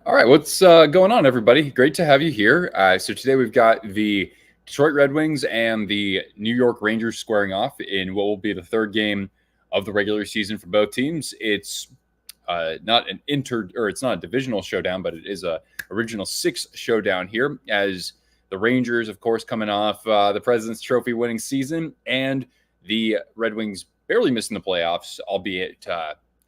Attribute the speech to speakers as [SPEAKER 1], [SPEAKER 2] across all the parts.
[SPEAKER 1] All right, what's going on, everybody? Great to have you here. So today we've got the Detroit Red Wings and the New York Rangers squaring off in what will be the third game of the regular season for both teams. It's not it's not a divisional showdown, but it is a original six showdown here. As the Rangers, of course, coming off the President's Trophy winning season, and the Red Wings barely missing the playoffs, albeit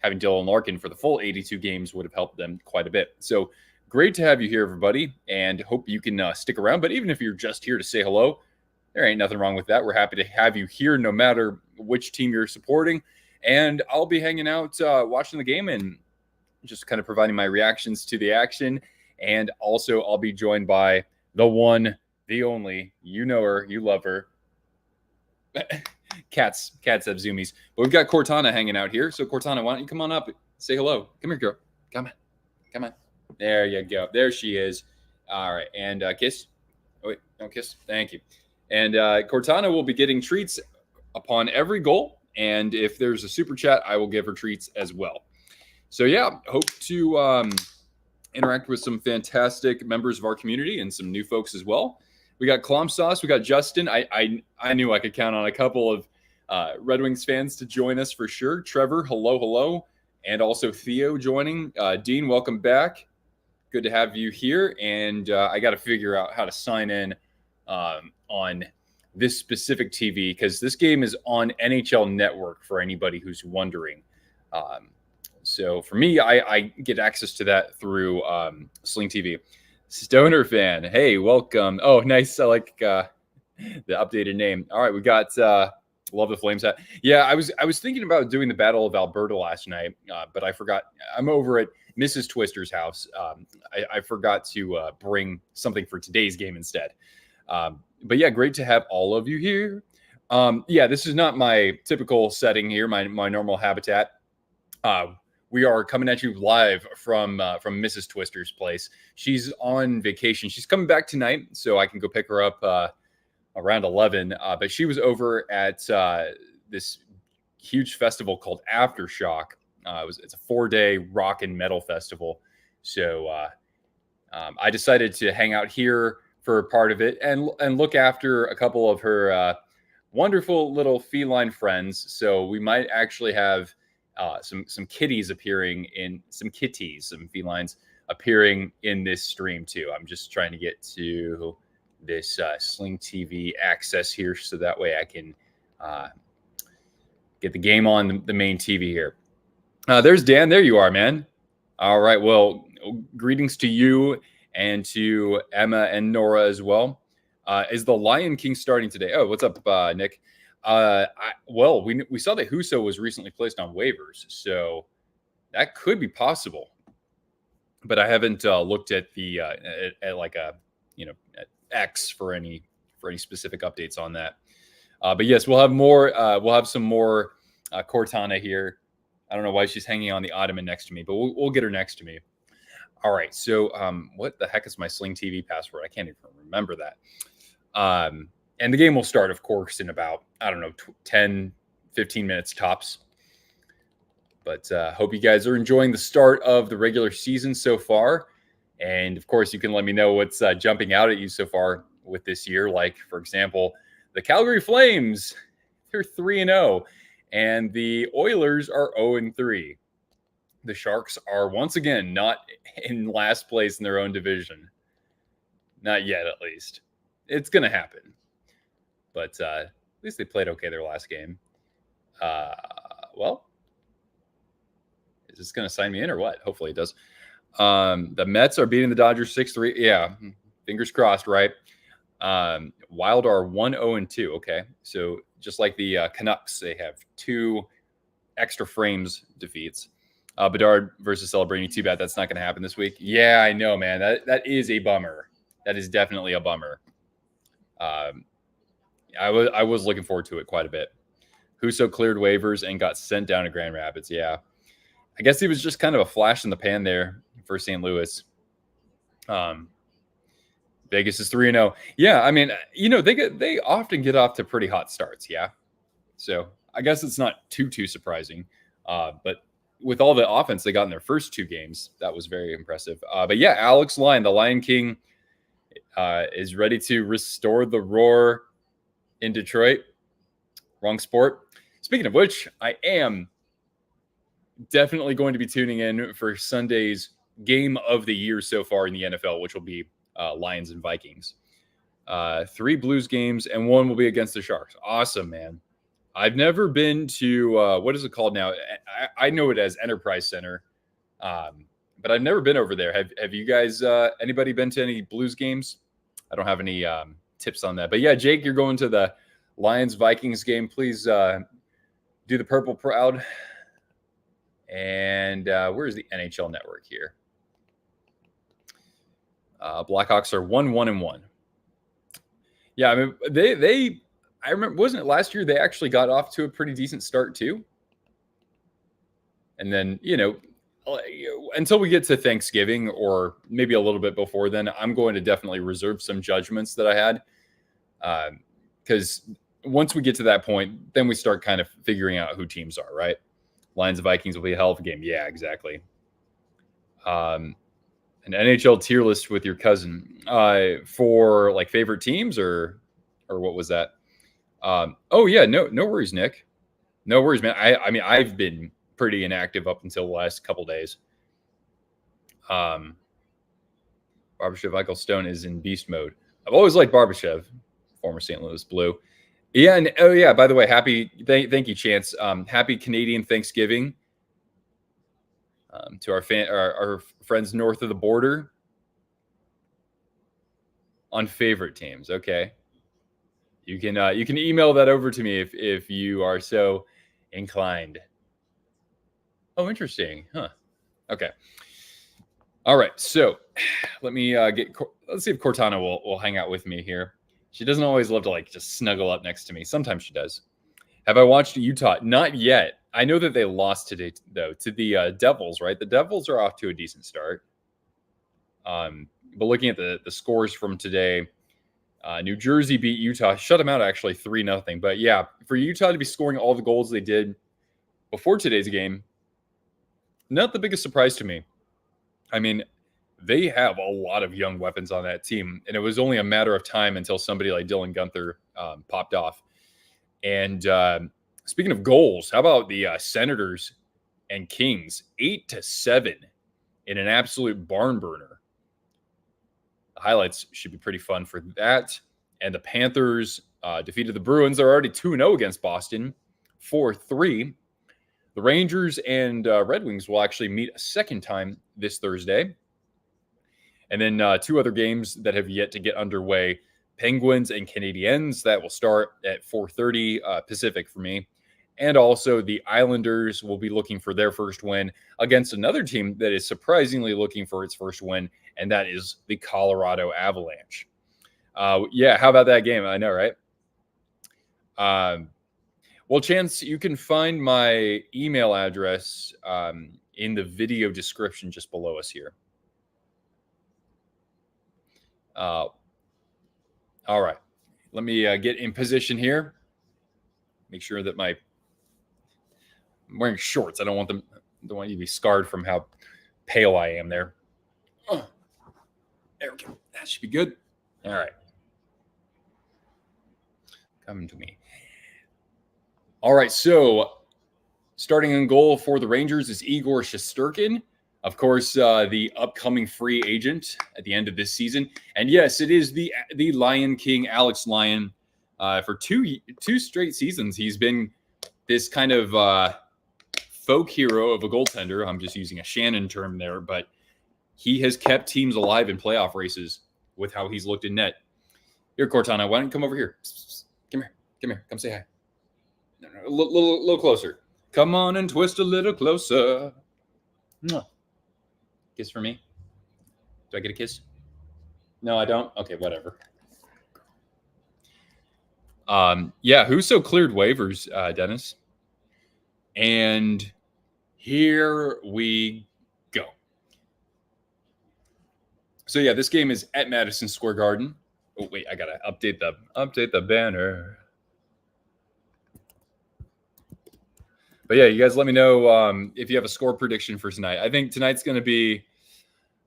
[SPEAKER 1] having Dylan Larkin for the full 82 games would have helped them quite a bit. So great to have you here, everybody, and hope you can stick around. But even if you're just here to say hello, there ain't nothing wrong with that. We're happy to have you here no matter which team you're supporting. And I'll be hanging out watching the game and just kind of providing my reactions to the action. And also I'll be joined by the one, the only, you know her, you love her. Cats have zoomies. But we've got Cortana hanging out here. So Cortana, why don't you come on up? Say hello. Come here, girl. Come on. There you go. There she is. All right. And kiss. Oh, wait, don't kiss. Thank you. And Cortana will be getting treats upon every goal. And if there's a super chat, I will give her treats as well. So yeah, hope to interact with some fantastic members of our community and some new folks as well. We got Clom Sauce. We got Justin. I knew I could count on a couple of Red Wings fans to join us for sure. Trevor, hello. And also Theo joining. Dean, welcome back. Good to have you here. And I got to figure out how to sign in on this specific TV because this game is on NHL Network for anybody who's wondering. So for me, I get access to that through Sling TV. Stoner fan, hey, welcome. Oh, nice. I like the updated name. All right, we got Love the Flames hat. Yeah, I was thinking about doing the Battle of Alberta last night, but I forgot. I'm over at Mrs. Twister's house. I forgot to bring something for today's game instead. But yeah, great to have all of you here. Yeah, this is not my typical setting here, my normal habitat. We are coming at you live from Mrs. Twister's place. She's on vacation. She's coming back tonight, so I can go pick her up around 11. But she was over at this huge festival called Aftershock. It's a 4-day rock and metal festival. So I decided to hang out here for part of it and look after a couple of her wonderful little feline friends. So we might actually have some kitties some felines appearing in this stream too. I'm just trying to get to this Sling TV access here so that way I can get the game on the main TV here. There's Dan. There you are, man. All right. Well, greetings to you and to Emma and Nora as well. Is the Lion King starting today? Oh, what's up, Nick? We saw that Husso was recently placed on waivers, so that could be possible. But I haven't looked at the at X for any specific updates on that. But yes, we'll have more. We'll have some more Cortana here. I don't know why she's hanging on the ottoman next to me, but we'll get her next to me. All right. So what the heck is my Sling TV password? I can't even remember that. And the game will start, of course, in about, 10, 15 minutes tops. But hope you guys are enjoying the start of the regular season so far. And, of course, you can let me know what's jumping out at you so far with this year. Like, for example, the Calgary Flames, they're 3-0. And the Oilers are 0-3. The Sharks are, once again, not in last place in their own division. Not yet, at least. It's going to happen. But at least they played okay their last game. Well, is this going to sign me in or what? Hopefully it does. The Mets are beating the Dodgers 6-3. Yeah, fingers crossed, right? Wild are 1-0-2. Okay, so just like the Canucks, they have 2 extra frames defeats. Bedard versus Celebrini. Too bad that's not going to happen this week. Yeah, I know, man. That is a bummer. That is definitely a bummer. I was looking forward to it quite a bit. Husso cleared waivers and got sent down to Grand Rapids. Yeah, I guess he was just kind of a flash in the pan there for St. Louis. Vegas is 3-0. Yeah, I mean, they often get off to pretty hot starts. Yeah, so I guess it's not too surprising. But with all the offense they got in their first 2 games, that was very impressive. But yeah, Alex Lyon, the Lion King, is ready to restore the roar in Detroit. Wrong sport. Speaking of which, I am definitely going to be tuning in for Sunday's game of the year so far in the NFL, which will be Lions and Vikings. 3 Blues games, and 1 will be against the Sharks. Awesome, man. I've never been to, what is it called now? I know it as Enterprise Center, but I've never been over there. Have you guys, anybody been to any Blues games? I don't have any tips on that. But yeah, Jake, you're going to the Lions-Vikings game. Please do the purple proud. And where's the NHL network here? Blackhawks are 1-1-1. Yeah, I mean, they I remember, wasn't it last year they actually got off to a pretty decent start too? And then, until we get to Thanksgiving or maybe a little bit before then, I'm going to definitely reserve some judgments that I had. Because once we get to that point, then we start kind of figuring out who teams are, right? Lions and Vikings will be a hell of a game. Yeah, exactly. An NHL tier list with your cousin for like favorite teams or what was that? Oh yeah, no worries, Nick. No worries, man. I mean, I've been pretty inactive up until the last couple days. Barbashev Michael Stone is in beast mode. I've always liked Barbashev, former St. Louis Blue. Yeah, and oh yeah, by the way, thank you, Chance. Happy Canadian Thanksgiving to our friends north of the border on favorite teams. Okay. You can email that over to me if you are so inclined. Oh, interesting. Huh. Okay. All right. So let me let's see if Cortana will hang out with me here. She doesn't always love to like just snuggle up next to me. Sometimes she does. Have I watched Utah? Not yet. I know that they lost today though to the Devils, right? The Devils are off to a decent start. But looking at the scores from today, New Jersey beat Utah, shut them out actually 3-0. But yeah, for Utah to be scoring all the goals they did before today's game, not the biggest surprise to me. I mean, they have a lot of young weapons on that team, and it was only a matter of time until somebody like Dylan Guenther popped off. And speaking of goals, how about the Senators and Kings? 8-7 in an absolute barn burner. The highlights should be pretty fun for that. And the Panthers defeated the Bruins. They're already 2-0 against Boston, 4-3. The Rangers and Red Wings will actually meet a second time this Thursday. And then 2 other games that have yet to get underway. Penguins and Canadiens, that will start at 4:30 Pacific for me. And also the Islanders will be looking for their first win against another team that is surprisingly looking for its first win, and that is the Colorado Avalanche. Yeah, how about that game? I know, right? Well, Chance, you can find my email address in the video description just below us here. All right. Let me get in position here. Make sure that I'm wearing shorts. I don't want you to be scarred from how pale I am there. There we go. That should be good. All right. Coming to me. All right. So starting in goal for the Rangers is Igor Shesterkin. Of course, the upcoming free agent at the end of this season. And yes, it is the Lion King, Alex Lyon. For two straight seasons, he's been this kind of folk hero of a goaltender. I'm just using a Shannon term there, but he has kept teams alive in playoff races with how he's looked in net. Here, Cortana, why don't you come over here? Come here. Come say hi. No, a little closer. Come on and twist a little closer. Kiss for me? Do I get a kiss? No, I don't? Okay, whatever. Yeah, Husso cleared waivers, Dennis. And here we go. So yeah, this game is at Madison Square Garden. Oh wait, I gotta update the banner. But yeah, you guys let me know if you have a score prediction for tonight. I think tonight's going to be.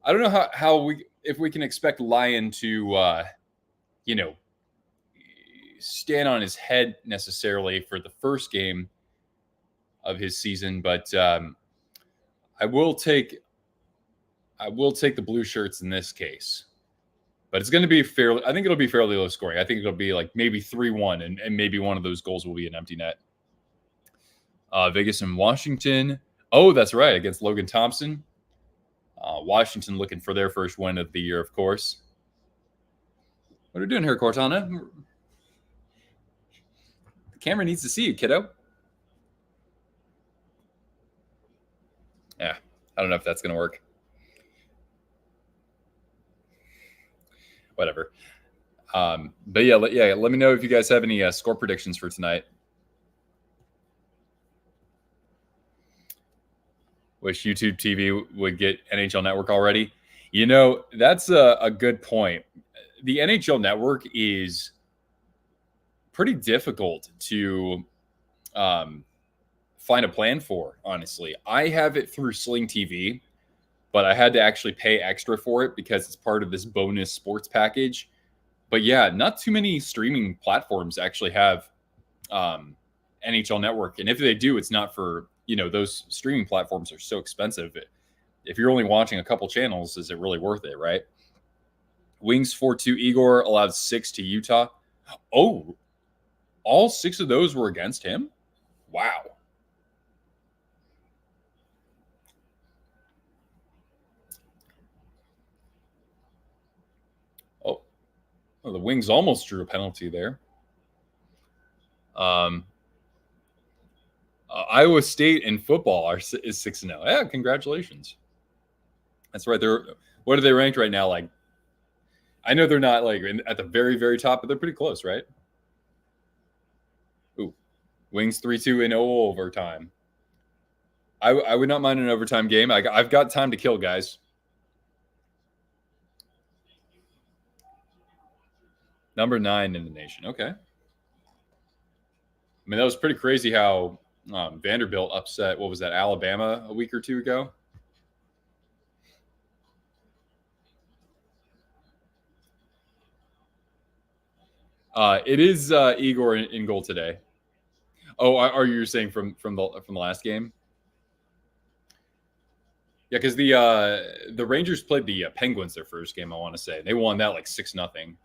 [SPEAKER 1] I don't know if we can expect Lion to stand on his head necessarily for the first game of his season, but I will take the blue shirts in this case. But it's going to be I think it'll be fairly low scoring. I think it'll be like maybe 3-1, and maybe one of those goals will be an empty net. Vegas and Washington. Oh, that's right, against Logan Thompson. Washington looking for their first win of the year, of course. What are we doing here, Cortana? The camera needs to see you, kiddo. Yeah, I don't know if that's going to work. Whatever. But yeah, let me know if you guys have any score predictions for tonight. Wish YouTube TV would get NHL Network already. That's a good point. The NHL Network is pretty difficult to find a plan for, honestly. I have it through Sling TV, but I had to actually pay extra for it because it's part of this bonus sports package. But yeah, not too many streaming platforms actually have NHL Network. And if they do, it's not for, those streaming platforms are so expensive. If you're only watching a couple channels, is it really worth it, right? Wings 4-2 Igor allowed 6 to Utah. Oh, all 6 of those were against him? Wow. Oh, the Wings almost drew a penalty there. Iowa State in football is 6-0. Yeah, congratulations. That's right. What are they ranked right now? Like, I know they're not like at the very, very top, but they're pretty close, right? Ooh, Wings 3-2 in overtime. I would not mind an overtime game. I've got time to kill, guys. Number 9 in the nation. Okay. I mean, that was pretty crazy how Vanderbilt upset, what was that, Alabama a week or two ago? It is Igor in goal today. Oh, are you saying from the last game? Yeah, because the Rangers played the Penguins their first game, I want to say. They won that like 6-0.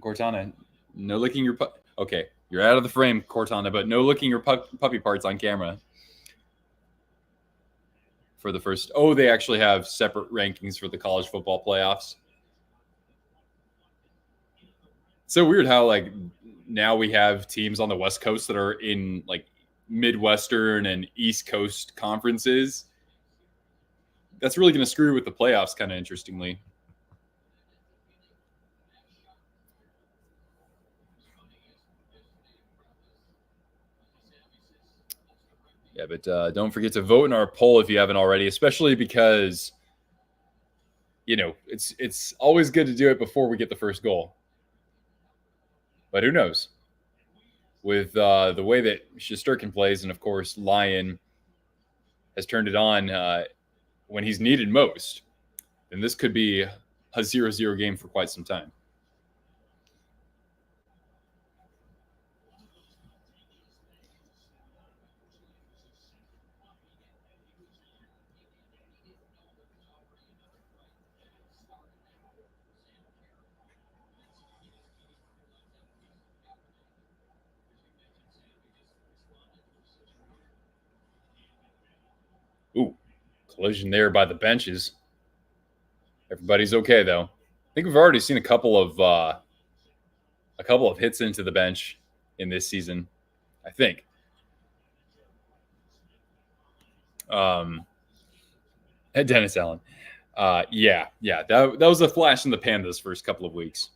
[SPEAKER 1] Cortana, no licking your okay, you're out of the frame, Cortana, but no licking your puppy parts on camera. For the first, they actually have separate rankings for the college football playoffs. So weird how like now we have teams on the West Coast that are in like Midwestern and East Coast conferences. That's really going to screw with the playoffs, kind of interestingly. Yeah, but don't forget to vote in our poll if you haven't already, especially because, it's always good to do it before we get the first goal. But who knows? With the way that Shesterkin plays, and of course Lion has turned it on when he's needed most, then this could be a 0-0 game for quite some time. Ooh, collision there by the benches. Everybody's okay though. I think we've already seen a couple of hits into the bench in this season. I think. Dennis Allen. Yeah. That was a flash in the pan those first couple of weeks.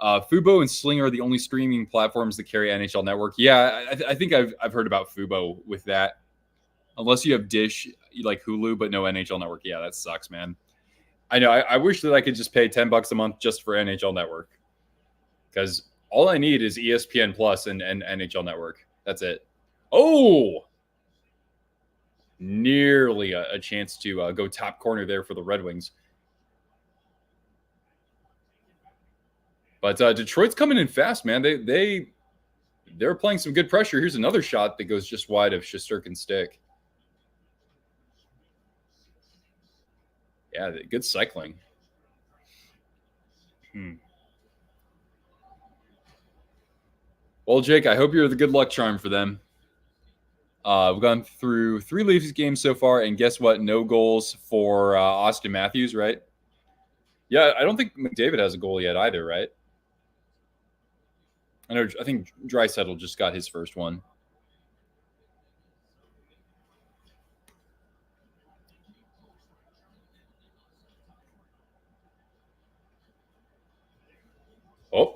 [SPEAKER 1] Fubo and Sling are the only streaming platforms that carry NHL Network. Yeah, I think I've heard about Fubo with that. Unless you have Dish, like Hulu, but no NHL Network. Yeah, that sucks, man. I know. I wish that I could just pay $10 a month just for NHL Network. because all I need is ESPN Plus and NHL Network. That's it. Oh, nearly a chance to go top corner there for the Red Wings. But Detroit's coming in fast, man. They're playing some good pressure. Here's another shot that goes just wide of Shesterkin's stick. Yeah, good cycling. Well, Jake, I hope you're the good luck charm for them. We've gone through 3 Leafs games so far, and guess what? No goals for Austin Matthews, right? Yeah, I don't think McDavid has a goal yet either, right? I think Draisaitl just got his first one. Oh.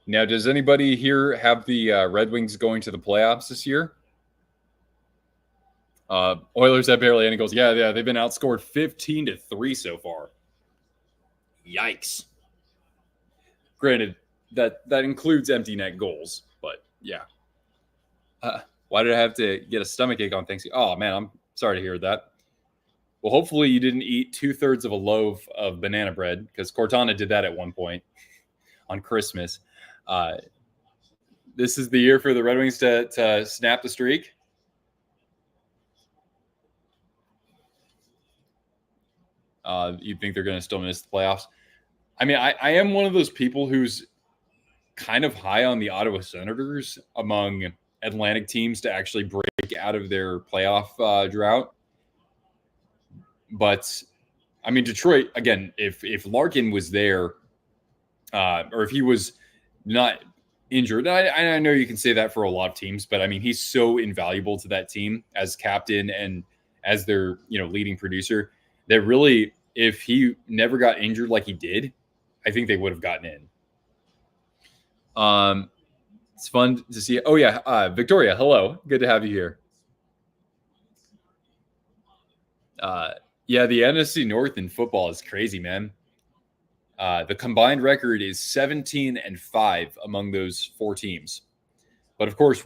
[SPEAKER 1] Now, does anybody here have the Red Wings going to the playoffs this year? Oilers have barely any goals. Yeah, they've been outscored 15-3 so far. Yikes. Granted, that includes empty net goals, but yeah. Why did I have to get a stomachache on Thanksgiving? Oh, man, I'm sorry to hear that. Well, hopefully you didn't eat 2/3 of a loaf of banana bread, because Cortana did that at one point on Christmas. This is the year for the Red Wings to snap the streak. You think they're going to still miss the playoffs? I mean, I am one of those people who's kind of high on the Ottawa Senators among Atlantic teams to actually break out of their playoff drought. But, I mean, Detroit, again, if Larkin was there, or if he was not injured, I know you can say that for a lot of teams, but I mean, he's so invaluable to that team as captain and as their leading producer that really, if he never got injured like he did, I think they would have gotten in. It's fun to see. Oh yeah, Victoria, hello, good to have you here. Yeah, the NFC North in football is crazy, man. The combined record is 17-5 among those 4 teams. But of course,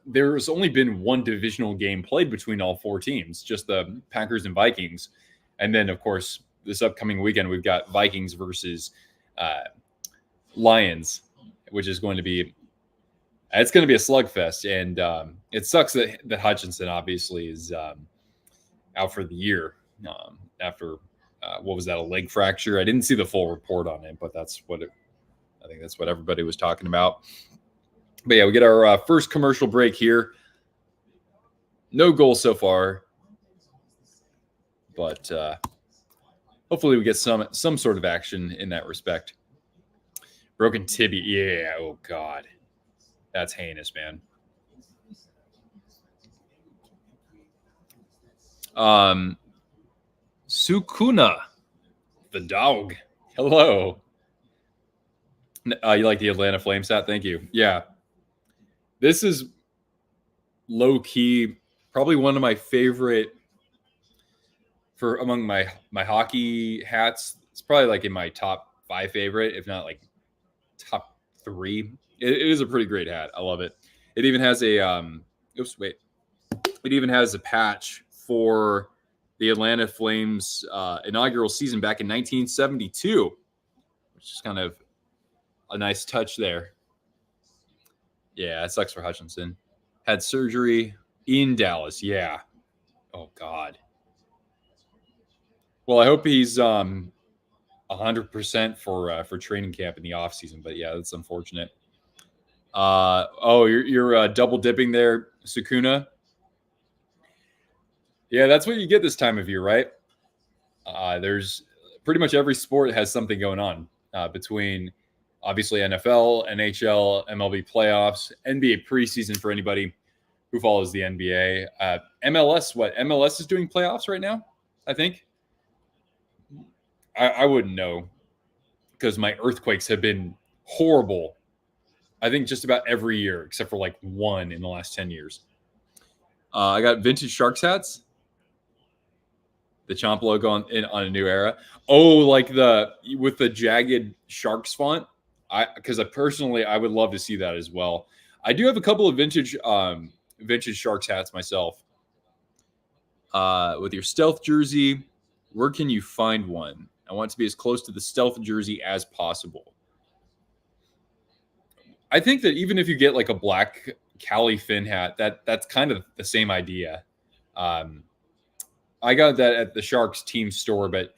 [SPEAKER 1] there's only been one divisional game played between all 4 teams, just the Packers and Vikings. And then, of course, this upcoming weekend, we've got Vikings versus Lions, which is going to be a slugfest. And it sucks that Hutchinson obviously is out for the year after what was that, a leg fracture? I didn't see the full report on it, but I think that's what everybody was talking about. But yeah, we get our first commercial break here. No goals so far, but hopefully we get some sort of action in that respect. Broken tibia, yeah. Oh God, that's heinous, man. Sukuna, the dog. Hello. You like the Atlanta Flames hat? Thank you. Yeah. This is low key, probably one of my favorite for among my hockey hats. It's probably like in my top 5 favorite, if not like top 3. It is a pretty great hat. I love it. It even has a It even has a patch for the Atlanta Flames inaugural season back in 1972, which is kind of a nice touch there. Yeah, it sucks for Hutchinson. Had surgery in Dallas. Yeah. Oh God. Well, I hope he's 100% for training camp in the off season. But yeah, that's unfortunate. You're double dipping there, Sukuna. Yeah, that's what you get this time of year, right? There's pretty much every sport has something going on between obviously NFL, NHL, MLB playoffs, NBA preseason for anybody who follows the NBA. MLS, MLS is doing playoffs right now, I think. I wouldn't know because my earthquakes have been horrible I think just about every year, except for like one in the last 10 years. I got vintage Sharks hats. The Chomp logo on a new era. Oh, like with the jagged Sharks font. Because personally I would love to see that as well. I do have a couple of vintage Sharks hats myself. With your stealth jersey, where can you find one? I want it to be as close to the stealth jersey as possible. I think that even if you get like a black Cali Finn hat, that's kind of the same idea. I got that at the Sharks team store, but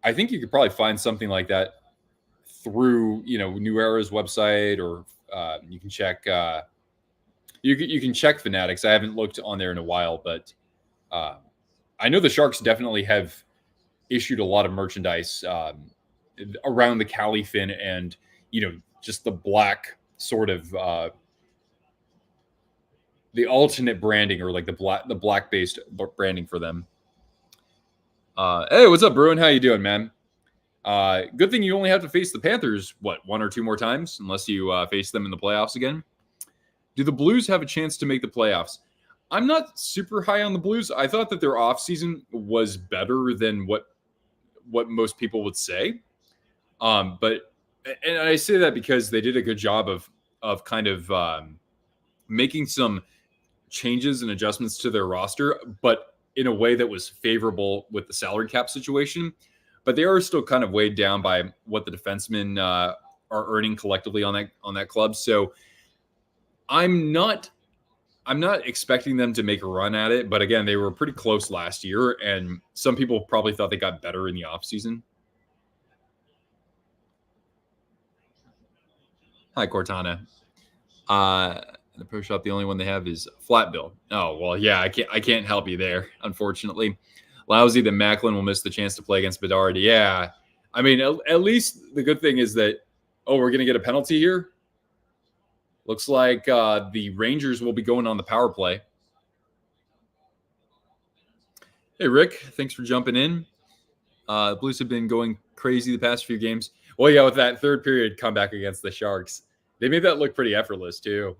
[SPEAKER 1] I think you could probably find something like that through New Era's website, or you can check you can check Fanatics. I haven't looked on there in a while, but I know the Sharks definitely have issued a lot of merchandise around the Cali Finn and just the black sort of the alternate branding, or like the black based branding for them. Hey, what's up, Bruin? How you doing, man? Good thing you only have to face the Panthers, one or two more times, unless you face them in the playoffs again. Do the Blues have a chance to make the playoffs? I'm not super high on the Blues. I thought that their offseason was better than what most people would say. But I say that because they did a good job of kind of making some changes and adjustments to their roster, but in a way that was favorable with the salary cap situation. But they are still kind of weighed down by what the defensemen are earning collectively on that club. So I'm not expecting them to make a run at it. But again, they were pretty close last year, and some people probably thought they got better in the offseason. Hi, Cortana. The pro shop, the only one they have is flat bill. Oh, well, yeah, I can't help you there, unfortunately. Lousy that Macklin will miss the chance to play against Bedard. Yeah. I mean, at least the good thing is that, we're going to get a penalty here. Looks like the Rangers will be going on the power play. Hey, Rick, thanks for jumping in. The Blues have been going crazy the past few games. Well, yeah, with that third period comeback against the Sharks, they made that look pretty effortless, too.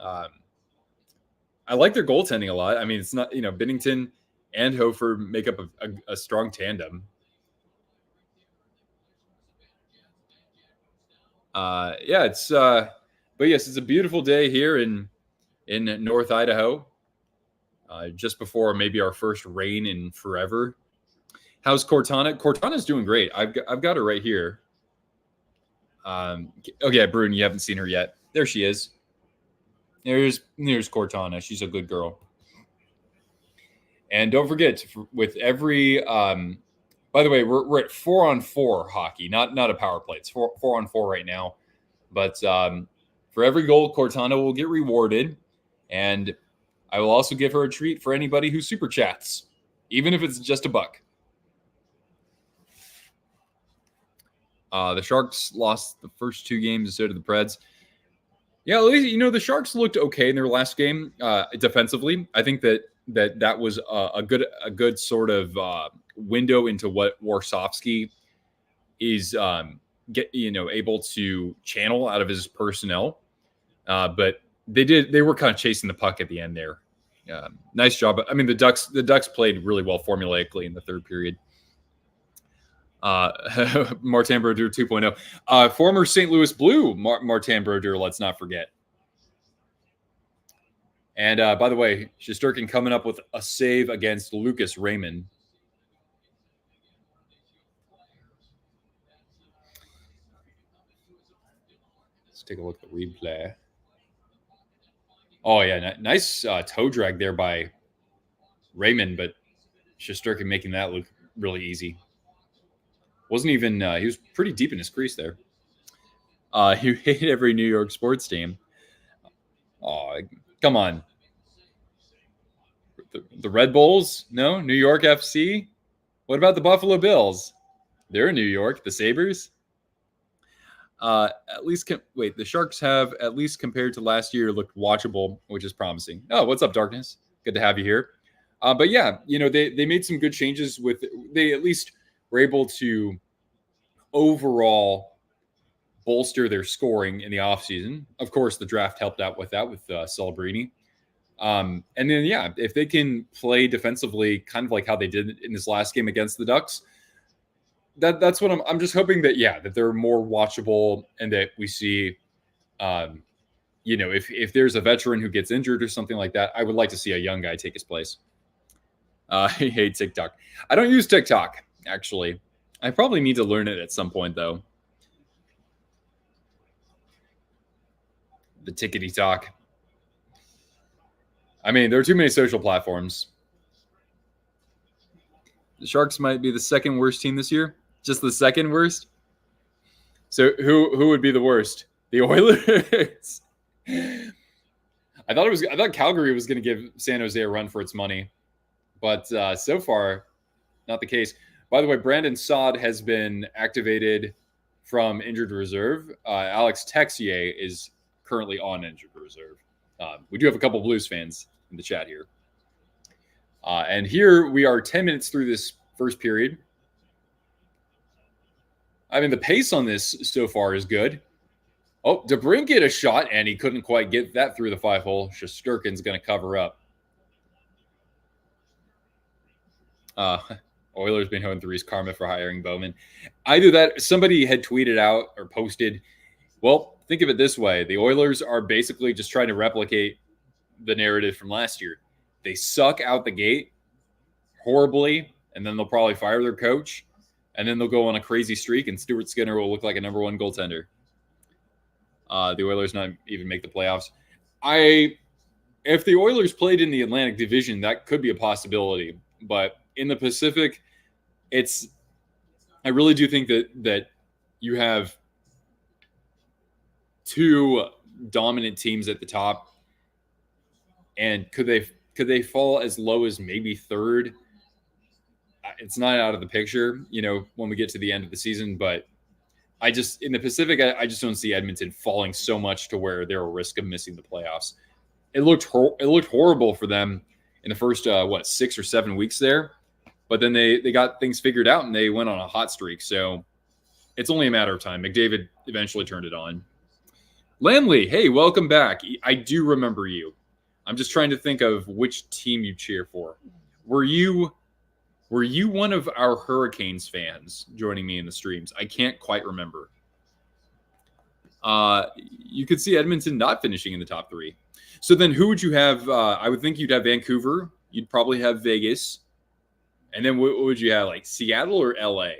[SPEAKER 1] I like their goaltending a lot. I mean, it's not, Binnington and Hofer make up a strong tandem. Yeah, but yes, it's a beautiful day here in North Idaho. Just before maybe our first rain in forever. How's Cortana? Cortana's doing great. I've got her right here. Okay, Bruin, you haven't seen her yet. There she is. There's Cortana. She's a good girl. And don't forget, with every by the way, we're at 4-on-4 hockey, not a power play. It's 4-on-4 right now. But for every goal, Cortana will get rewarded, and I will also give her a treat for anybody who super chats, even if it's just $1. The Sharks lost the first 2 games, and so did the Preds. Yeah, at least, the Sharks looked okay in their last game defensively. I think that was a good sort of window into what Warsofsky is able to channel out of his personnel. But they were kind of chasing the puck at the end there. Nice job. I mean, the Ducks played really well formulaically in the third period. Martin Brodeur 2.0. Former St. Louis Blue Martin Brodeur, let's not forget. And by the way, Shesterkin coming up with a save against Lucas Raymond. Let's take a look at the replay. Oh, yeah, nice toe drag there by Raymond, but Shesterkin making that look really easy. Wasn't even he was pretty deep in his crease there. He hated every New York sports team. Oh, come on. The Red Bulls? No? New York FC? What about the Buffalo Bills? They're in New York. The Sabres? At least, the Sharks have, at least compared to last year, looked watchable, which is promising. Oh, what's up, Darkness? Good to have you here. But yeah, they made some good changes they at least were able to overall bolster their scoring in the offseason. Of course, the draft helped out with that with Celebrini. And then, yeah, if they can play defensively, kind of like how they did in this last game against the Ducks, that's what I'm just hoping that, yeah, that they're more watchable and that we see, if there's a veteran who gets injured or something like that, I would like to see a young guy take his place. I hate TikTok. I don't use TikTok, actually. I probably need to learn it at some point, though. The tickety talk. I mean, there are too many social platforms. The Sharks might be the second worst team this year. Just the second worst. So who would be the worst? The Oilers. I thought Calgary was going to give San Jose a run for its money, but so far, not the case. By the way, Brandon Saad has been activated from injured reserve. Alex Texier is currently on injured reserve. We do have a couple Blues fans in the chat here. And here we are 10 minutes through this first period. I mean, the pace on this so far is good. Oh, DeBrink get a shot, and he couldn't quite get that through the 5-hole. Shesterkin's going to cover up. Oilers being 0-3's karma for hiring Bowman. Either that, somebody had tweeted out or posted, well, think of it this way. The Oilers are basically just trying to replicate the narrative from last year. They suck out the gate horribly, and then they'll probably fire their coach, and then they'll go on a crazy streak, and Stuart Skinner will look like a number one goaltender. The Oilers not even make the playoffs. If the Oilers played in the Atlantic Division, that could be a possibility. But in the Pacific, I really do think that you have two dominant teams at the top. And could they fall as low as maybe third? It's not out of the picture, when we get to the end of the season, but in the Pacific, I just don't see Edmonton falling so much to where they're a risk of missing the playoffs. It looked horrible for them in the first 6 or 7 weeks there, but then they got things figured out and they went on a hot streak. So it's only a matter of time. McDavid eventually turned it on. Lamley, hey, welcome back. I do remember you. I'm just trying to think of which team you cheer for. Were you one of our Hurricanes fans joining me in the streams? I can't quite remember. You could see Edmonton not finishing in the top 3. So then who would you have? I would think you'd have Vancouver. You'd probably have Vegas. And then what would you have, like Seattle or LA?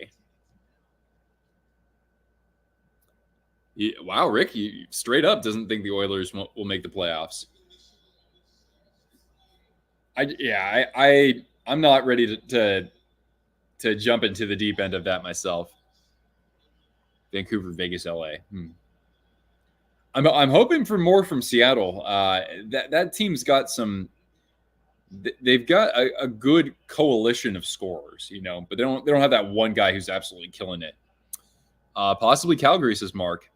[SPEAKER 1] Wow, Rick, you straight up doesn't think the Oilers will make the playoffs. I'm not ready to jump into the deep end of that myself. Vancouver, Vegas, LA. I'm hoping for more from Seattle. That team's got some. They've got a good coalition of scorers, but they don't have that one guy who's absolutely killing it. Possibly Calgary, says Mark.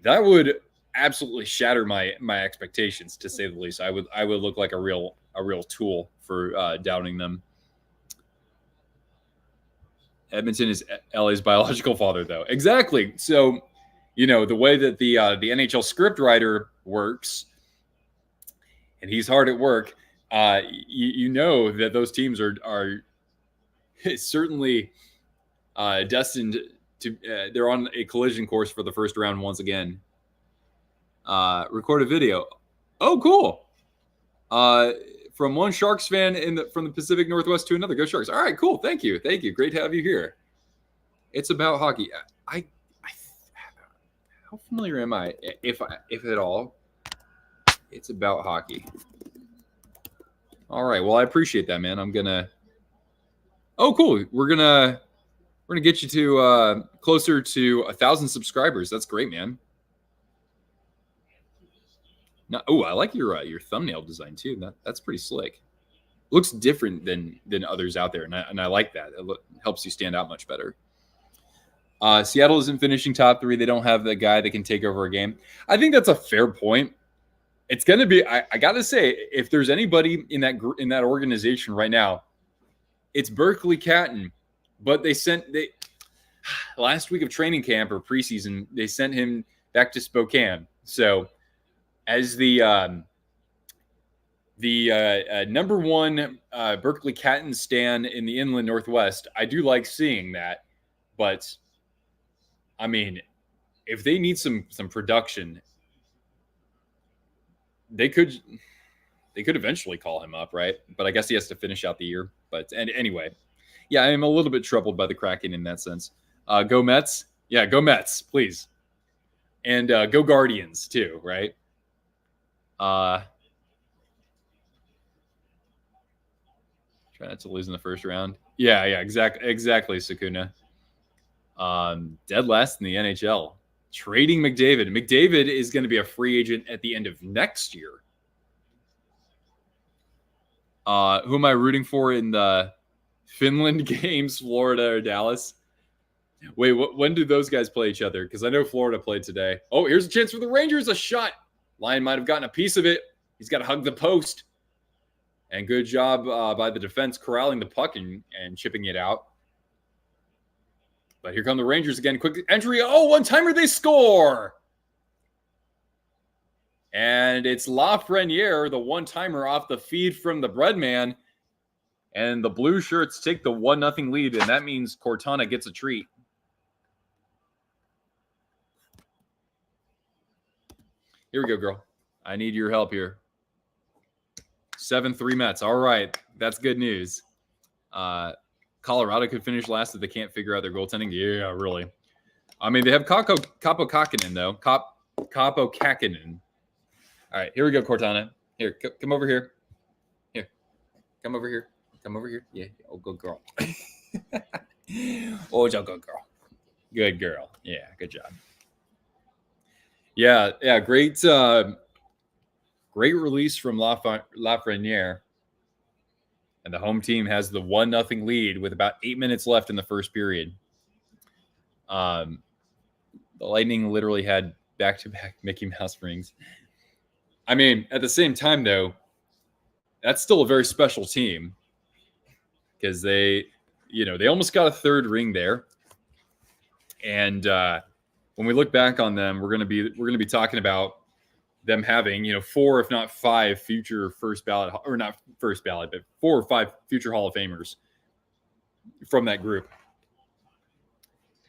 [SPEAKER 1] That would absolutely shatter my expectations, to say the least. I would look like a real tool for doubting them. Edmonton is LA's biological father, though. Exactly. So, the way that the NHL script writer works, and he's hard at work, that those teams are certainly destined to. They're on a collision course for the first round once again. Record a video. Oh, cool. From one Sharks fan from the Pacific Northwest to another. Go Sharks. All right, cool. Thank you. Great to have you here. It's about hockey. How familiar am I, if at all? It's about hockey. All right. Well, I appreciate that, man. I'm gonna. Oh, cool. We're gonna get you to closer to 1,000 subscribers. That's great, man. Now, I like your thumbnail design too. That's pretty slick. Looks different than others out there, and I like that. It helps you stand out much better. Seattle isn't finishing top 3. They don't have the guy that can take over a game. I think that's a fair point. It's going to be. I got to say, if there's anybody in that organization right now, it's Berkeley Catton. But last week of training camp or preseason, they sent him back to Spokane. So as the number one Berkeley Catton stan in the Inland Northwest, I do like seeing that. But I mean, if they need some production, they could eventually call him up, right? But I guess he has to finish out the year. But anyway, yeah, I am a little bit troubled by the Kraken in that sense. Go Mets, yeah, go Mets, please, and go Guardians too, right? Try not to lose in the first round. Yeah, exactly, Sakuna. Dead last in the NHL. Trading McDavid. McDavid is going to be a free agent at the end of next year. Who am I rooting for in the Finland games, Florida or Dallas? Wait, when do those guys play each other? Because I know Florida played today. Oh, here's a chance for the Rangers. A shot. Lyon might have gotten a piece of it. He's got to hug the post. And good job by the defense corralling the puck and chipping it out. But here come the Rangers again. Quick entry. Oh, one-timer, they score. And it's Lafreniere, the one-timer off the feed from the Breadman. And the Blue Shirts take the 1-0 lead, and that means Cortana gets a treat. Here we go, girl. I need your help here. 7-3 Mets. All right. That's good news. Colorado could finish last if they can't figure out their goaltending. Yeah, really. I mean, they have Kaapo Kakinen, though. Kaapo Kakinen. All right, here we go, Cortana. Here, come over here. Here. Come over here. Come over here. Yeah. Oh, good girl. Oh, it's a good girl. Good girl. Yeah, good job. Yeah, great release from Lafreniere. And the home team has the 1-0 lead with about 8 minutes left in the first period. The Lightning literally had back-to-back Mickey Mouse rings. I mean, at the same time, though, that's still a very special team because they almost got a third ring there. And when we look back on them, we're going to be talking about them having, 4, if not 5 future first ballot, or not first ballot, but 4 or 5 future Hall of Famers from that group.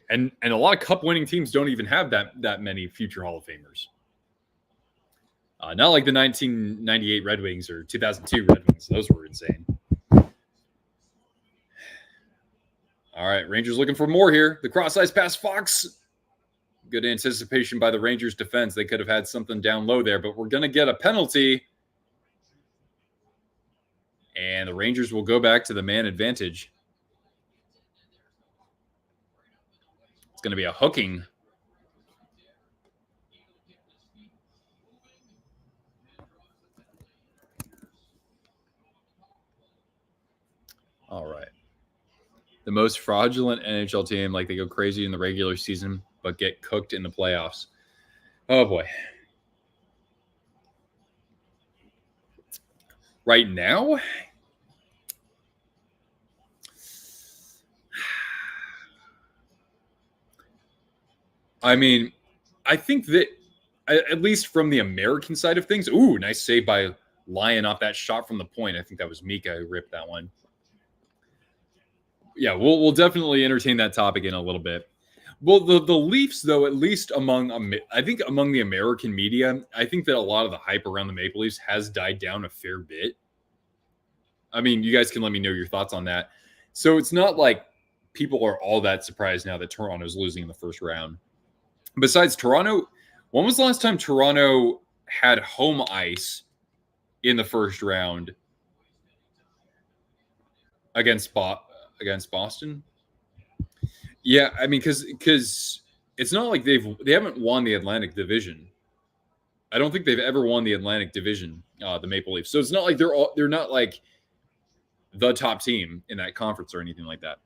[SPEAKER 1] And a lot of cup winning teams don't even have that many future Hall of Famers. Not like the 1998 Red Wings or 2002 Red Wings. Those were insane. All right, Rangers looking for more here. The cross-ice pass, Fox. Good anticipation by the Rangers defense. They could have had something down low there, but we're going to get a penalty. And the Rangers will go back to the man advantage. It's going to be a hooking. All right. The most fraudulent NHL team, like they go crazy in the regular season, but get cooked in the playoffs. Oh, boy. Right now, I mean, I think that at least from the American side of things, ooh, nice save by Lyon off that shot from the point. I think that was Mika who ripped that one. Yeah, we'll definitely entertain that topic in a little bit. Well, the Leafs, though, at least among the American media, I think that a lot of the hype around the Maple Leafs has died down a fair bit. I mean, you guys can let me know your thoughts on that. So it's not like people are all that surprised now that Toronto's losing in the first round. Besides Toronto, when was the last time Toronto had home ice in the first round against Boston? Yeah, I mean, because it's not like they haven't won the Atlantic Division. I don't think they've ever won the Atlantic Division, the Maple Leafs. So it's not like they're not like the top team in that conference or anything like that.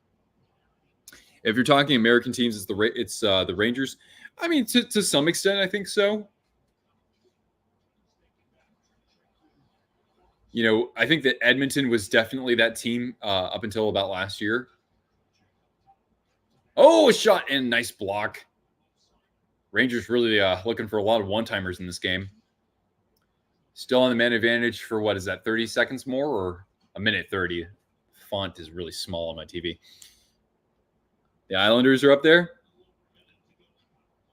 [SPEAKER 1] If you're talking American teams, it's the Rangers. I mean, to some extent, I think so. I think that Edmonton was definitely that team up until about last year. Oh, a shot and nice block. Rangers really looking for a lot of one-timers in this game. Still on the man advantage for what is that, 30 seconds more or a minute 30? Font is really small on my TV. The Islanders are up there.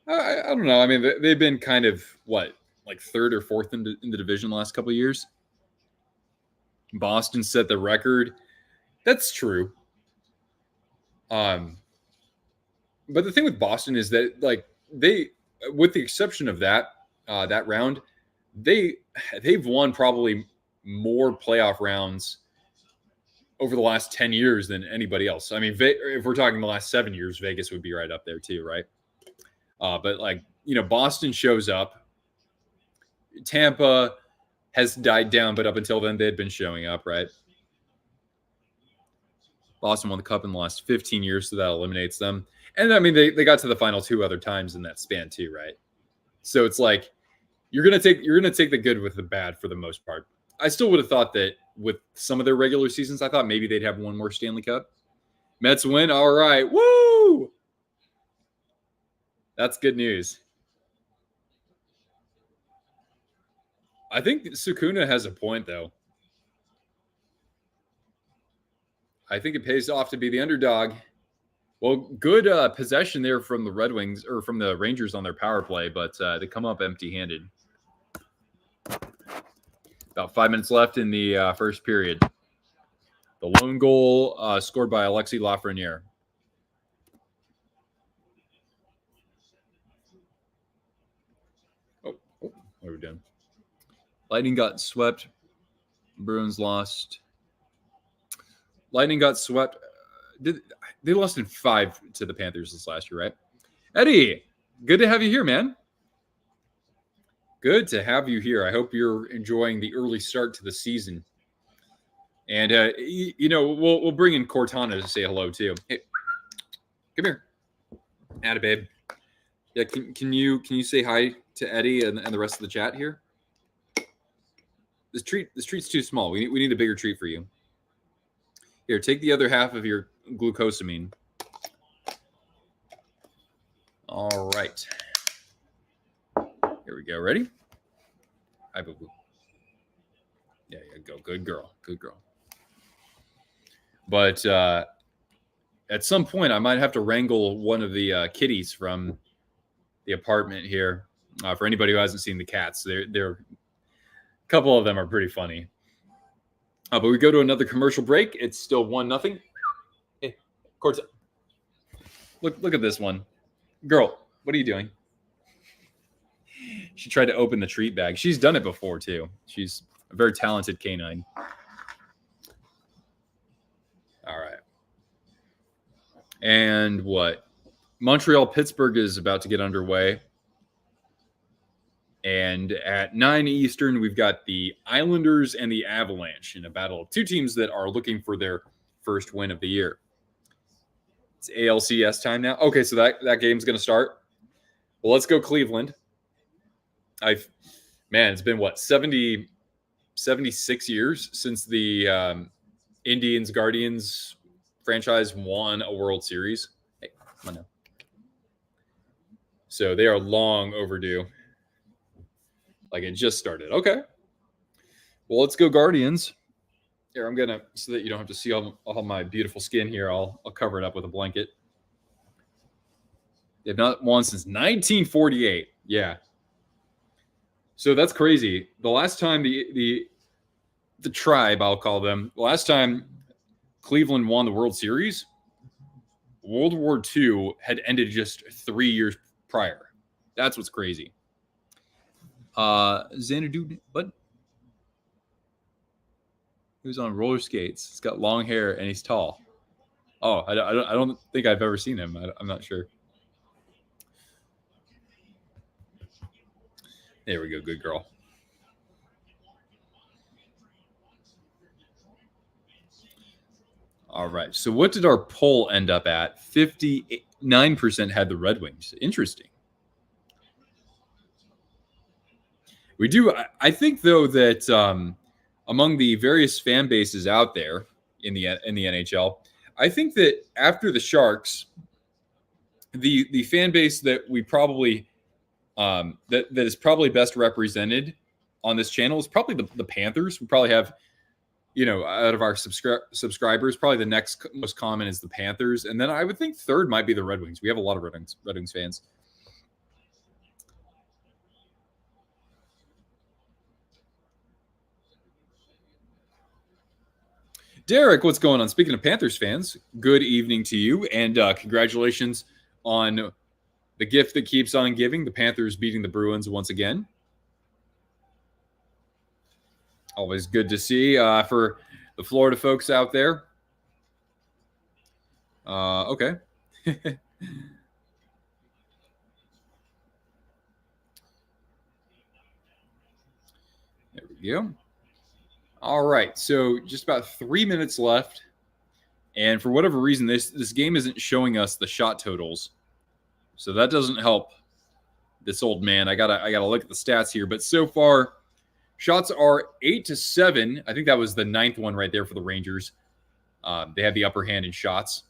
[SPEAKER 1] I don't know. I mean, they've been kind of, like third or fourth in the division the last couple of years. Boston set the record. That's true. But the thing with Boston is that, like, they, with the exception of that round, they've won probably more playoff rounds over the last 10 years than anybody else. I mean, if we're talking the last 7 years, Vegas would be right up there too, right? But like, Boston shows up. Tampa has died down, but up until then, they had been showing up, right? Boston won the cup in the last 15 years, so that eliminates them. And I mean, they got to the final 2 other times in that span too, right? So it's like you're gonna take the good with the bad for the most part. I still would have thought that with some of their regular seasons, I thought maybe they'd have one more Stanley Cup. Mets win. All right. Woo! That's good news. I think Sukuna has a point, though. I think it pays off to be the underdog. Well, good possession there from the Red Wings or from the Rangers on their power play, but they come up empty-handed. About 5 minutes left in the first period. The lone goal scored by Alexis Lafreniere. Oh, what are we doing? Lightning got swept. Bruins lost. Lightning got swept. They lost in 5 to the Panthers this last year, right? Eddie, good to have you here, man. Good to have you here. I hope you're enjoying the early start to the season. And, we'll bring in Cortana to say hello, too. Hey, come here. Atta babe. Yeah, can you say hi to Eddie and the rest of the chat here? This treat's too small. We need a bigger treat for you. Here, take the other half of your glucosamine. All right. Here we go. Ready? Hi, boo-boo. Yeah, go. Good girl. Good girl. But at some point, I might have to wrangle one of the kitties from the apartment here. For anybody who hasn't seen the cats, they're a couple of them are pretty funny. But we go to another commercial break. It's still 1-0. Hey, Corta. Look at this one. Girl, what are you doing? She tried to open the treat bag. She's done it before, too. She's a very talented canine. All right. And what? Montreal-Pittsburgh is about to get underway. And at 9 Eastern, we've got the Islanders and the Avalanche in a battle of 2 teams that are looking for their first win of the year. It's ALCS time now. Okay, so that game's going to start. Well, let's go Cleveland. It's been, 76 years since the Indians-Guardians franchise won a World Series. Hey, come on now. So they are long overdue. Like it just started. Okay. Well, let's go Guardians. Here, I'm gonna, so that you don't have to see all my beautiful skin here, I'll cover it up with a blanket. They've not won since 1948. Yeah. So that's crazy. The last time the tribe, I'll call them, the last time Cleveland won the World Series, World War II had ended just 3 years prior. That's what's crazy. Xanadu, what? He was on roller skates. He's got long hair and he's tall. Oh, I don't think I've ever seen him. I'm not sure. There we go. Good girl. All right. So what did our poll end up at? 59% had the Red Wings. Interesting. We do. I think, though, that among the various fan bases out there in the NHL, I think that after the Sharks, the fan base that we probably that is probably best represented on this channel is probably the Panthers. We probably have, out of our subscribers, probably the next most common is the Panthers, and then I would think third might be the Red Wings. We have a lot of Red Wings fans. Derek, what's going on? Speaking of Panthers fans, good evening to you, and congratulations on the gift that keeps on giving. The Panthers beating the Bruins once again. Always good to see for the Florida folks out there. Okay. There we go. All right, so just about 3 minutes left, and for whatever reason, this game isn't showing us the shot totals, so that doesn't help this old man. I gotta look at the stats here, but so far, shots are 8-7. I think that was the 9th one right there for the Rangers. They have the upper hand in shots,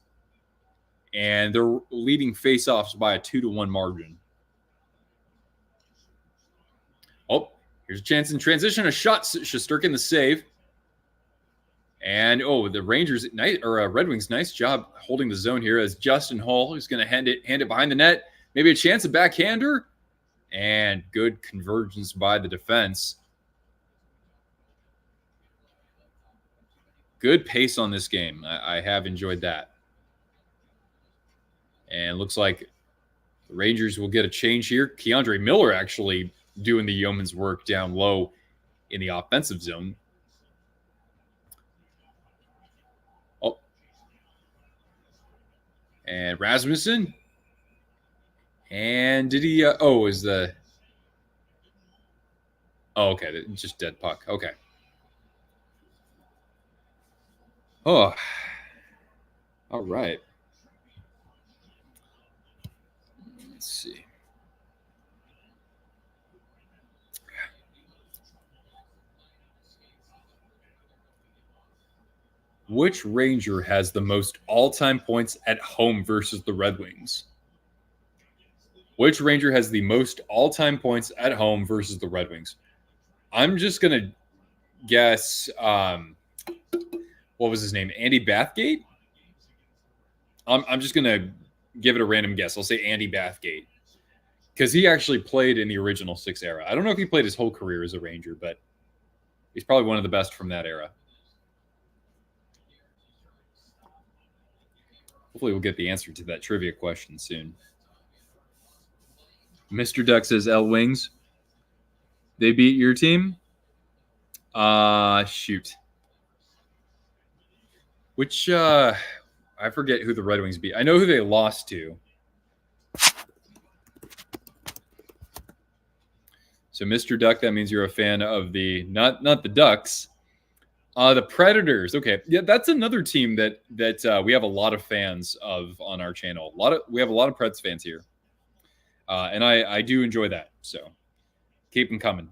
[SPEAKER 1] and they're leading faceoffs by a 2-1 margin. Oh. Here's a chance in transition. A shot. Shesterkin the save. And, the Rangers, Red Wings, nice job holding the zone here as Justin Hull is going to hand it behind the net. Maybe a chance, a backhander. And good convergence by the defense. Good pace on this game. I have enjoyed that. And looks like the Rangers will get a change here. Keandre Miller actually doing the yeoman's work down low in the offensive zone. Oh. And Rasmussen. And did he... is the... Oh, okay. Just dead puck. Okay. Oh. All right. Let's see. Which Ranger has the most all-time points at home versus the Red Wings? Which Ranger has the most all-time points at home versus the Red Wings? I'm just going to guess, what was his name? Andy Bathgate? I'm just going to give it a random guess. I'll say Andy Bathgate. Because he actually played in the original 6 era. I don't know if he played his whole career as a Ranger, but he's probably one of the best from that era. Hopefully we'll get the answer to that trivia question soon. Mr. Duck says, L Wings. They beat your team? Shoot. Which, I forget who the Red Wings beat. I know who they lost to. So, Mr. Duck, that means you're a fan of the, not the Ducks, the Predators. Okay, yeah, that's another team that we have a lot of fans of on our channel. We have a lot of Preds fans here, and I do enjoy that. So keep them coming.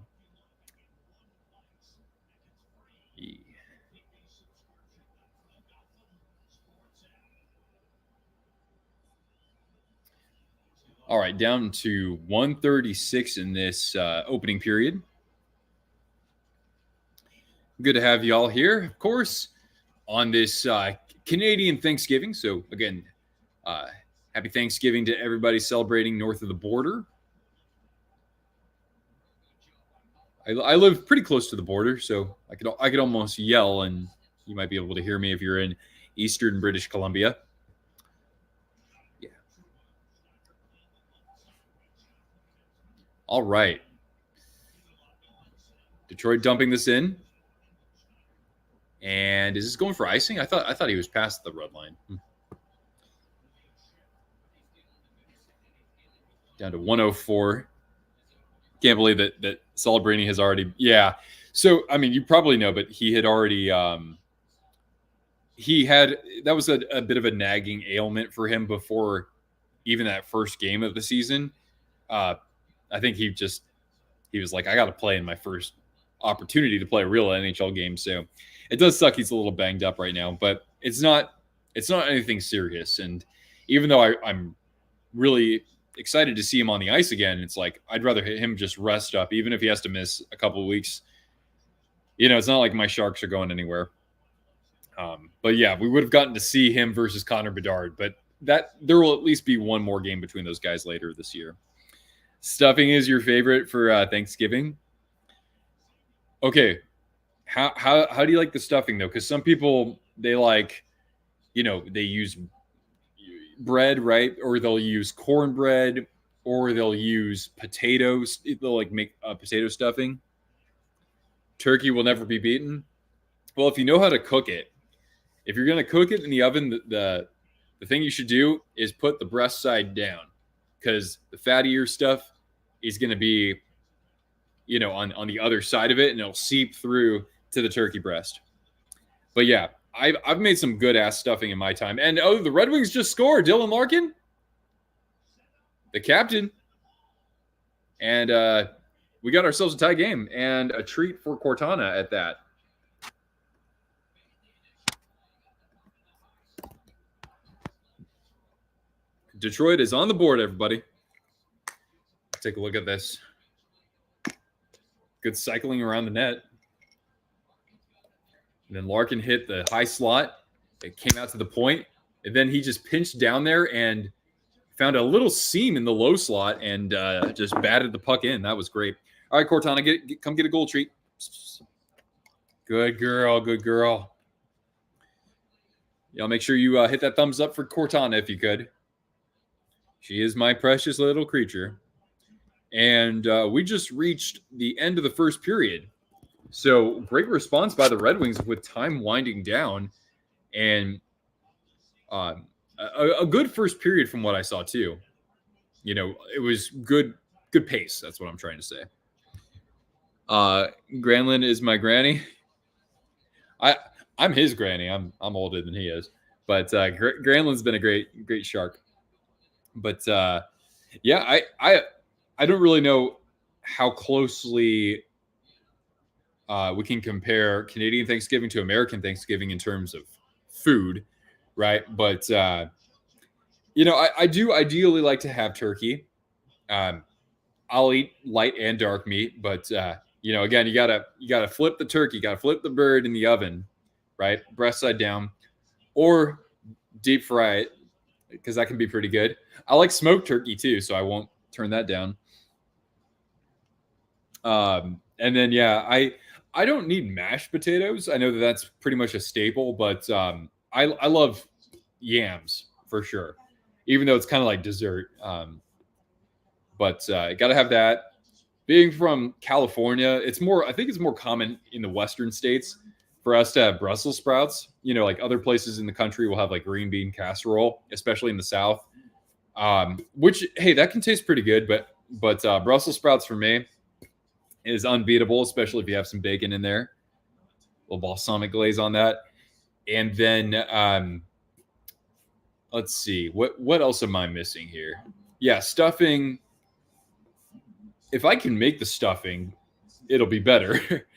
[SPEAKER 1] All right, down to 136 in this opening period. Good to have you all here, of course, on this Canadian Thanksgiving. So, again, happy Thanksgiving to everybody celebrating north of the border. I live pretty close to the border, so I could almost yell, and you might be able to hear me if you're in eastern British Columbia. Yeah. All right. Detroit dumping this in. And is this going for icing? I thought he was past the red line. Down to 104. Can't believe that Celebrini has already. Yeah. So, I mean, you probably know, but he had already. That was a bit of a nagging ailment for him before even that first game of the season. I think he was like, I got to play in my first opportunity to play a real NHL game. So it does suck. He's a little banged up right now, but it's not anything serious. And even though I'm really excited to see him on the ice again. It's like I'd rather him just rest up, even if he has to miss a couple of weeks. It's not like my Sharks are going anywhere. But yeah, we would have gotten to see him versus Connor Bedard, but there will at least be one more game between those guys later this year. Stuffing is your favorite for Thanksgiving. Okay, how do you like the stuffing though? Because some people they like, they use bread, right? Or they'll use cornbread, or they'll use potatoes. They'll like make potato stuffing. Turkey will never be beaten. Well, if you know how to cook it, if you're going to cook it in the oven, the thing you should do is put the breast side down, because the fattier stuff is going to be, on the other side of it, and it'll seep through to the turkey breast. But yeah, I've made some good ass stuffing in my time. And the Red Wings just scored. Dylan Larkin, the captain, and we got ourselves a tie game and a treat for Cortana at that. Detroit is on the board, everybody. Take a look at this. Good cycling around the net. And then Larkin hit the high slot. It came out to the point. And then he just pinched down there and found a little seam in the low slot and just batted the puck in. That was great. All right, Cortana, come get a goal treat. Good girl, good girl. Y'all make sure you hit that thumbs up for Cortana if you could. She is my precious little creature. And we just reached the end of the first period. So great response by the Red Wings with time winding down. And a good first period from what I saw too. It was good pace. That's what I'm trying to say. Granlund is my granny. I'm his granny. I'm older than he is. But Granlund's been a great Shark. But yeah, I don't really know how closely we can compare Canadian Thanksgiving to American Thanksgiving in terms of food, right? But I do ideally like to have turkey. I'll eat light and dark meat, but again, you gotta flip the turkey, gotta flip the bird in the oven, right? Breast side down, or deep fry it, because that can be pretty good. I like smoked turkey too, so I won't turn that down. And then I don't need mashed potatoes. I know that's pretty much a staple, but I love yams for sure, even though it's kind of like dessert. But gotta have that. Being from California, I think it's more common in the Western states for us to have Brussels sprouts. Like other places in the country will have like green bean casserole, especially in the South. Which, hey, that can taste pretty good, but Brussels sprouts for me is unbeatable, especially if you have some bacon in there. A little balsamic glaze on that. And then let's see, what else am I missing here? Yeah, stuffing. If I can make the stuffing, it'll be better.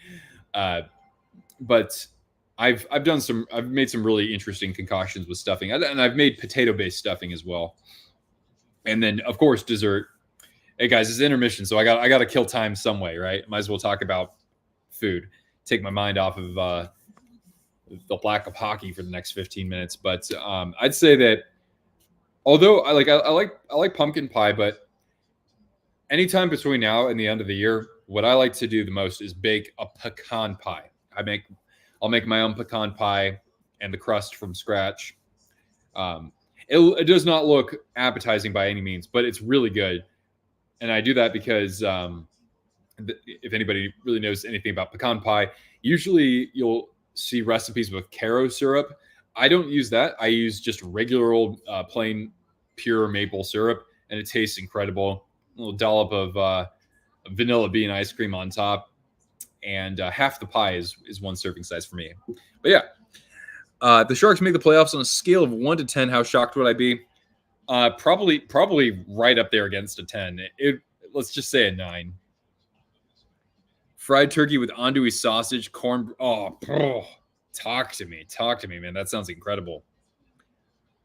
[SPEAKER 1] But I've made some really interesting concoctions with stuffing, and I've made potato-based stuffing as well. And then, of course, dessert. Hey guys, it's intermission, so I got to kill time some way, right? Might as well talk about food. Take my mind off of the lack of hockey for the next 15 minutes. But I'd say that although I like pumpkin pie, but anytime between now and the end of the year, what I like to do the most is bake a pecan pie. I'll make my own pecan pie and the crust from scratch. It does not look appetizing by any means, but it's really good. And I do that because if anybody really knows anything about pecan pie, usually you'll see recipes with Caro syrup. I don't use that. I use just regular old plain pure maple syrup, and it tastes incredible. A little dollop of vanilla bean ice cream on top, and half the pie is one serving size for me. But yeah, the Sharks make the playoffs on a scale of 1 to 10. How shocked would I be? Probably right up there against a 10. Let's just say a 9. Fried turkey with andouille sausage, corn. Oh, talk to me, man. That sounds incredible.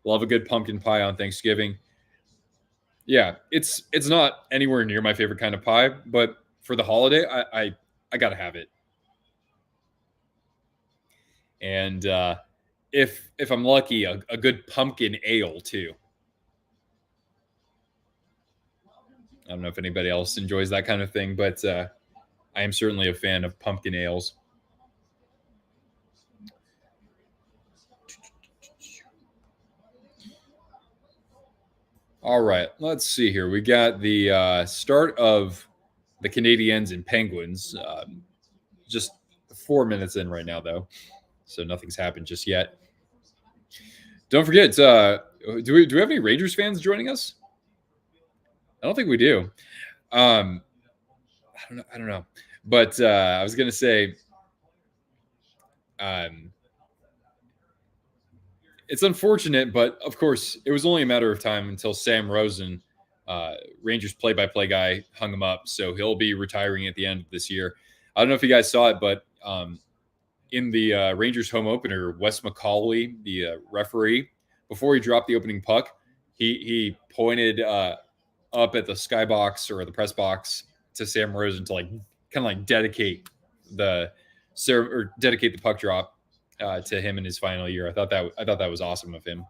[SPEAKER 1] Love a good pumpkin pie on Thanksgiving. Yeah, it's not anywhere near my favorite kind of pie, but for the holiday, I gotta have it. And if I'm lucky, a good pumpkin ale too. I don't know if anybody else enjoys that kind of thing, but I am certainly a fan of pumpkin ales. All right, let's see here. We got the start of the Canadiens and Penguins. Just 4 minutes in right now, though, so nothing's happened just yet. Don't forget, do we have any Rangers fans joining us? I don't think we do. I don't know. But I was gonna say, it's unfortunate, but of course, it was only a matter of time until Sam Rosen, Rangers play-by-play guy, hung him up. So he'll be retiring at the end of this year. I don't know if you guys saw it, but in the Rangers home opener, Wes McCauley, the referee, before he dropped the opening puck, he pointed up at the skybox or the press box to Sam Rosen to dedicate the puck drop to him in his final year. I thought that was awesome of him.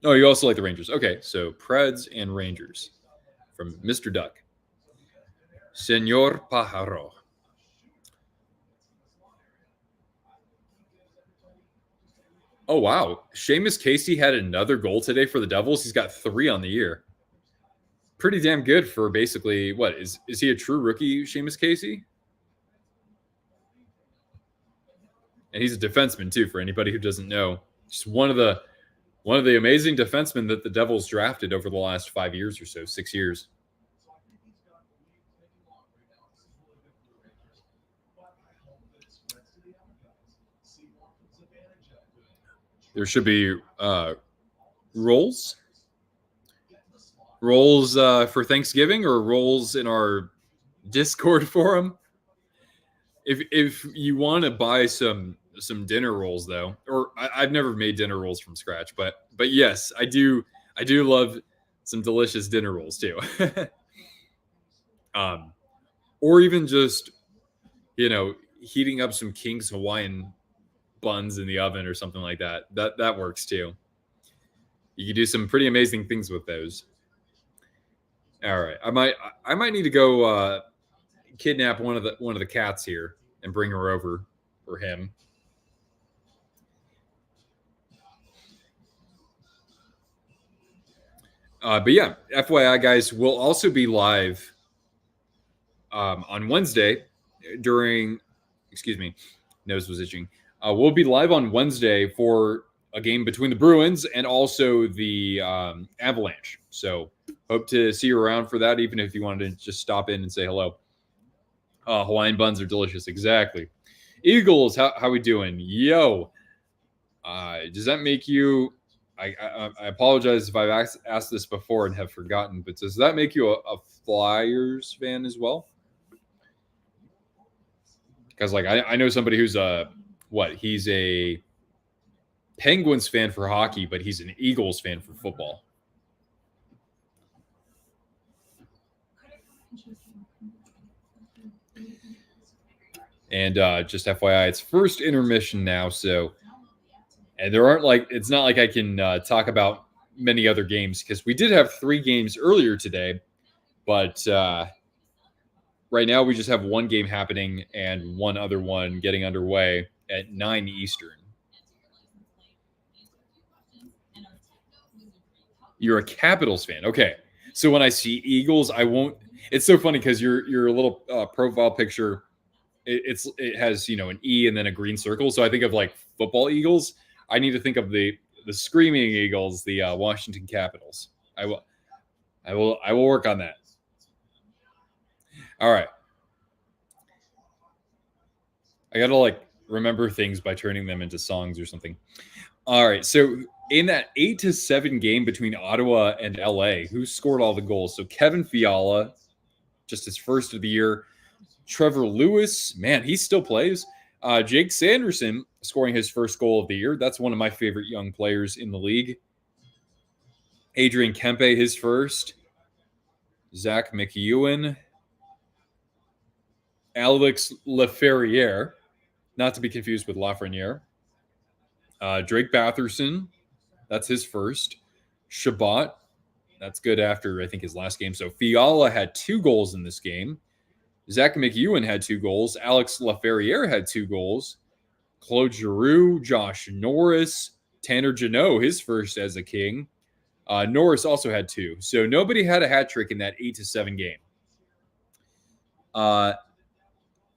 [SPEAKER 1] Oh, you also like the Rangers. Okay, so Preds and Rangers from Mr. Duck. Senor Pajaro. Oh, wow. Seamus Casey had another goal today for the Devils. He's got 3 on the year. Pretty damn good for basically, what, is he a true rookie, Seamus Casey? And he's a defenseman, too, for anybody who doesn't know. Just one of the amazing defensemen that the Devils drafted over the last 5 years or so, 6 years. There should be rolls for Thanksgiving, or rolls in our Discord forum. If you want to buy some dinner rolls, though, or I've never made dinner rolls from scratch, but yes, I do love some delicious dinner rolls too. Or even just, heating up some King's Hawaiian buns in the oven or something like that. That works too. You can do some pretty amazing things with those. All right, I might need to go kidnap one of the cats here and bring her over for him. But yeah, FYI, guys, we'll also be live on Wednesday during. Excuse me, nose was itching. We'll be live on Wednesday for a game between the Bruins and also the Avalanche. So hope to see you around for that, even if you wanted to just stop in and say hello. Hawaiian buns are delicious. Exactly. Eagles, how we doing? Yo. Does that make you... I apologize if I've asked this before and have forgotten, but does that make you a Flyers fan as well? Because I know somebody who's he's a Penguins fan for hockey, but he's an Eagles fan for football. And just FYI, it's first intermission now, so and there aren't it's not like I can talk about many other games because we did have 3 games earlier today, but right now we just have one game happening and one other one getting underway at 9 Eastern. You're a Capitals fan. Okay. So when I see Eagles, I won't. It's so funny because your little profile picture, it has, an E and then a green circle. So I think of football Eagles. I need to think of the screaming Eagles, the Washington Capitals. I will work on that. All right. I got to remember things by turning them into songs or something. All right. So in that 8-7 game between Ottawa and LA, who scored all the goals? So Kevin Fiala, just his first of the year. Trevor Lewis, man, he still plays. Jake Sanderson scoring his first goal of the year. That's one of my favorite young players in the league. Adrian Kempe, his first. Zach McEwen. Alex Laferriere, not to be confused with Lafreniere. Drake Batherson, that's his first. Shabbat, that's good after, I think, his last game. So Fiala had 2 goals in this game. Zach McEwen had 2 goals. Alex Laferriere had 2 goals. Claude Giroux, Josh Norris, Tanner Jeannot, his first as a King. Norris also had 2. So nobody had a hat trick in that 8-7 game.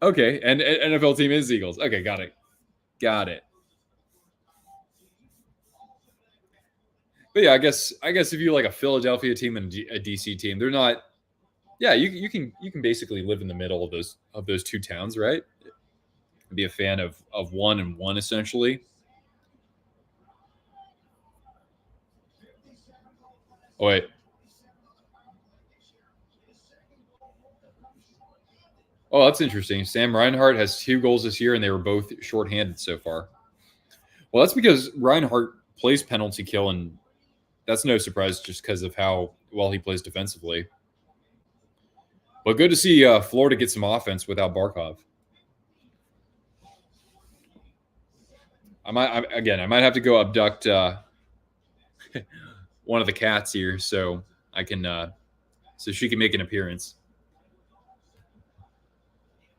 [SPEAKER 1] Okay, and NFL team is Eagles. Okay, got it. But yeah, I guess if you like a Philadelphia team and a DC team, they're not. Yeah, you can basically live in the middle of those 2 towns, right? Be a fan of one and one essentially. Oh wait. Oh, that's interesting. Sam Reinhart has 2 goals this year, and they were both shorthanded so far. Well, that's because Reinhart plays penalty kill, and that's no surprise just because of how well he plays defensively. But good to see Florida get some offense without Barkov. I might have to go abduct one of the cats here so I can so she can make an appearance.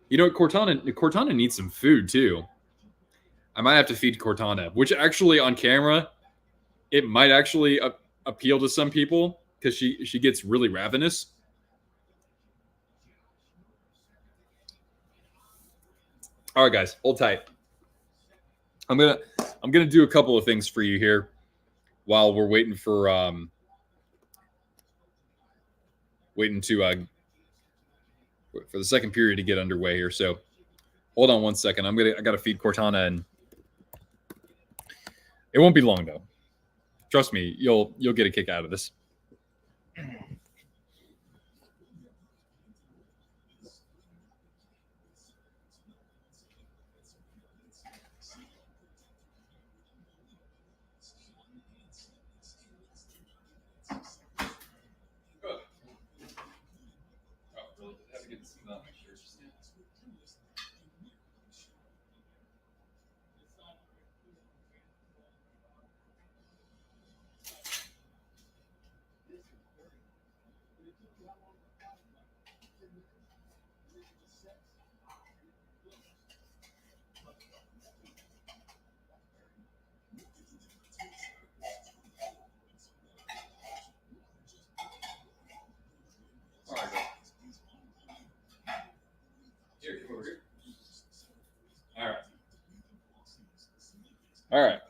[SPEAKER 1] You know, Cortana needs some food too. I might have to feed Cortana, which actually on camera, it might actually appeal to some people because she gets really ravenous. All right, guys, hold tight. I'm gonna do a couple of things for you here while we're waiting for the second period to get underway here. So hold on one second. I gotta feed Cortana, and it won't be long though. Trust me, you'll get a kick out of this. All right.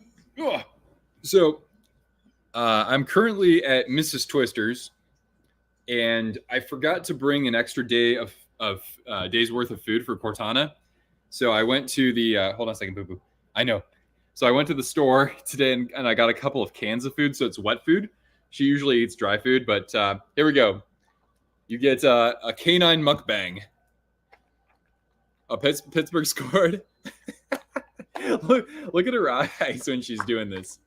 [SPEAKER 1] So I'm currently at Mrs. Twister's, and I forgot to bring an extra day of days worth of food for Cortana. So I went to the hold on a second, boo boo. I know. So I went to the store today and I got a couple of cans of food. So it's wet food. She usually eats dry food, but here we go. You get a canine mukbang. Pittsburgh scored. Look at her eyes when she's doing this.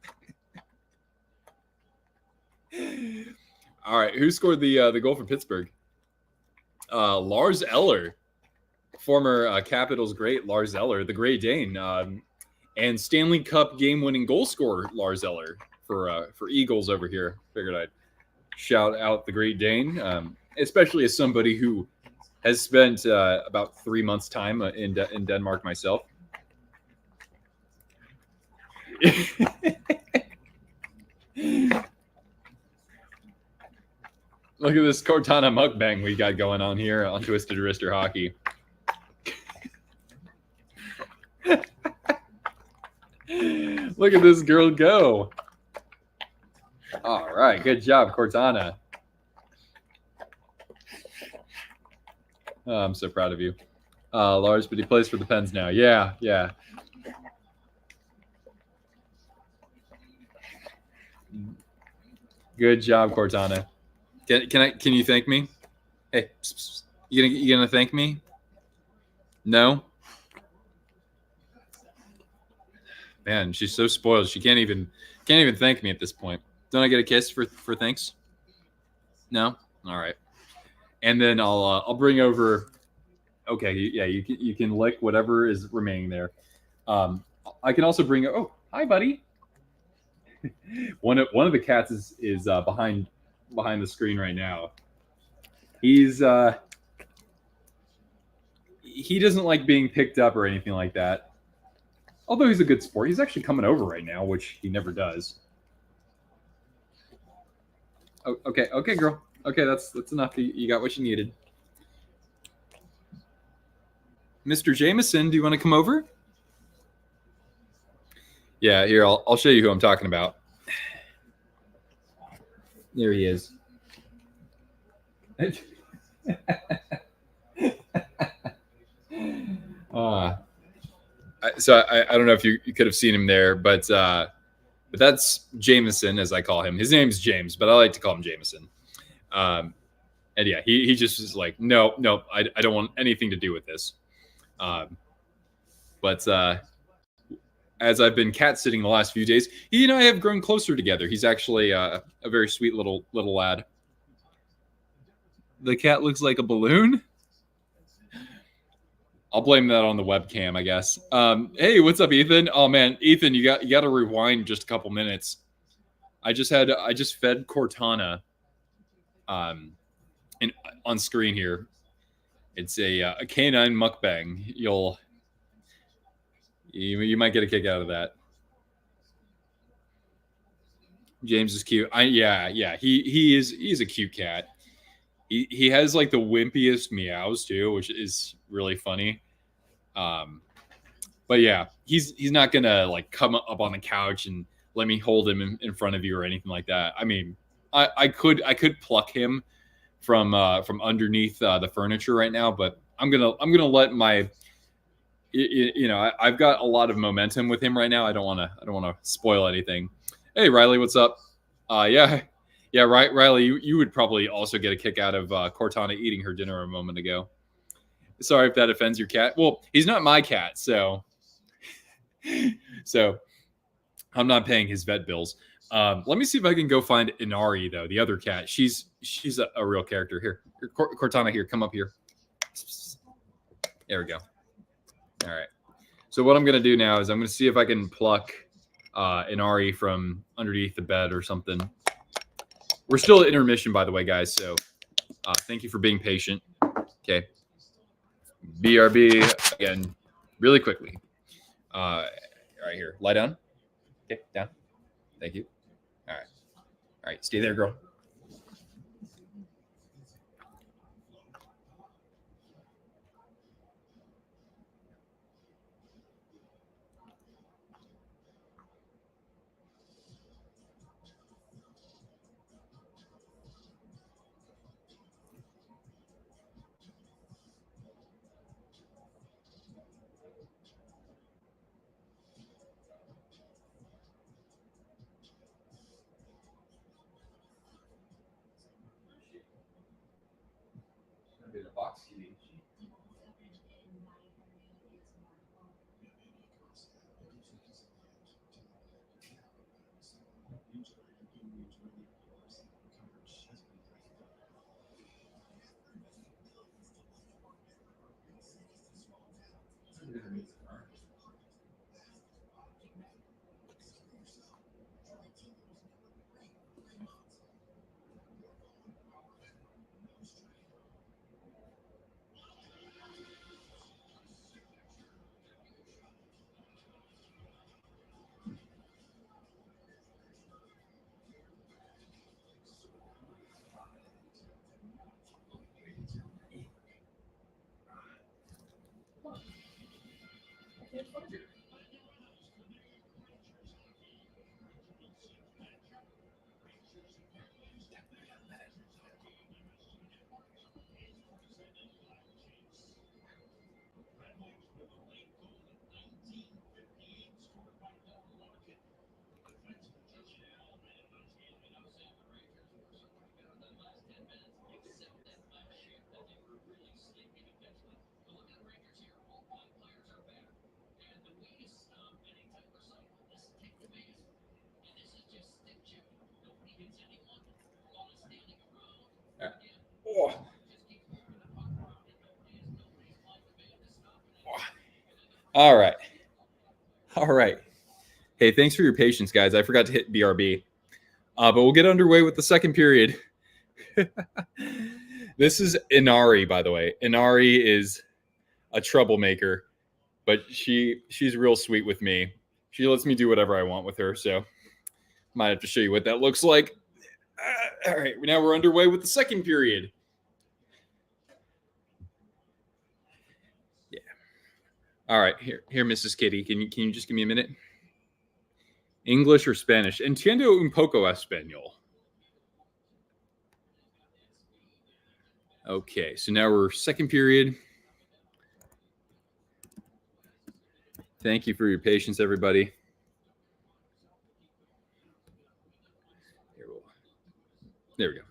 [SPEAKER 1] All right, who scored the goal for Pittsburgh? Lars Eller, former Capitals great Lars Eller, the Great Dane, and Stanley Cup game-winning goal scorer Lars Eller for Eagles over here. Figured I'd shout out the Great Dane, especially as somebody who has spent about 3 months' time in Denmark myself. Look at this Cortana mukbang we got going on here on Twisted Wrister Hockey. Look at this girl go. All right, good job, Cortana. Oh, I'm so proud of you. Lars, but he plays for the Pens now. Yeah. Good job, Cortana. Can you thank me? Hey, you gonna thank me? No. Man, she's so spoiled. She can't even thank me at this point. Don't I get a kiss for thanks? No. All right. And then I'll bring over. Okay, yeah, you can lick whatever is remaining there. I can also bring. Oh, hi, buddy. One of the cats is behind the screen right now. He's he doesn't like being picked up or anything like that. Although he's a good sport, he's actually coming over right now, which he never does. Oh, okay, girl. Okay, that's enough. You got what you needed. Mr. Jameson, do you want to come over? Yeah, here, I'll show you who I'm talking about. There he is. So I don't know if you could have seen him there, but that's Jameson, as I call him. His name's James, but I like to call him Jameson. And yeah, he just was like, no, I don't want anything to do with this. But as I've been cat sitting the last few days, he and I have grown closer together. He's actually a very sweet little lad. The cat looks like a balloon. I'll blame that on the webcam, I guess. Hey, what's up, Ethan? Oh man, Ethan, you got to rewind just a couple minutes. I just fed Cortana, on screen here. It's a canine mukbang. You might get a kick out of that. James is cute. Yeah. He's a cute cat. He has like the wimpiest meows too, which is really funny. But yeah, he's not gonna like come up on the couch and let me hold him in front of you or anything like that. I mean, I could pluck him from underneath the furniture right now, but I'm gonna let my I've got a lot of momentum with him right now. I don't want to spoil anything. Hey Riley, what's up? Yeah, right, Riley. You would probably also get a kick out of Cortana eating her dinner a moment ago. Sorry if that offends your cat. Well, he's not my cat, so I'm not paying his vet bills. Let me see if I can go find Inari though, the other cat. She's a real character. Here, Cortana, here, come up here. There we go. All right. So what I'm gonna do now is I'm gonna see if I can pluck Inari from underneath the bed or something. We're still at intermission, by the way, guys. So thank you for being patient. Okay. BRB again, really quickly. Right here. Lie down. Okay, down. Thank you. All right. Stay there, girl. All right. All right. Hey, thanks for your patience, guys. I forgot to hit BRB. But we'll get underway with the second period. This is Inari, by the way. Inari is a troublemaker, but she's real sweet with me. She lets me do whatever I want with her, so might have to show you what that looks like. All right, now we're underway with the second period. Yeah. All right, here, Mrs. Kitty. Can you just give me a minute? English or Spanish? Entiendo un poco español. Okay, so now we're second period. Thank you for your patience, everybody. There we go.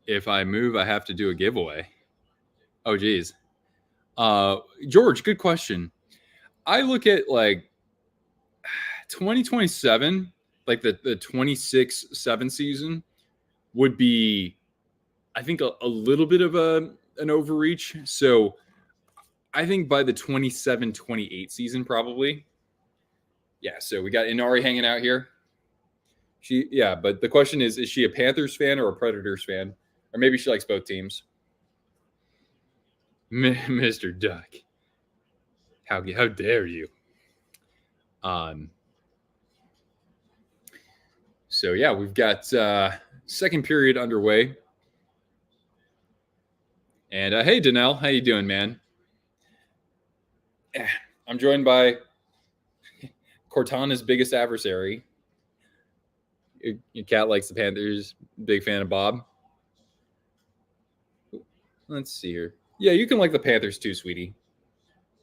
[SPEAKER 1] If I move, I have to do a giveaway. Oh, geez. George, good question. I look at like 2027, like the 26-7 season would be, I think, a little bit of an overreach. So I think by the 27-28 season, probably. Yeah, so we got Inari hanging out here. But the question is she a Panthers fan or a Predators fan? Or maybe she likes both teams. Mr. Duck. How dare you? So yeah, we've got second period underway. And hey, Danelle, how you doing, man? I'm joined by Cortana's biggest adversary. Your cat likes the Panthers. Big fan of Bob. Let's see here. Yeah, you can like the Panthers too, sweetie.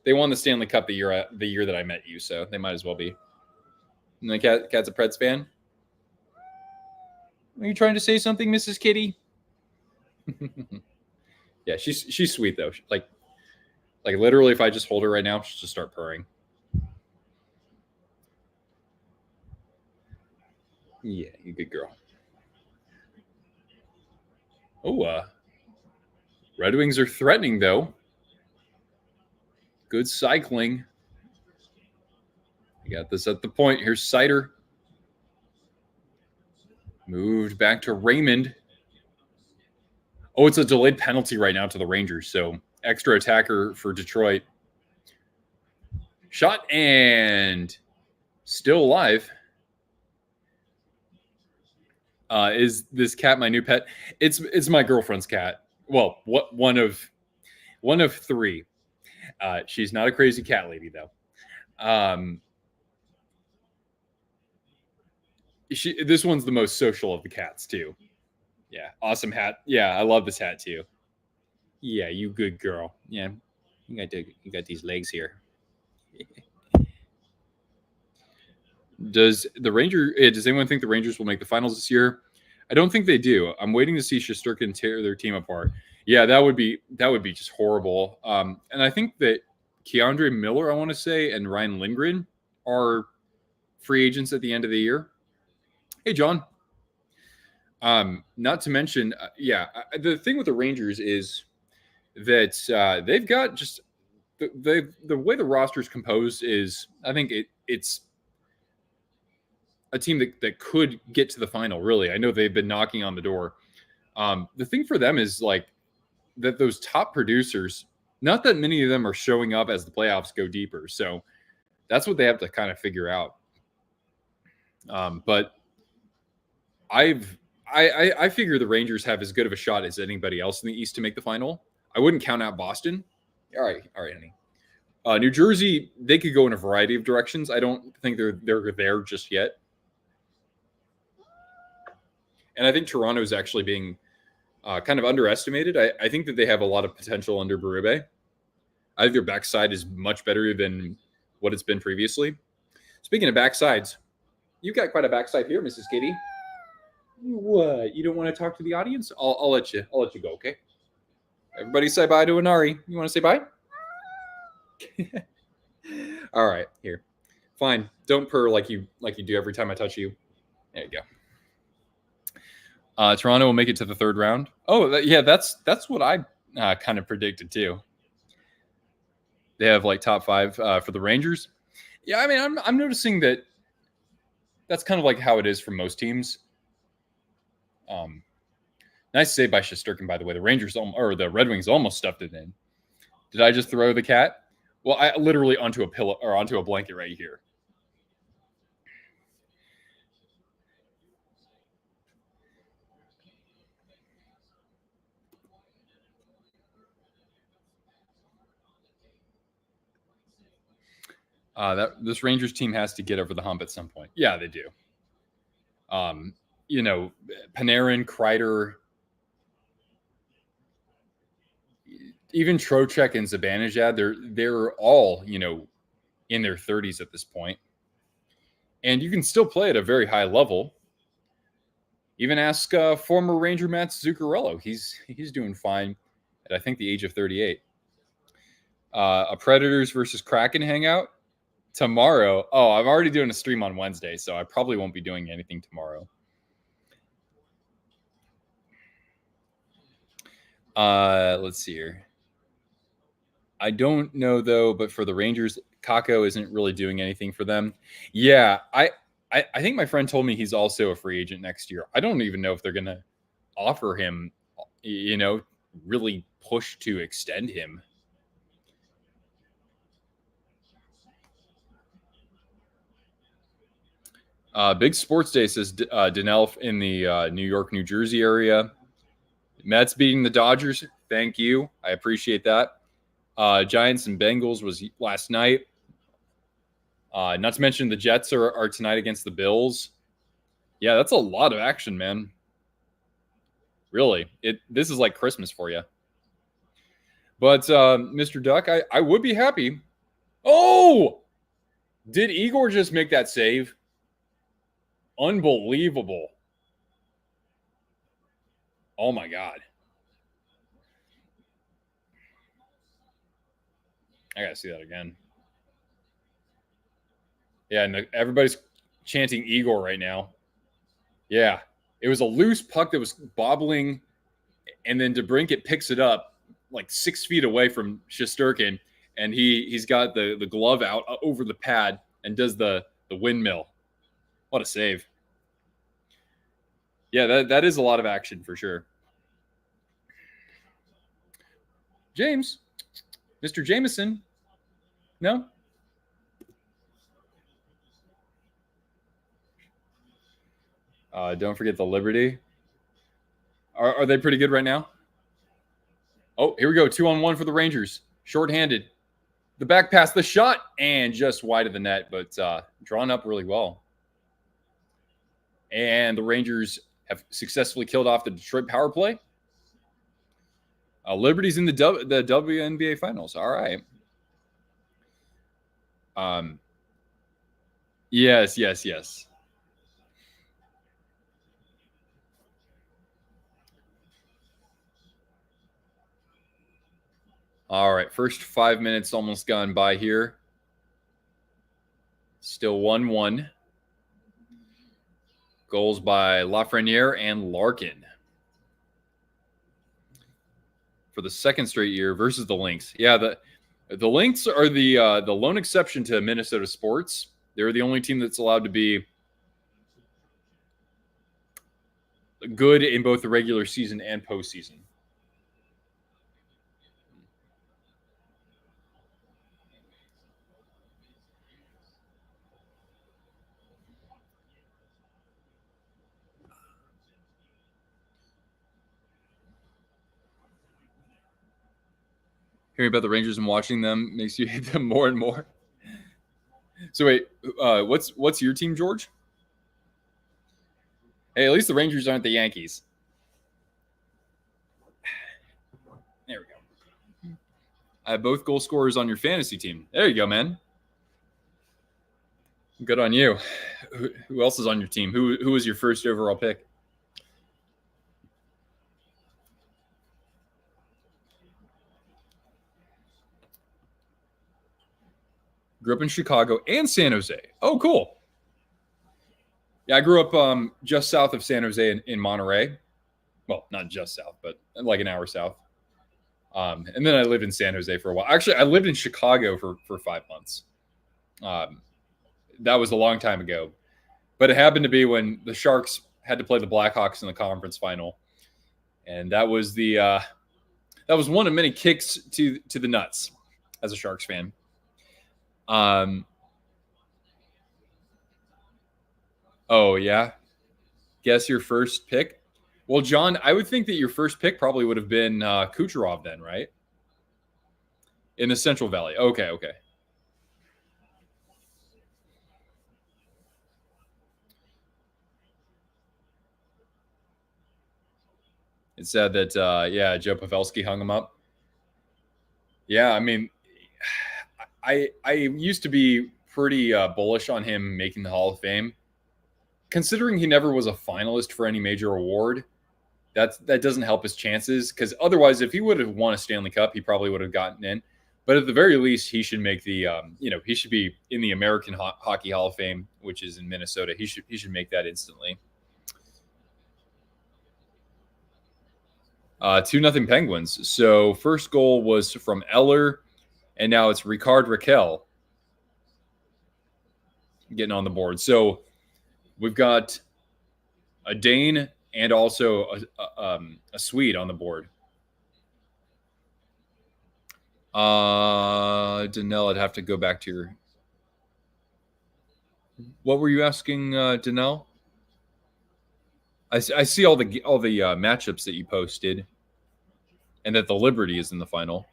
[SPEAKER 1] They won the Stanley Cup the year that I met you, so they might as well be. And the cat's a Preds fan. Are you trying to say something, Mrs. Kitty? Yeah, she's sweet though. Like literally, if I just hold her right now, she'll just start purring. Yeah, you good girl. Oh, Red Wings are threatening though. Good cycling. You got this at the point. Here's Sider. Moved back to Raymond. Oh, it's a delayed penalty right now to the Rangers. So extra attacker for Detroit. Shot and still alive. Is this cat my new pet? It's my girlfriend's cat. Well, one of three. She's not a crazy cat lady though. This one's the most social of the cats too. Yeah, awesome hat. Yeah, I love this hat too. Yeah, you good girl. Yeah, you got these legs here. Does anyone think the Rangers will make the finals this year? I don't think they do. I'm waiting to see Shesterkin tear their team apart. Yeah, that would be just horrible. And I think that Keandre Miller, I want to say, and Ryan Lindgren are free agents at the end of the year. Hey, John. Not to mention, the thing with the Rangers is that they've got just the way the roster is composed is, I think it's a team that could get to the final, really. I know they've been knocking on the door. The thing for them is like that those top producers, not that many of them are showing up as the playoffs go deeper. So that's what they have to kind of figure out. But I figure the Rangers have as good of a shot as anybody else in the East to make the final. I wouldn't count out Boston. All right, honey. New Jersey, they could go in a variety of directions. I don't think they're there just yet. And I think Toronto is actually being kind of underestimated. I think that they have a lot of potential under Berube. I think their backside is much better than what it's been previously. Speaking of backsides, you've got quite a backside here, Mrs. Kitty. What? You don't want to talk to the audience? I'll let you go, okay? Everybody say bye to Inari. You want to say bye? All right, here. Fine. Don't purr like you do every time I touch you. There you go. Toronto will make it to the third round. Oh, that's what I kind of predicted too. They have like top 5 for the Rangers. Yeah, I mean, I'm noticing that that's kind of like how it is for most teams. Nice save by Shesterkin, by the way. The Rangers or the Red Wings almost stuffed it in. Did I just throw the cat? Well, I literally onto a pillow or onto a blanket right here. This Rangers team has to get over the hump at some point. Yeah, they do. Panarin, Kreider, even Trocheck and Zibanejad, they're all, in their 30s at this point. And you can still play at a very high level. Even ask former Ranger Matt Zuccarello. He's doing fine at, I think, the age of 38. A Predators versus Kraken hangout tomorrow. Oh, I'm already doing a stream on Wednesday, so I probably won't be doing anything tomorrow. Let's see here. I don't know, though, but for the Rangers, Kakko isn't really doing anything for them. Yeah, I think my friend told me he's also a free agent next year. I don't even know if they're going to offer him, really push to extend him. Big sports day, says Danelf in the New York, New Jersey area. Mets beating the Dodgers. Thank you. I appreciate that. Giants and Bengals was last night. Not to mention the Jets are tonight against the Bills. Yeah, that's a lot of action, man. Really. This is like Christmas for you. But Mr. Duck, I would be happy. Oh! Did Igor just make that save? Unbelievable. Oh, my God. I got to see that again. Yeah, and everybody's chanting Igor right now. Yeah. It was a loose puck that was bobbling, and then DeBrincat picks it up like 6 feet away from Shesterkin, and he's got the glove out over the pad and does the windmill. What a save. Yeah, that is a lot of action for sure. James, Mr. Jameson, no? Don't forget the Liberty. Are they pretty good right now? Oh, here we go. 2-on-1 for the Rangers. Shorthanded. The back pass, the shot, and just wide of the net, but drawn up really well. And the Rangers have successfully killed off the Detroit power play. Liberty's in the WNBA Finals. All right. Yes. All right. First 5 minutes almost gone by here. Still 1-1. Goals by Lafreniere and Larkin. For the second straight year versus the Lynx. Yeah, the Lynx are the lone exception to Minnesota sports. They're the only team that's allowed to be good in both the regular season and postseason. Hearing about the Rangers and watching them makes you hate them more and more. So wait, what's your team, George? Hey, at least the Rangers aren't the Yankees. There we go. I have both goal scorers on your fantasy team. There you go, man. Good on you. Who else is on your team? Who was your first overall pick? Grew up in Chicago and San Jose. Oh, cool. Yeah, I grew up just south of San Jose in Monterey. Well, not just south, but like an hour south. And then I lived in San Jose for a while. Actually, I lived in Chicago for 5 months. That was a long time ago. But it happened to be when the Sharks had to play the Blackhawks in the conference final. And that was one of many kicks to the nuts as a Sharks fan. Oh, yeah? Guess your first pick? Well, John, I would think that your first pick probably would have been Kucherov then, right? In the Central Valley. Okay. It said that, Joe Pavelski hung him up. Yeah, I mean, I used to be pretty bullish on him making the Hall of Fame. Considering he never was a finalist for any major award, that doesn't help his chances, because otherwise, if he would have won a Stanley Cup, he probably would have gotten in. But at the very least, he should make the he should be in the American Hockey Hall of Fame, which is in Minnesota. He should make that instantly. 2-0 Penguins. So first goal was from Eller, and now it's Ricard Raquel getting on the board. So we've got a Dane and also a Swede on the board. Danelle, I'd have to go back to your. What were you asking, Danelle? I see all the matchups that you posted, and that the Liberty is in the final.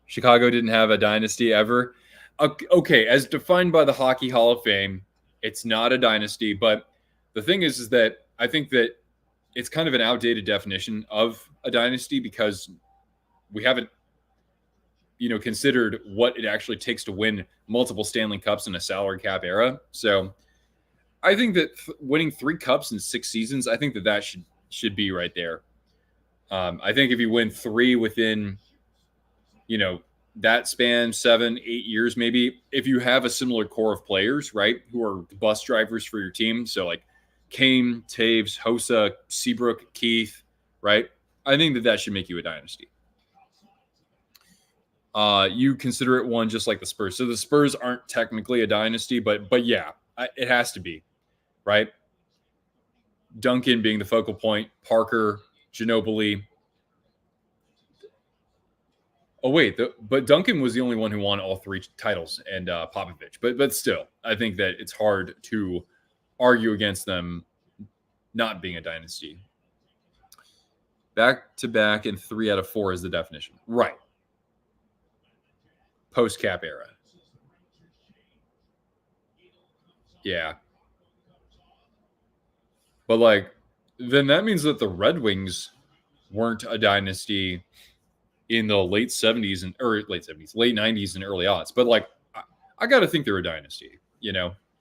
[SPEAKER 1] Chicago didn't have a dynasty ever. Okay, as defined by the Hockey Hall of Fame, it's not a dynasty. But the thing is that I think that it's kind of an outdated definition of a dynasty, because we haven't, considered what it actually takes to win multiple Stanley Cups in a salary cap era. So I think that winning 3 cups in 6 seasons, I think that should be right there. I think if you win 3 within, that span 7-8 years, maybe, if you have a similar core of players, right, who are bus drivers for your team. So like Kane, Taves, Hossa, Seabrook, Keith, right? I think that should make you a dynasty. You consider it one just like the Spurs. So the Spurs aren't technically a dynasty, but yeah, it has to be, right? Duncan being the focal point, Parker, Ginobili. Oh wait, but Duncan was the only one who won all 3 titles, and Popovich. But still, I think that it's hard to argue against them not being a dynasty. Back to back and 3 out of 4 is the definition, right? Post cap era. Yeah. But then that means that the Red Wings weren't a dynasty in the late 90s and early aughts. But I got to think they're a dynasty,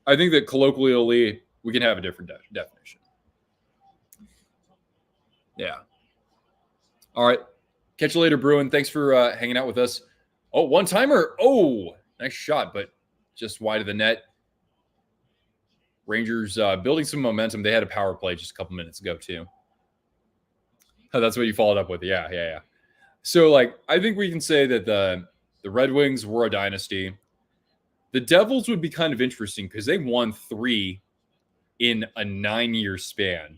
[SPEAKER 1] I think that colloquially we can have a different definition. Yeah. All right. Catch you later, Bruin. Thanks for hanging out with us. Oh, one-timer. Oh, nice shot, but just wide of the net. Rangers building some momentum. They had a power play just a couple minutes ago, too. Oh, that's what you followed up with. Yeah. So, I think we can say that the Red Wings were a dynasty. The Devils would be kind of interesting because they won 3 in a 9-year span.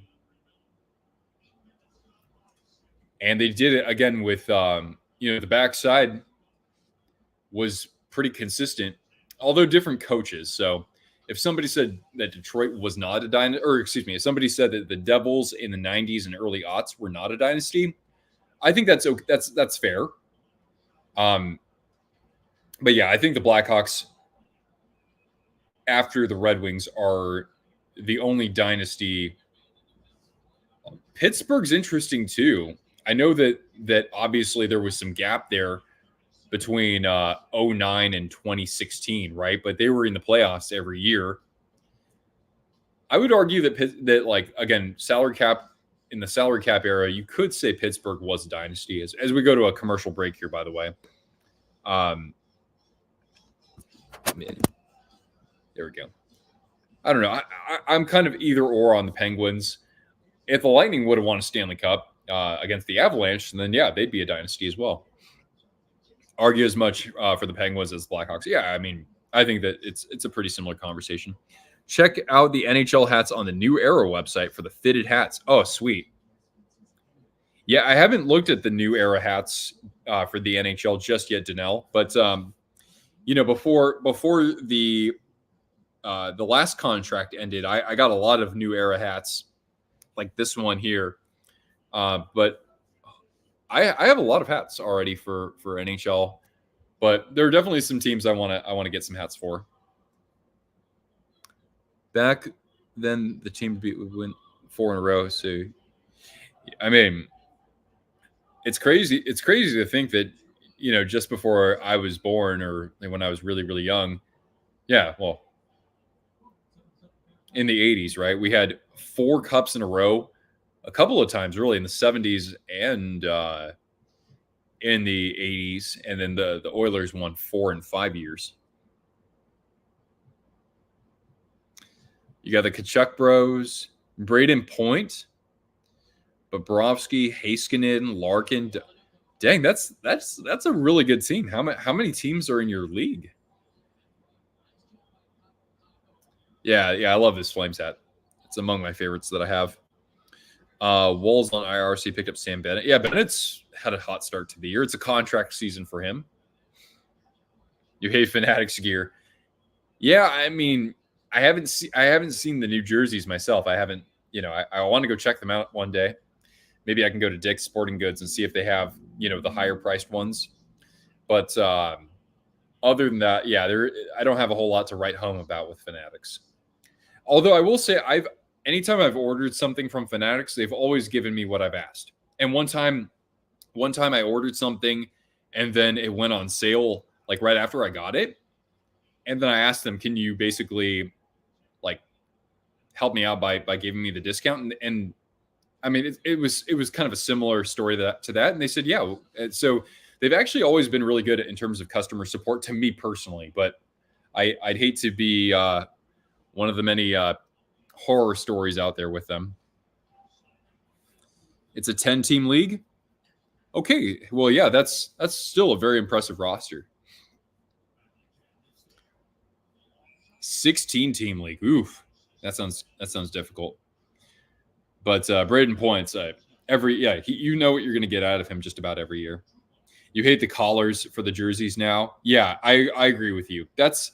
[SPEAKER 1] And they did it again with, the backside was pretty consistent, although different coaches. So if somebody said that Detroit was not a dynasty, if somebody said that the Devils in the 90s and early aughts were not a dynasty, I think that's fair. But yeah, I think the Blackhawks after the Red Wings are the only dynasty. Pittsburgh's interesting too. I know that obviously there was some gap there between 2009 and 2016, right? But they were in the playoffs every year. I would argue that again, salary cap, in the salary cap era, you could say Pittsburgh was a dynasty. As we go to a commercial break here, by the way. There we go. I don't know. I'm kind of either or on the Penguins. If the Lightning would have won a Stanley Cup, against the Avalanche, and then, yeah, they'd be a dynasty as well. Argue as much for the Penguins as the Blackhawks. Yeah, I mean, I think that it's a pretty similar conversation. Check out the NHL hats on the New Era website for the fitted hats. Oh, sweet. Yeah, I haven't looked at the New Era hats for the NHL just yet, Danelle. But before the last contract ended, I got a lot of New Era hats, like this one here. But I have a lot of hats already for NHL. But there are definitely some teams I want to get some hats for. Back then, the team would win 4 in a row. So, I mean, it's crazy. It's crazy to think that, just before I was born, or when I was really, really young, yeah, well, in the 80s, right, we had 4 cups in a row, a couple of times, really, in the 70s and in the 80s, and then the Oilers won 4 in 5 years. You got the Kachuk Bros, Braden Point, Bobrovsky, Heiskanen, Larkin. Dang, that's a really good team. How many teams are in your league? Yeah, I love this Flames hat. It's among my favorites that I have. Wolves on IRC picked up Sam Bennett. Yeah, Bennett's had a hot start to the year. It's a contract season for him. You hate Fanatics gear. Yeah, I mean, I haven't seen the new jerseys myself. I haven't, I want to go check them out one day. Maybe I can go to Dick's Sporting Goods and see if they have, the higher priced ones. But other than that, yeah, I don't have a whole lot to write home about with Fanatics. Although I will say anytime I've ordered something from Fanatics, they've always given me what I've asked. And one time I ordered something and then it went on sale like right after I got it. And then I asked them, can you basically like help me out by giving me the discount? And I mean, it was kind of a similar story to that. And they said, yeah. So they've actually always been really good in terms of customer support to me personally. But I'd hate to be one of the many horror stories out there with them. It's a 10-team league. Okay. Well, yeah, that's still a very impressive roster. 16-team league. Oof. That sounds difficult. But Braden Points, you know what you're going to get out of him just about every year. You hate the collars for the jerseys now. Yeah, I agree with you. That's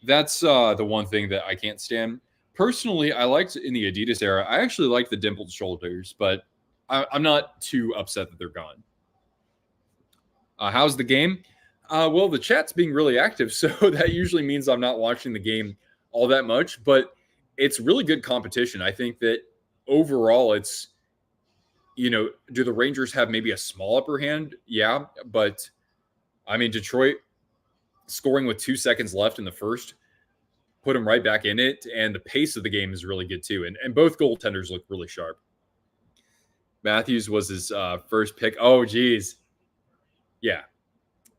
[SPEAKER 1] the one thing that I can't stand. Personally, I liked in the Adidas era, I actually liked the dimpled shoulders, but I'm not too upset that they're gone. How's the game? Well, the chat's being really active, so that usually means I'm not watching the game all that much, but it's really good competition. I think that overall it's, do the Rangers have maybe a small upper hand? Yeah, but I mean, Detroit scoring with 2 seconds left in the first put them right back in it, and the pace of the game is really good too. And both goaltenders look really sharp. Matthews was his first pick. Oh, geez. Yeah.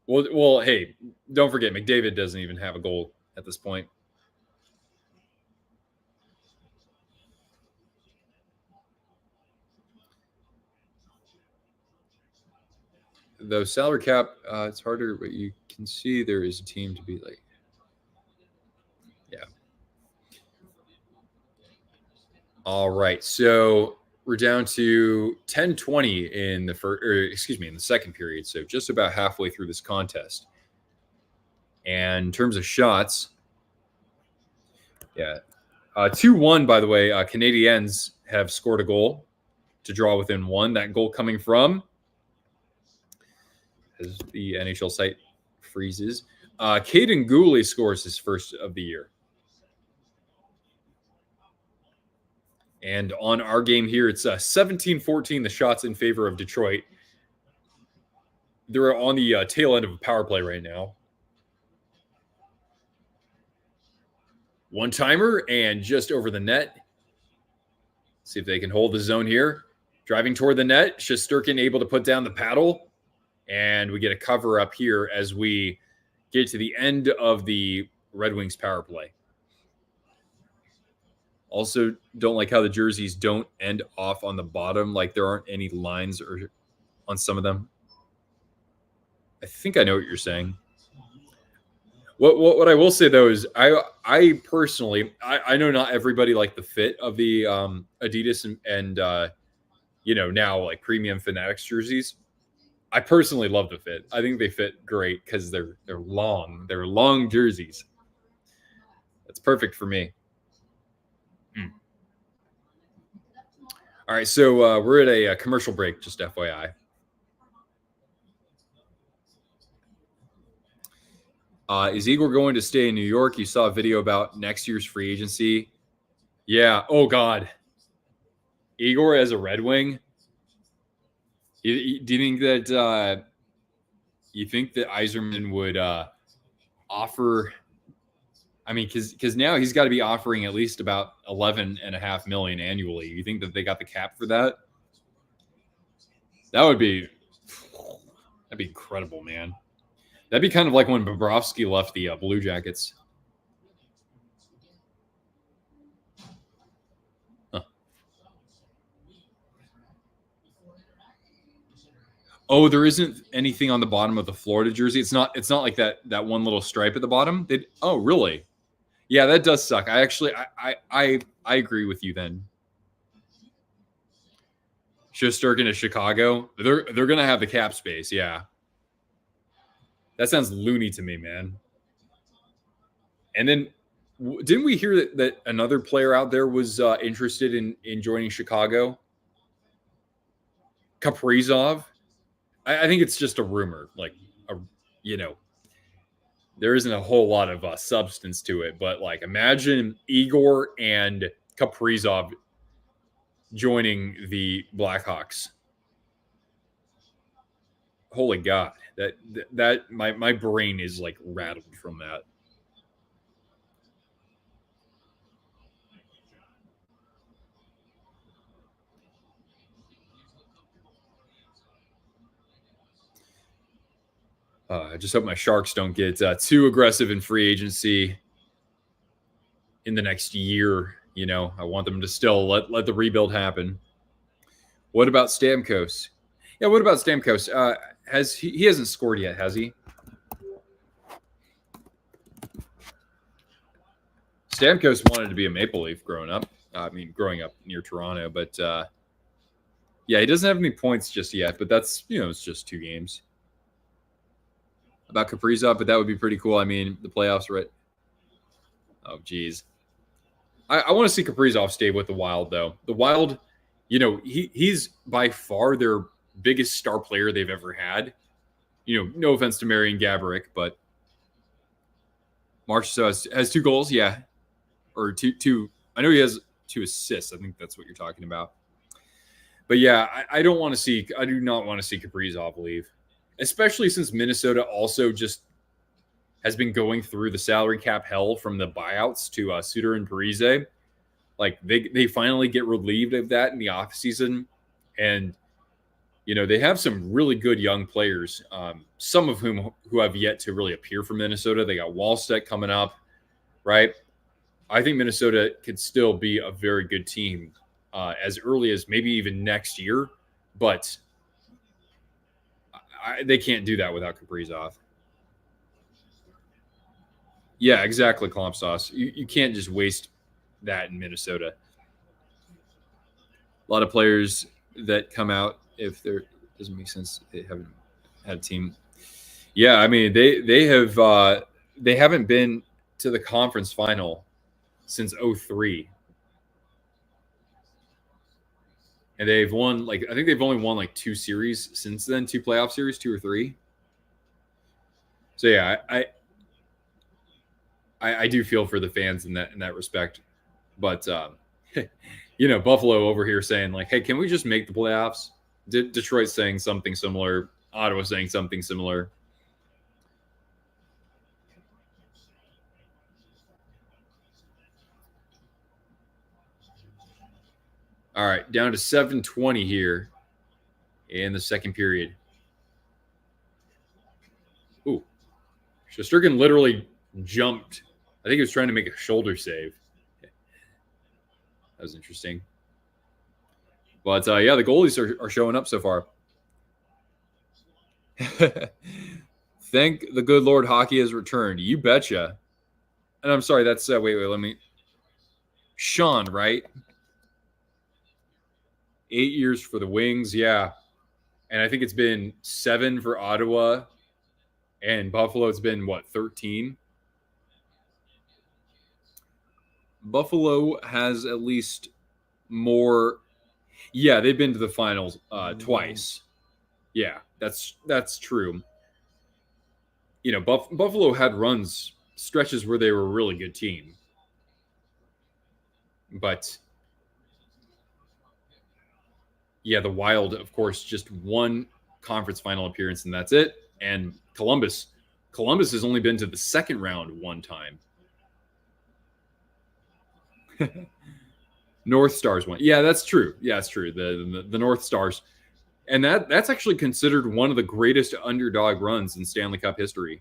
[SPEAKER 1] Well, hey, don't forget, McDavid doesn't even have a goal at this point. Though salary cap, it's harder, but you can see there is a team to be like. Yeah. All right. So we're down to 10-20 in the second period. So just about halfway through this contest. And in terms of shots, yeah. 2-1, by the way, Canadiens have scored a goal to draw within 1. That goal coming from, as the NHL site freezes, Caden Gooley scores his first of the year. And on our game here, it's 17-14, the shots in favor of Detroit. They're on the tail end of a power play right now. One-timer and just over the net. See if they can hold the zone here. Driving toward the net. Shesterkin able to put down the paddle. And we get a cover up here as we get to the end of the Red Wings power play. Also, don't like how the jerseys don't end off on the bottom. Like there aren't any lines or on some of them. I think I know what you're saying. What I will say though is I personally I know not everybody like the fit of the Adidas and now like premium Fanatics jerseys. I personally love the fit. I think they fit great because they're long. They're long jerseys. That's perfect for me. All right, so we're at a commercial break, just FYI. Is Igor going to stay in New York? You saw a video about next year's free agency. Yeah. Oh, God. Igor as a Red Wing? Do you think that Yzerman would offer? I mean, because now he's got to be offering at least about $11.5 million annually. You think that they got the cap for that? That'd be incredible, man. That'd be kind of like when Bobrovsky left the Blue Jackets. Huh. Oh, there isn't anything on the bottom of the Florida jersey. It's not like that one little stripe at the bottom. Oh, really? Yeah, that does suck. I actually I agree with you then. Shesterkin to Chicago. They're gonna have the cap space, yeah. That sounds loony to me, man. And then didn't we hear that another player out there was interested in joining Chicago? Kaprizov? I think it's just a rumor. Like, there isn't a whole lot of substance to it. But, like, imagine Igor and Kaprizov joining the Blackhawks. Holy God. That my brain is, like, rattled from that. I just hope my Sharks don't get too aggressive in free agency in the next year. I want them to still let the rebuild happen. What about Stamkos? Yeah, what about Stamkos? He hasn't scored yet, has he? Stamkos wanted to be a Maple Leaf growing up. Growing up near Toronto, but yeah, he doesn't have any points just yet. But that's it's just 2 games. About Kaprizov, but that would be pretty cool. I mean, the playoffs, right? Oh, geez. I want to see Kaprizov stay with the Wild, though. The Wild, he's by far their biggest star player they've ever had. No offense to Marian Gaborik, but Marchessault has 2 goals, yeah. Or two. I know he has 2 assists. I think that's what you're talking about. But yeah, I do not want to see Kaprizov leave. Especially since Minnesota also just has been going through the salary cap hell from the buyouts to Suter and Parise. Like they finally get relieved of that in the offseason. And, they have some really good young players, some of whom who have yet to really appear for Minnesota. They got Wallstedt coming up, right? I think Minnesota could still be a very good team as early as maybe even next year. But they can't do that without Kaprizov. Yeah, exactly, Clump Sauce. You can't just waste that in Minnesota. A lot of players that come out, if there doesn't make sense, they haven't had a team. Yeah, I mean they haven't been to the conference final since 2003. And they've won I think they've only won 2 series since then, 2 playoff series, 2 or 3. So yeah, I do feel for the fans in that respect. But Buffalo over here saying hey, can we just make the playoffs? Detroit saying something similar. Ottawa saying something similar. All right, down to 7:20 here in the second period. Ooh, Shesterkin literally jumped. I think he was trying to make a shoulder save. That was interesting. But yeah, the goalies are showing up so far. Thank the good Lord hockey has returned. You betcha. And I'm sorry, that's wait, let me. Sean, right? 8 years for the Wings, yeah. And I think it's been 7 for Ottawa. And Buffalo, it's been, what, 13? Buffalo has at least more. Yeah, they've been to the finals twice. Yeah, that's true. You know, Buffalo had stretches where they were a really good team. But yeah, the Wild, of course, just one conference final appearance, and that's it. And Columbus has only been to the second round one time. North Stars won. Yeah, that's true. Yeah, it's true. The North Stars, and that's actually considered one of the greatest underdog runs in Stanley Cup history.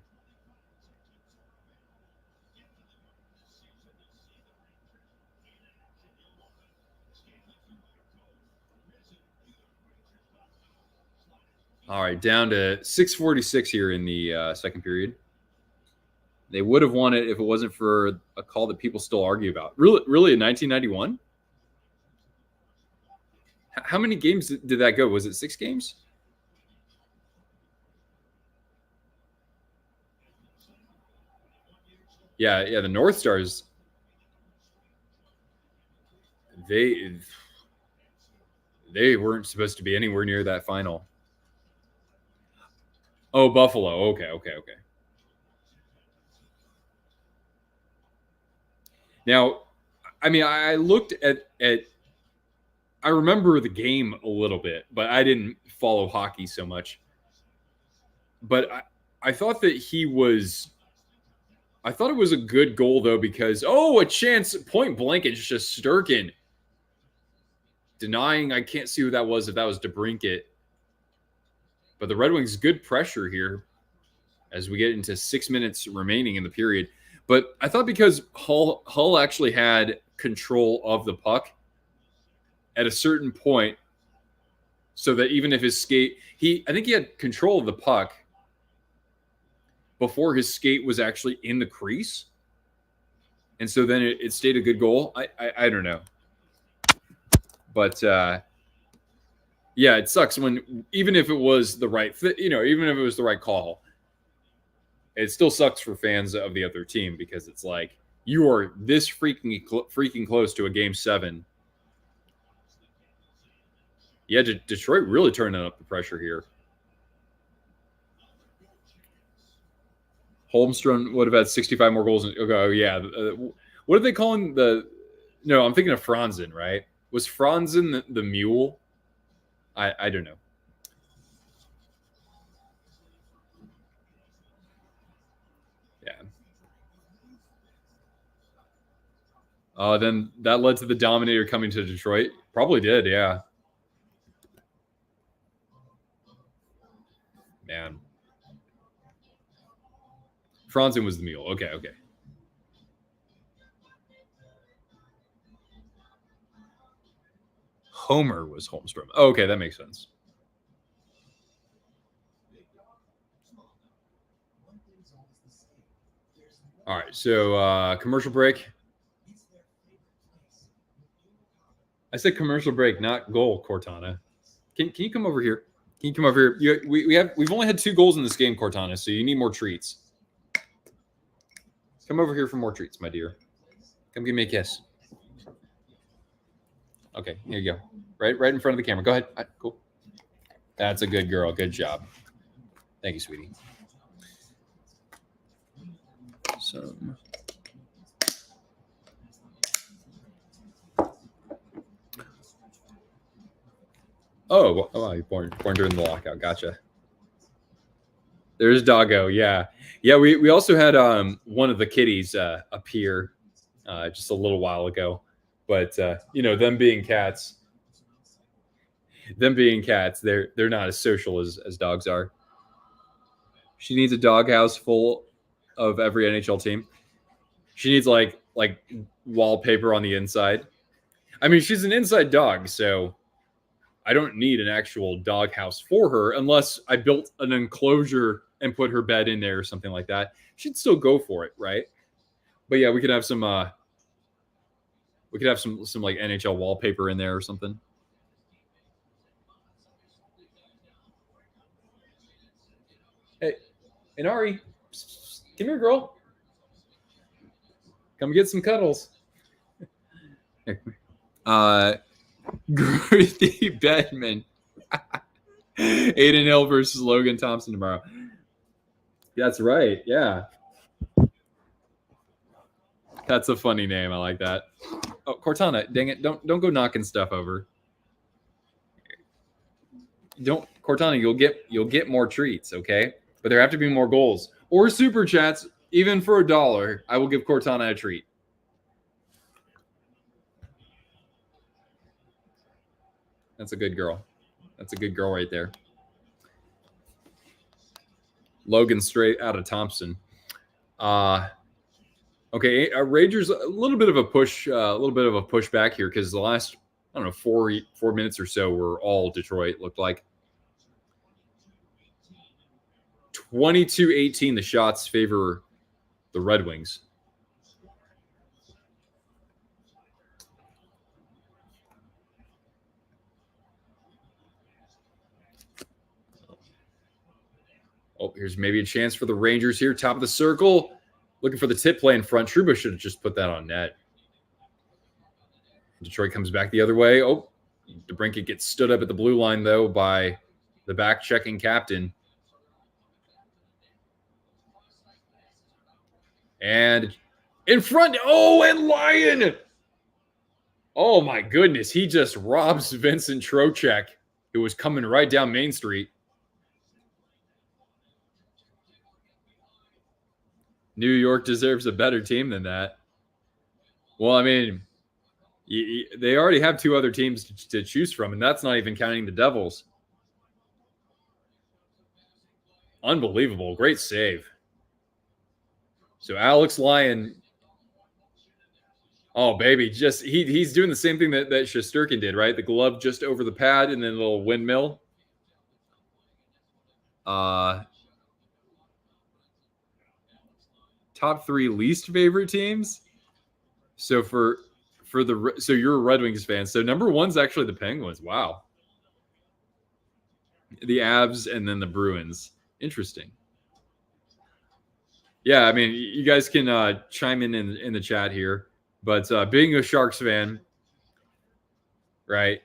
[SPEAKER 1] All right, down to 6:46 here in the second period. They would have won it if it wasn't for a call that people still argue about. Really, in 1991? How many games did that go? Was it 6 games? Yeah, the North Stars. They weren't supposed to be anywhere near that final. Oh, Buffalo. Okay. Now, I mean, I looked at I remember the game a little bit, but I didn't follow hockey so much. But I thought that I thought it was a good goal, though, because, a chance, point blank, it's just Sturkin denying. I can't see who that was, if that was DeBrincat. But the Red Wings, good pressure here as we get into 6 minutes remaining in the period. But I thought because Hull actually had control of the puck at a certain point, so that even if his skate, I think he had control of the puck before his skate was actually in the crease. And so then it stayed a good goal. I don't know. But yeah, it sucks when, even if it was the right fit, even if it was the right call, it still sucks for fans of the other team, because it's like, you are this freaking close to a game 7. Yeah, Detroit really turning up the pressure here. Holmstrom would have had 65 more goals. Oh, yeah. What are they calling No, I'm thinking of Franzen, right? Was Franzen the mule? I don't know. Yeah. Then that led to the Dominator coming to Detroit. Probably did, yeah. Man. Franzen was the mule. Okay. Homer was Holmstrom. Oh, okay, that makes sense. All right, so commercial break. I said commercial break, not goal, Cortana. Can you come over here? Can you come over here? We've only had 2 goals in this game, Cortana, so you need more treats. Come over here for more treats, my dear. Come give me a kiss. Okay, here you go. Right in front of the camera. Go ahead. Right, cool. That's a good girl. Good job. Thank you, sweetie. Some. Oh, you're born during the lockout. Gotcha. There's Doggo. Yeah. We also had one of the kitties appear just a little while ago, but them being cats, they're not as social as dogs are. She needs a doghouse full of every NHL team. She needs like wallpaper on the inside. I mean, she's an inside dog, so I don't need an actual dog house for her unless I built an enclosure and put her bed in there or something like that. She'd still go for it, right? But yeah, we could have some like NHL wallpaper in there or something. Hey, Inari, come here, girl. Come get some cuddles. Girthy Bedman. Aiden Hill versus Logan Thompson tomorrow. That's right. Yeah. That's a funny name. I like that. Oh, Cortana, dang it. Don't go knocking stuff over. Cortana, you'll get more treats, okay? But there have to be more goals. Or super chats, even for $1. I will give Cortana a treat. That's a good girl. That's a good girl right there. Logan straight out of Thompson. Okay, Rangers a little bit of a pushback here because the last 4 minutes or so were all Detroit. Looked like 22-18. The shots favor the Red Wings. Oh, here's maybe a chance for the Rangers here. Top of the circle. Looking for the tip play in front. Trouba should have just put that on net. Detroit comes back the other way. Oh, DeBrincat gets stood up at the blue line, though, by the back-checking captain. And in front. Oh, and Lyon. Oh, my goodness. He just robs Vincent Trocheck, who was coming right down Main Street. New York deserves a better team than that. Well, I mean, they already have 2 other teams to choose from, and that's not even counting the Devils. Unbelievable. Great save. So Alex Lyon. Oh, baby. Just he's doing the same thing that Shesterkin did, right? The glove just over the pad and then a little windmill. Top 3 least favorite teams. So so you're a Red Wings fan. So number 1's actually the Penguins. Wow. The Avs and then the Bruins. Interesting. Yeah, I mean, you guys can chime in the chat here. But being a Sharks fan, right?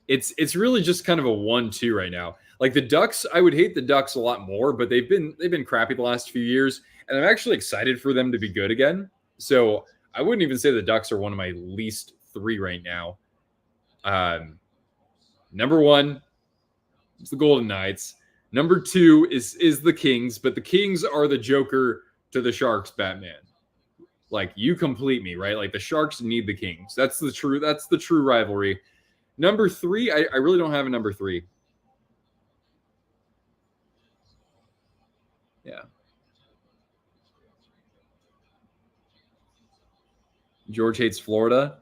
[SPEAKER 1] It's really just kind of a 1-2 right now. Like the Ducks, I would hate the Ducks a lot more, but they've been crappy the last few years, and I'm actually excited for them to be good again. So I wouldn't even say the Ducks are one of my least 3 right now. Number 1 is the Golden Knights. Number 2 is the Kings, but the Kings are the Joker to the Sharks Batman. Like, you complete me, right? Like the Sharks need the Kings. That's the true rivalry. Number 3, I really don't have a number 3. Yeah. George hates Florida.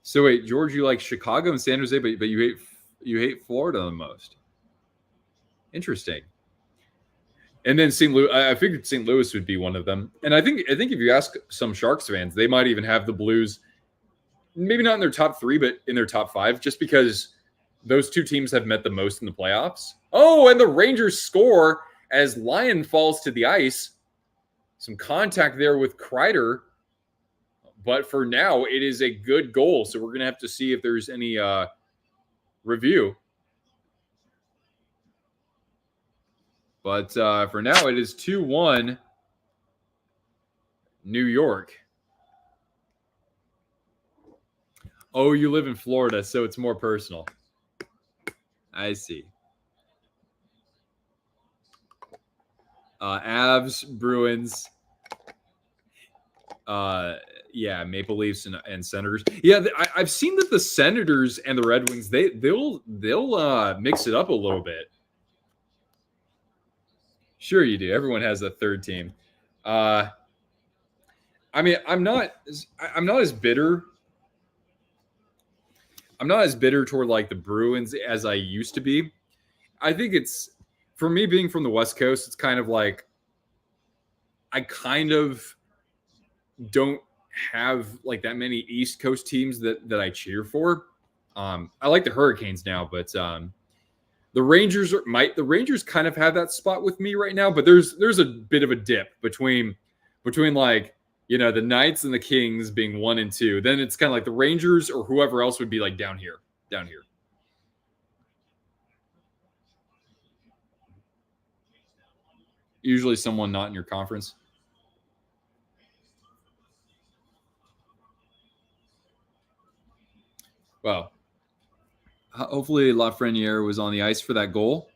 [SPEAKER 1] So wait, George, you like Chicago and San Jose, but you hate Florida the most. Interesting. And then St. Louis, I figured St. Louis would be one of them. And I think if you ask some Sharks fans, they might even have the Blues, maybe not in their top 3, but in their top 5, just because those 2 teams have met the most in the playoffs. Oh, and the Rangers score as Lyon falls to the ice. Some contact there with Kreider. But for now, it is a good goal. So we're going to have to see if there's any review. But for now, it is 2-1 New York. Oh, you live in Florida, so it's more personal. I see. Avs, Bruins. Yeah, Maple Leafs and Senators. Yeah, I've seen that the Senators and the Red Wings, they'll mix it up a little bit. Sure you do. Everyone has a third team. I mean, I'm not as bitter I'm not as bitter toward like the Bruins as I used to be. I think it's for me being from the West Coast, it's kind of like I kind of don't have like that many East Coast teams that I cheer for. I like the Hurricanes now, but the Rangers kind of have that spot with me right now, but there's a bit of a dip between like the Knights and the Kings being 1 and 2. Then it's kind of like the Rangers or whoever else would be like down here. Usually someone not in your conference. Well, hopefully Lafreniere was on the ice for that goal.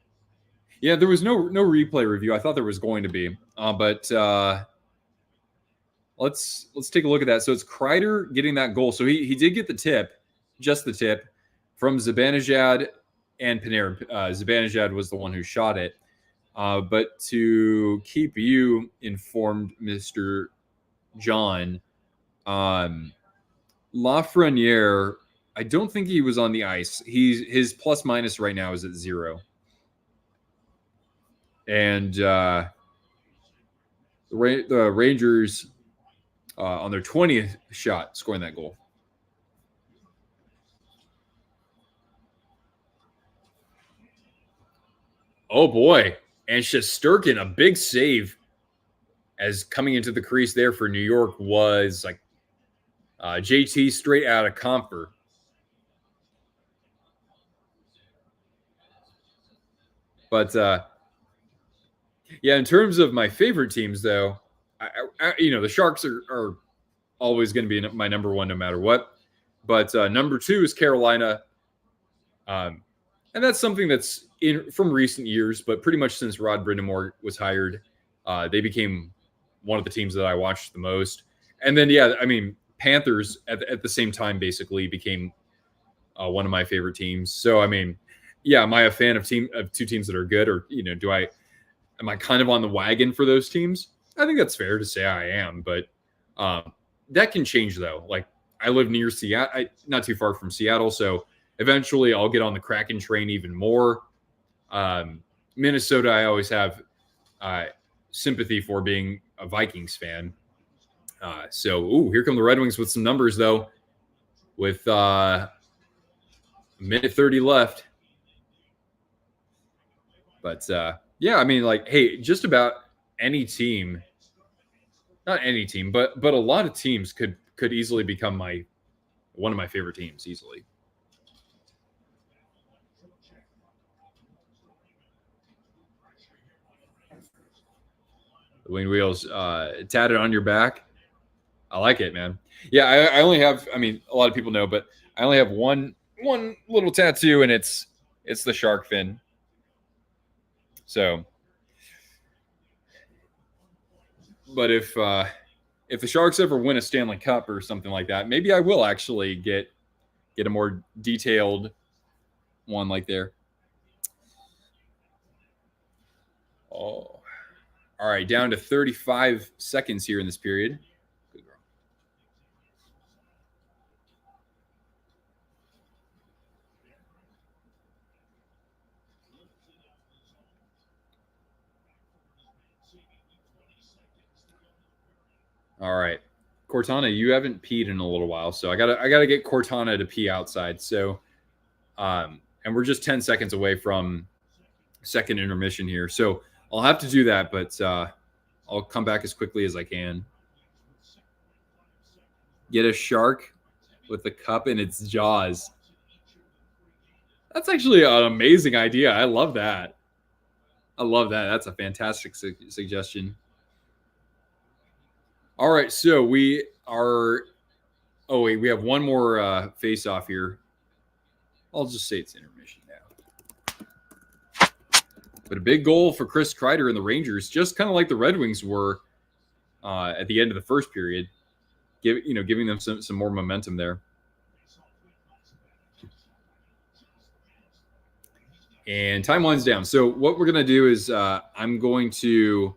[SPEAKER 1] Yeah, there was no replay review. I thought there was going to be, but let's take a look at that. So it's Kreider getting that goal. So he did get the tip, just the tip, from Zibanejad and Panarin. Zibanejad was the one who shot it. But to keep you informed, Mr. John, Lafreniere, I don't think he was on the ice. His plus minus right now is at 0. And the Rangers on their 20th shot scoring that goal. Oh boy. And Shesterkin, a big save as coming into the crease there for New York was like JT straight out of Comfort. But yeah, in terms of my favorite teams, though, the Sharks are always going to be my number one no matter what. But number 2 is Carolina. And that's something that's from recent years, but pretty much since Rod Brind'Amour was hired, they became one of the teams that I watched the most. And then, yeah, I mean, Panthers at the same time basically became one of my favorite teams. So, I mean, yeah, am I a fan of 2 teams that are good, or am I kind of on the wagon for those teams? I think that's fair to say I am, but that can change though. Like I live near Seattle, not too far from Seattle, so eventually I'll get on the Kraken train even more. Minnesota, I always have sympathy for being a Vikings fan. So, here come the Red Wings with some numbers though, with a minute 30 left. But yeah, I mean, like, hey, just about any team, not any team, but a lot of teams could easily become one of my favorite teams easily. The winged wheels tatted on your back. I like it, man. Yeah, I only have. I mean, a lot of people know, but I only have one little tattoo, and it's the shark fin. So, but if the Sharks ever win a Stanley Cup or something like that, maybe I will actually get a more detailed one like there. Oh, all right, down to 35 seconds here in this period. Good girl. All right, Cortana, you haven't peed in a little while, so I gotta get Cortana to pee outside. So, and we're just 10 seconds away from second intermission here, so I'll have to do that, but I'll come back as quickly as I can. Get a shark with the cup in its jaws. That's actually an amazing idea. I love that. That's a fantastic suggestion. All right, so we are. Oh wait, we have one more face-off here. I'll just say it's intermission now. But a big goal for Chris Kreider and the Rangers, just kind of like the Red Wings were at the end of the first period, giving them some more momentum there. And time winds down. So what we're gonna do is I'm going to.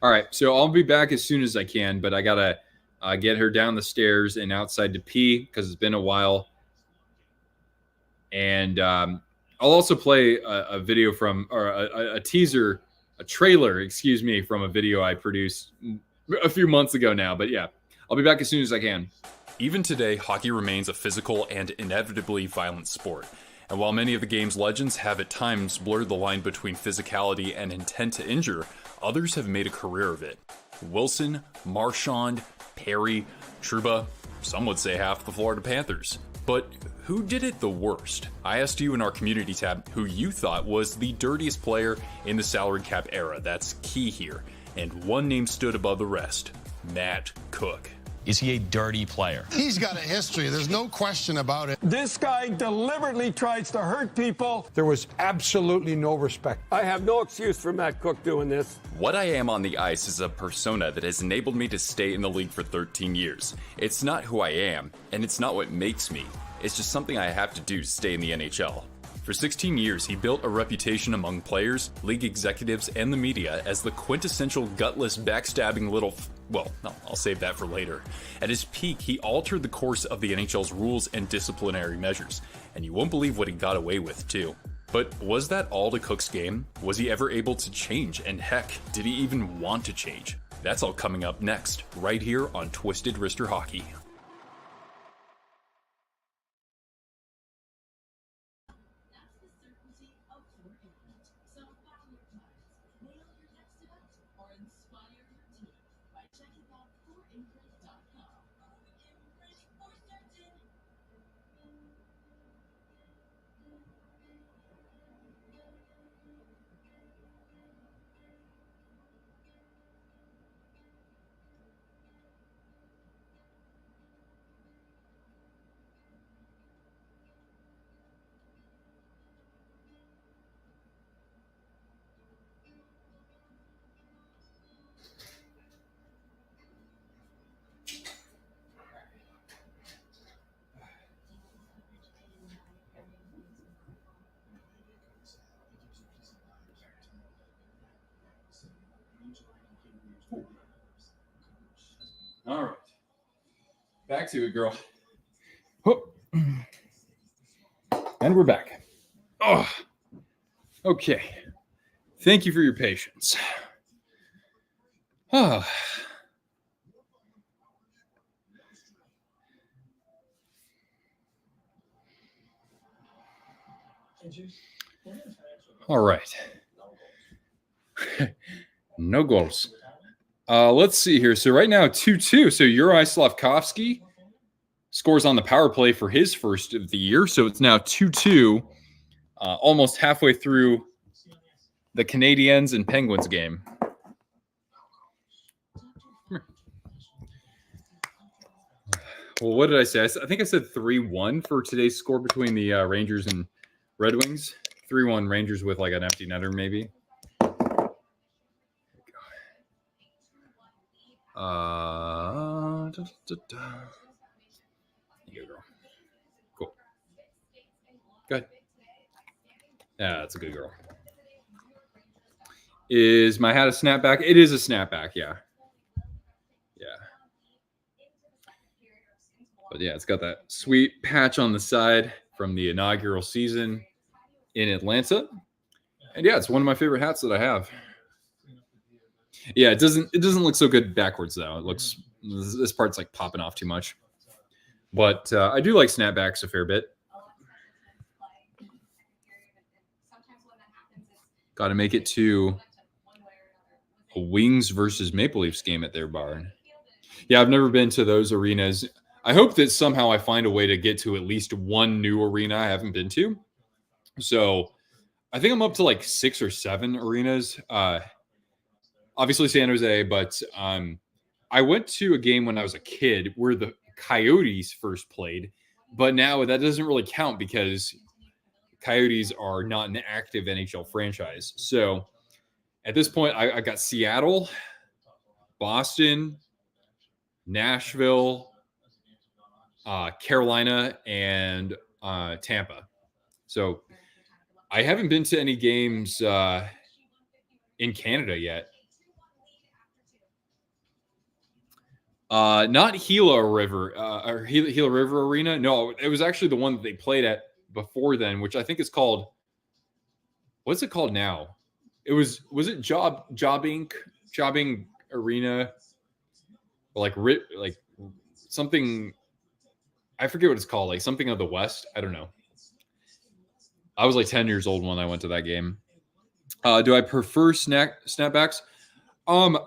[SPEAKER 1] All right, so I'll be back as soon as I can, but I gotta get her down the stairs and outside to pee because it's been a while. And I'll also play a video from, or a teaser, a trailer, excuse me, from a video I produced a few months ago now. But yeah, I'll be back as soon as I can.
[SPEAKER 2] Even today, hockey remains a physical and inevitably violent sport. And while many of the game's legends have at times blurred the line between physicality and intent to injure, others have made a career of it. Wilson, Marchand, Perry, Trouba, some would say half the Florida Panthers. But who did it the worst? I asked you in our community tab who you thought was the dirtiest player in the salary cap era. That's key here. And one name stood above the rest: Matt Cook.
[SPEAKER 3] Is he a dirty player?
[SPEAKER 4] He's got a history. There's no question about it.
[SPEAKER 5] This guy deliberately tries to hurt people.
[SPEAKER 6] There was absolutely no respect.
[SPEAKER 5] I have no excuse for Matt Cook doing this.
[SPEAKER 2] What I am on the ice is a persona that has enabled me to stay in the league for 13 years. It's not who I am, and it's not what makes me. It's just something I have to do to stay in the NHL. For 16 years, he built a reputation among players, league executives, and the media as the quintessential gutless, backstabbing little... Well, no, I'll save that for later. At his peak, he altered the course of the NHL's rules and disciplinary measures, and you won't believe what he got away with, too. But was that all to Cook's game? Was he ever able to change? And heck, did he even want to change? That's all coming up next, right here on Twisted Wrister Hockey.
[SPEAKER 1] All right. Back to it, girl. Oh. And we're back. Oh. Okay. Thank you for your patience. Oh. All right. No goals. Let's see here. So right now, 2-2. So Uri Slavkovsky scores on the power play for his first of the year. So it's now 2-2, almost halfway through the Canadiens and Penguins game. Well, what did I say? I think I said 3-1 for today's score between the Rangers and Red Wings. 3-1 Rangers with like an empty netter, maybe. Here you go, girl. Cool. Good. Yeah, that's a good girl. Is my hat a snapback? It is a snapback, yeah. Yeah. But yeah, it's got that sweet patch on the side from the inaugural season in Atlanta. And yeah, it's one of my favorite hats that I have. Yeah, it doesn't look so good backwards though. It looks, this part's like popping off too much. But I do like snapbacks a fair bit. Got to make it to a Wings versus Maple Leafs game at their barn. Yeah, I've never been to those arenas. I hope that somehow I find a way to get to at least one new arena I haven't been to. So I think I'm up to like 6 or 7 arenas. Obviously San Jose, but I went to a game when I was a kid where the Coyotes first played, but now that doesn't really count because Coyotes are not an active NHL franchise. So at this point, I got Seattle, Boston, Nashville, Carolina, and Tampa. So I haven't been to any games in Canada yet. Not Gila River or Gila River Arena. No, it was actually the one that they played at before then, which I think is called. What's it called now? Was it Jobbing Arena, or like something. I forget what it's called, like something of the West. I don't know. I was like 10 years old when I went to that game. Do I prefer snapbacks? I'd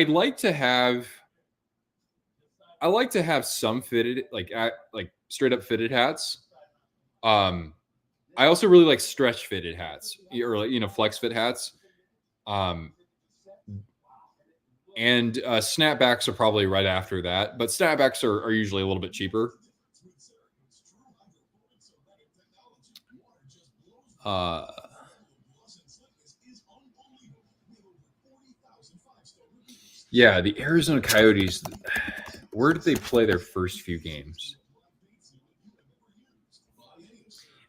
[SPEAKER 1] like to have. I like to have some fitted, like straight up fitted hats. I also really like stretch fitted hats, or flex fit hats. And snapbacks are probably right after that, but snapbacks are usually a little bit cheaper. Yeah, the Arizona Coyotes, where did they play their first few games?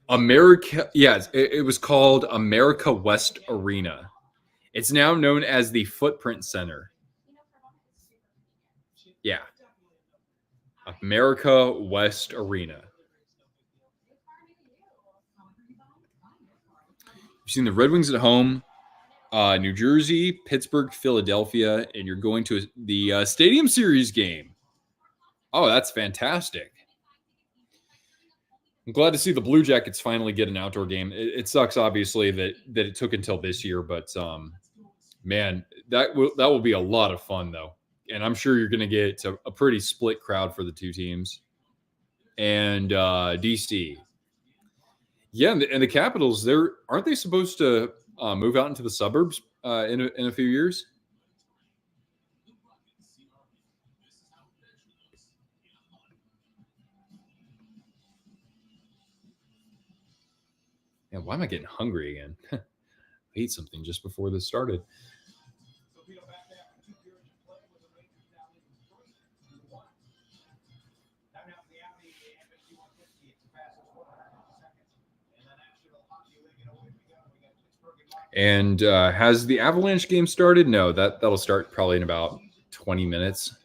[SPEAKER 1] America, yes, it was called America West Arena. It's now known as the Footprint Center. Yeah. America West Arena. You've seen the Red Wings at home, New Jersey, Pittsburgh, Philadelphia, and you're going to the Stadium Series game. Oh, that's fantastic. I'm glad to see the Blue Jackets finally get an outdoor game. It sucks, obviously, that it took until this year, but man, that will be a lot of fun, though. And I'm sure you're going to get a pretty split crowd for the two teams. And DC. Yeah, and the Capitals, aren't they supposed to move out into the suburbs in a few years? Yeah, why am I getting hungry again? I ate something just before this started. And has the Avalanche game started? No, that'll start probably in about 20 minutes.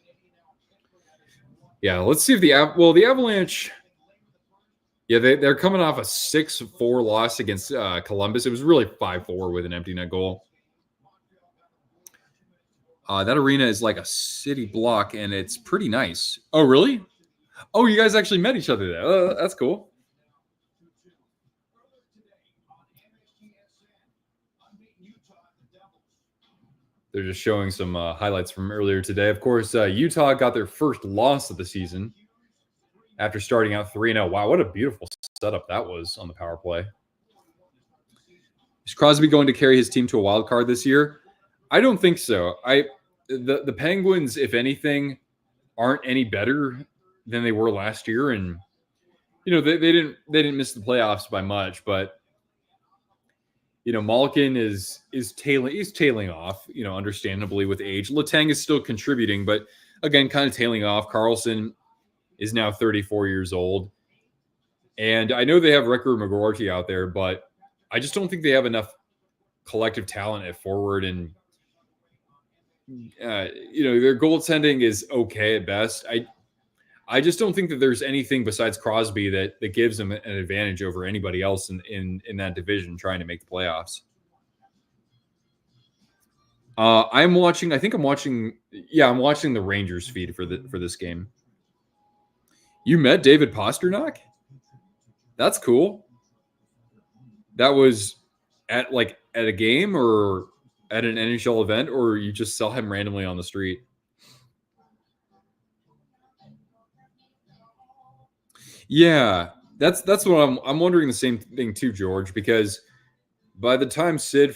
[SPEAKER 1] Yeah, let's see if the Avalanche. Yeah, they're coming off a 6-4 loss against Columbus. It was really 5-4 with an empty net goal. That arena is like a city block, and it's pretty nice. Oh, really? Oh, you guys actually met each other there. That's cool. They're just showing some highlights from earlier today. Of course, Utah got their first loss of the season after starting out 3-0. Wow, what a beautiful setup that was on the power play. Is Crosby going to carry his team to a wild card this year? I don't think so. The Penguins, if anything, aren't any better than they were last year, and they didn't miss the playoffs by much, but Malkin is tailing off, understandably with age. Letang is still contributing, but again, kind of tailing off. Carlson is now 34 years old. And I know they have Ricker McGroarty out there, but I just don't think they have enough collective talent at forward. And, their goaltending is okay at best. I just don't think that there's anything besides Crosby that gives them an advantage over anybody else in that division trying to make the playoffs. I'm watching the Rangers feed for this game. You met David Pastrnak? That's cool. That was at a game or at an NHL event, or you just saw him randomly on the street? Yeah, that's what I'm wondering the same thing too, George, because by the time Sid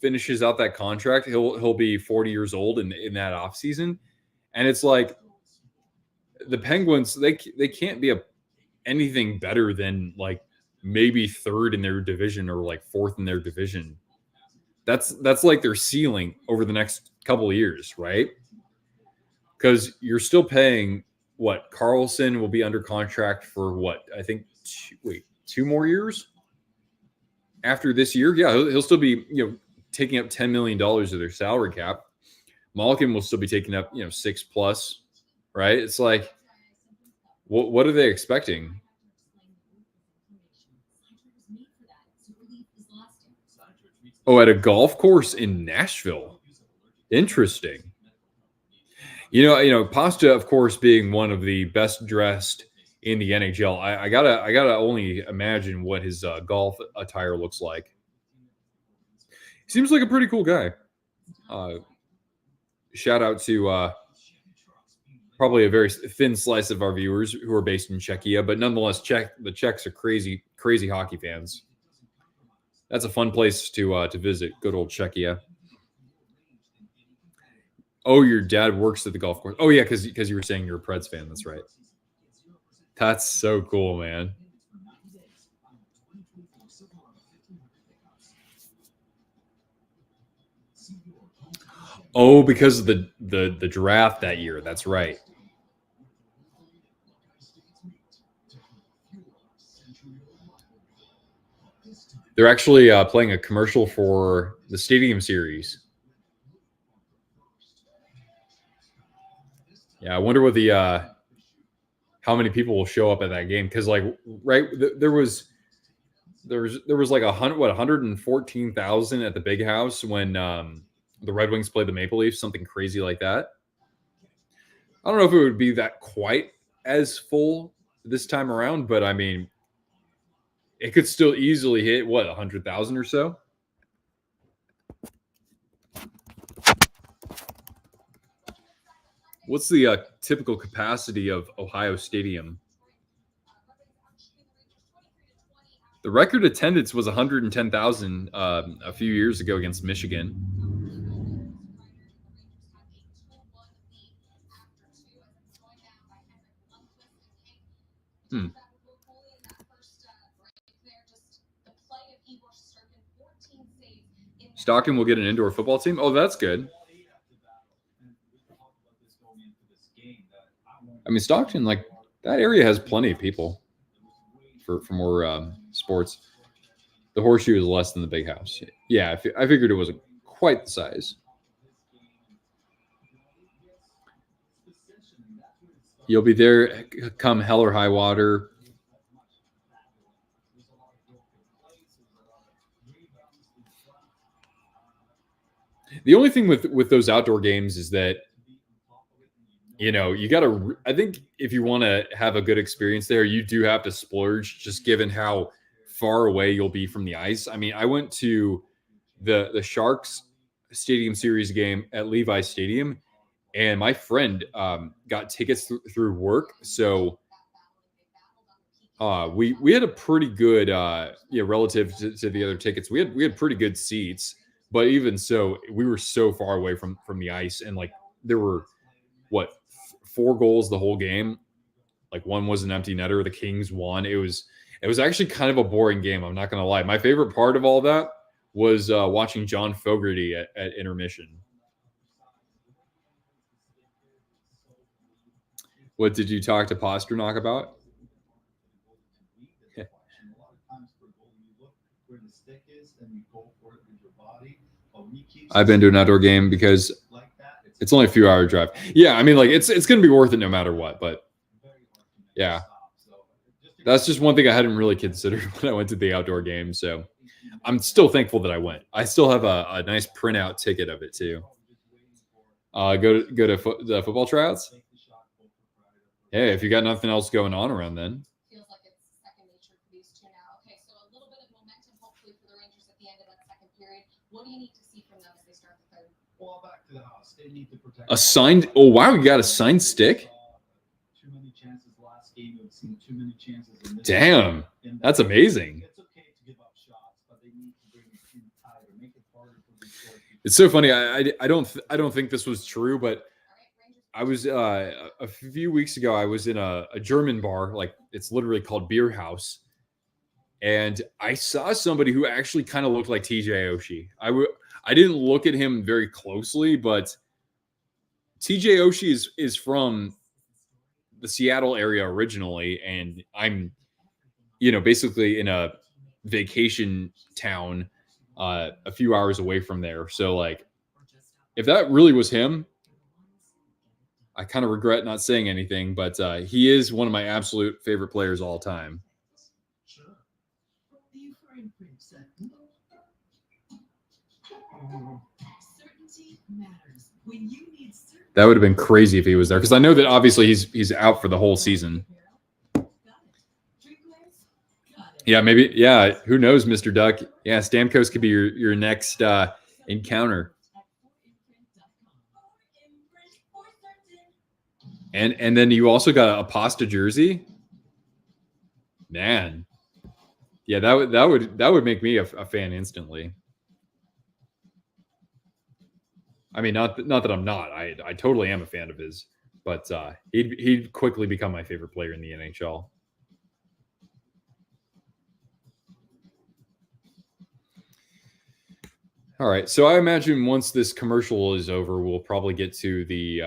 [SPEAKER 1] finishes out that contract, he'll be 40 years old in that offseason. And it's like the Penguins, they can't be anything better than maybe third in their division or fourth in their division. That's like their ceiling over the next couple of years, right? Because you're still paying what Carlson will be under contract for I think 2 more years after this year. Yeah, he'll still be taking up $10 million of their salary cap. Malkin will still be taking up, 6+, right? It's like, what are they expecting? Oh, at a golf course in Nashville. Interesting. Pasta, of course, being one of the best dressed in the NHL. I gotta only imagine what his golf attire looks like. Seems like a pretty cool guy. Shout out to probably a very thin slice of our viewers who are based in Czechia, but nonetheless, the Czechs are crazy hockey fans. That's a fun place to visit. Good old Czechia. Oh, your dad works at the golf course. Oh yeah, because you were saying you're a Preds fan. That's right. That's so cool, man. Oh, because of the draft that year. That's right. They're actually playing a commercial for the Stadium Series. Yeah, I wonder what how many people will show up at that game, because there was like 114,000 at the Big House when the Red Wings played the Maple Leafs, something crazy like that. I don't know if it would be that quite as full this time around, but I mean, it could still easily hit 100,000 or so. What's the typical capacity of Ohio Stadium? The record attendance was 110,000 a few years ago against Michigan. Stockton will get an indoor football team. Oh, that's good. I mean, Stockton, like, that area has plenty of people for more sports. The Horseshoe is less than the Big House. Yeah, I figured it wasn't quite the size. You'll be there come hell or high water. The only thing with those outdoor games is that, you got to, I think if you want to have a good experience there, you do have to splurge, just given how far away you'll be from the ice. I mean, I went to the Sharks Stadium Series game at Levi's Stadium, and my friend got tickets through work. So we had a pretty good, relative to the other tickets, we had pretty good seats. But even so, we were so far away from the ice, and like there were 4 goals the whole game. Like one was an empty netter. The Kings won. It was actually kind of a boring game. I'm not going to lie. My favorite part of all that was watching John Fogerty at intermission. What did you talk to Pasternak about? I've been to an outdoor game because it's only a few hour drive. Yeah, I mean, like it's going to be worth it no matter what. But yeah, that's just one thing I hadn't really considered when I went to the outdoor game. So I'm still thankful that I went. I still have a nice printout ticket of it too. Go to the football tryouts. Hey, if you got nothing else going on around then.
[SPEAKER 7] Feels like it's second nature for these two now. Okay, so a little bit of momentum, hopefully, for the Rangers at the end of that second period. What do you need to see from them as they start the third?
[SPEAKER 8] Well, back to the house. They need to protect
[SPEAKER 1] a signed. Oh wow, you got a signed stick.
[SPEAKER 8] Too many chances last game. We've seen too many chances.
[SPEAKER 1] Damn, that's amazing.
[SPEAKER 8] It's okay to give up shots, but they need to bring the team tighter, make it harder for these short people.
[SPEAKER 1] It's so funny. I don't think this was true, but I was a few weeks ago. I was in a German bar, like it's literally called Beer House, and I saw somebody who actually kind of looked like TJ Oshie. I didn't look at him very closely, but TJ Oshie is from the Seattle area originally, and I'm, basically in a vacation town a few hours away from there. So like, if that really was him, I kind of regret not saying anything, but he is one of my absolute favorite players all time. That would have been crazy if he was there, because I know that obviously he's out for the whole season. Yeah, maybe. Yeah, who knows, Mr. Duck? Yeah, Stamkos could be your next encounter. And then you also got a pasta jersey. Man, yeah, that would make me a fan instantly. I mean, not that I'm not. I totally am a fan of his, but he'd quickly become my favorite player in the NHL. All right, so I imagine once this commercial is over, we'll probably get to the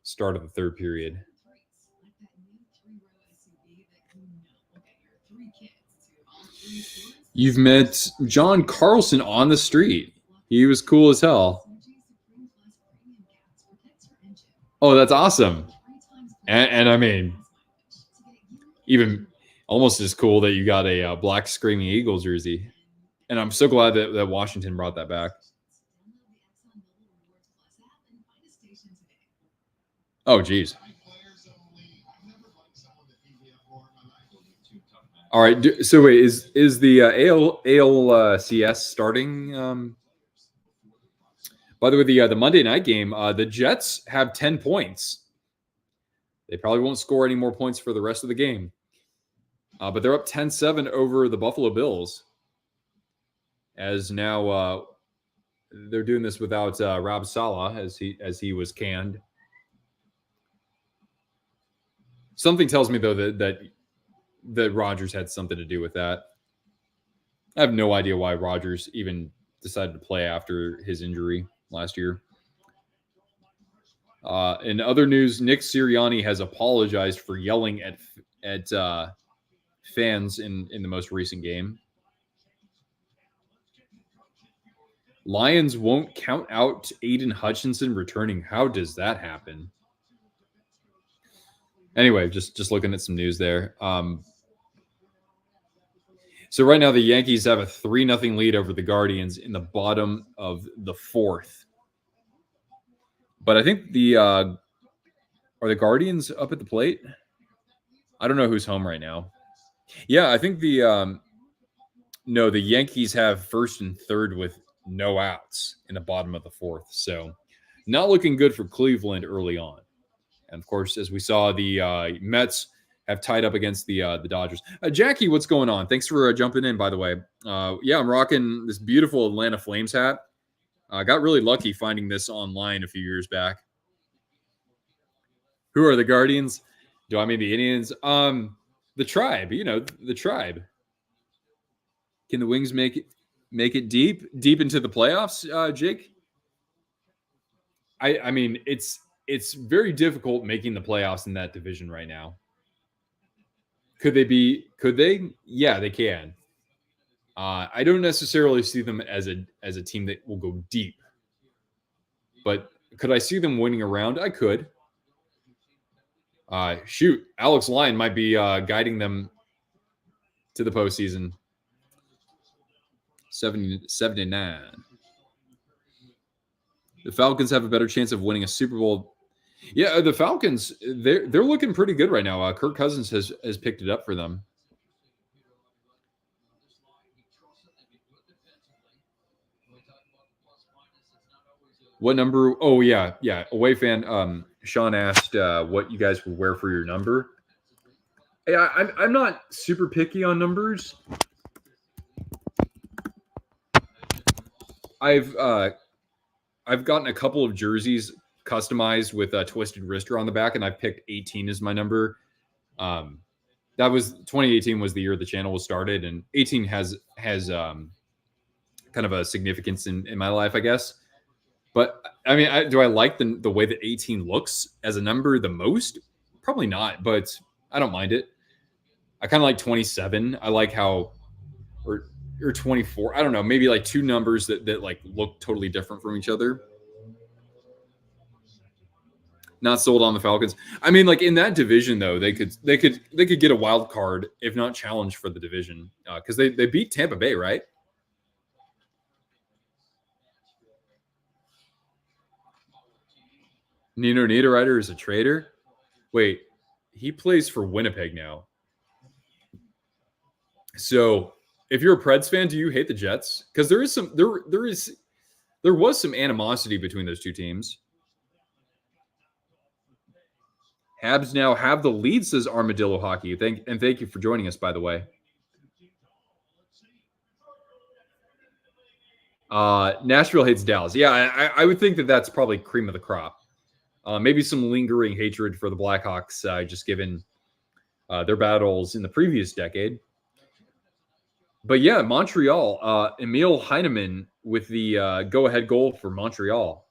[SPEAKER 1] start of the third period. You've met John Carlson on the street. He was cool as hell. Oh, that's awesome. And I mean, even almost as cool that you got a black Screaming Eagles jersey. And I'm so glad that Washington brought that back. Oh, geez. All right. So wait, is the ALCS starting? By the way, the Monday night game, the Jets have 10 points. They probably won't score any more points for the rest of the game. But they're up 10-7 over the Buffalo Bills. As now they're doing this without Rob Saleh as he was canned. Something tells me though that Rodgers had something to do with that. I have no idea why Rodgers even decided to play after his injury last year. In other news, Nick Sirianni has apologized for yelling at fans in the most recent game. Lions won't count out Aiden Hutchinson returning. How does that happen? Anyway, just looking at some news there. So right now the Yankees have a 3-0 lead over the Guardians in the bottom of the fourth. But I think are the Guardians up at the plate? I don't know who's home right now. Yeah, I think the Yankees have first and third with no outs in the bottom of the fourth. So not looking good for Cleveland early on. And of course, as we saw, the Mets have tied up against the Dodgers. Jackie, what's going on? Thanks for jumping in, by the way. Yeah, I'm rocking this beautiful Atlanta Flames hat. I got really lucky finding this online a few years back. Who are the Guardians? Do I mean the Indians? The Tribe, the Tribe. Can the Wings make it deep into the playoffs, Jake? I mean, it's very difficult making the playoffs in that division right now. Could they? Yeah, they can. I don't necessarily see them as a team that will go deep. But could I see them winning a round? I could. Shoot, Alex Lyon might be guiding them to the postseason. 79. The Falcons have a better chance of winning a Super Bowl. Yeah, the Falcons, they're looking pretty good right now. Kirk Cousins has picked it up for them. What number? Oh, yeah. Away fan. Sean asked what you guys would wear for your number. Yeah, I'm not super picky on numbers. I've gotten a couple of jerseys customized with a twisted wrister on the back, and I picked 18 as my number. That was 2018 was the year the channel was started, and 18 has kind of a significance in my life, I guess. But I mean, do I like the way that 18 looks as a number the most? Probably not, but I don't mind it. I kind of like 27. I like how, or 24. I don't know, maybe like two numbers that like look totally different from each other. Not sold on the Falcons. I mean, like in that division, though, they could get a wild card, if not challenge for the division, because they beat Tampa Bay, right? Nino Niederreiter is a traitor. Wait, he plays for Winnipeg now. So, if you're a Preds fan, do you hate the Jets? Because there was some animosity between those two teams. Habs now have the lead, says Armadillo Hockey. Thank you for joining us, by the way. Nashville hates Dallas. Yeah, I would think that that's probably cream of the crop. Maybe some lingering hatred for the Blackhawks, just given their battles in the previous decade. But yeah, Montreal, Emil Heinemann with the go-ahead goal for Montreal.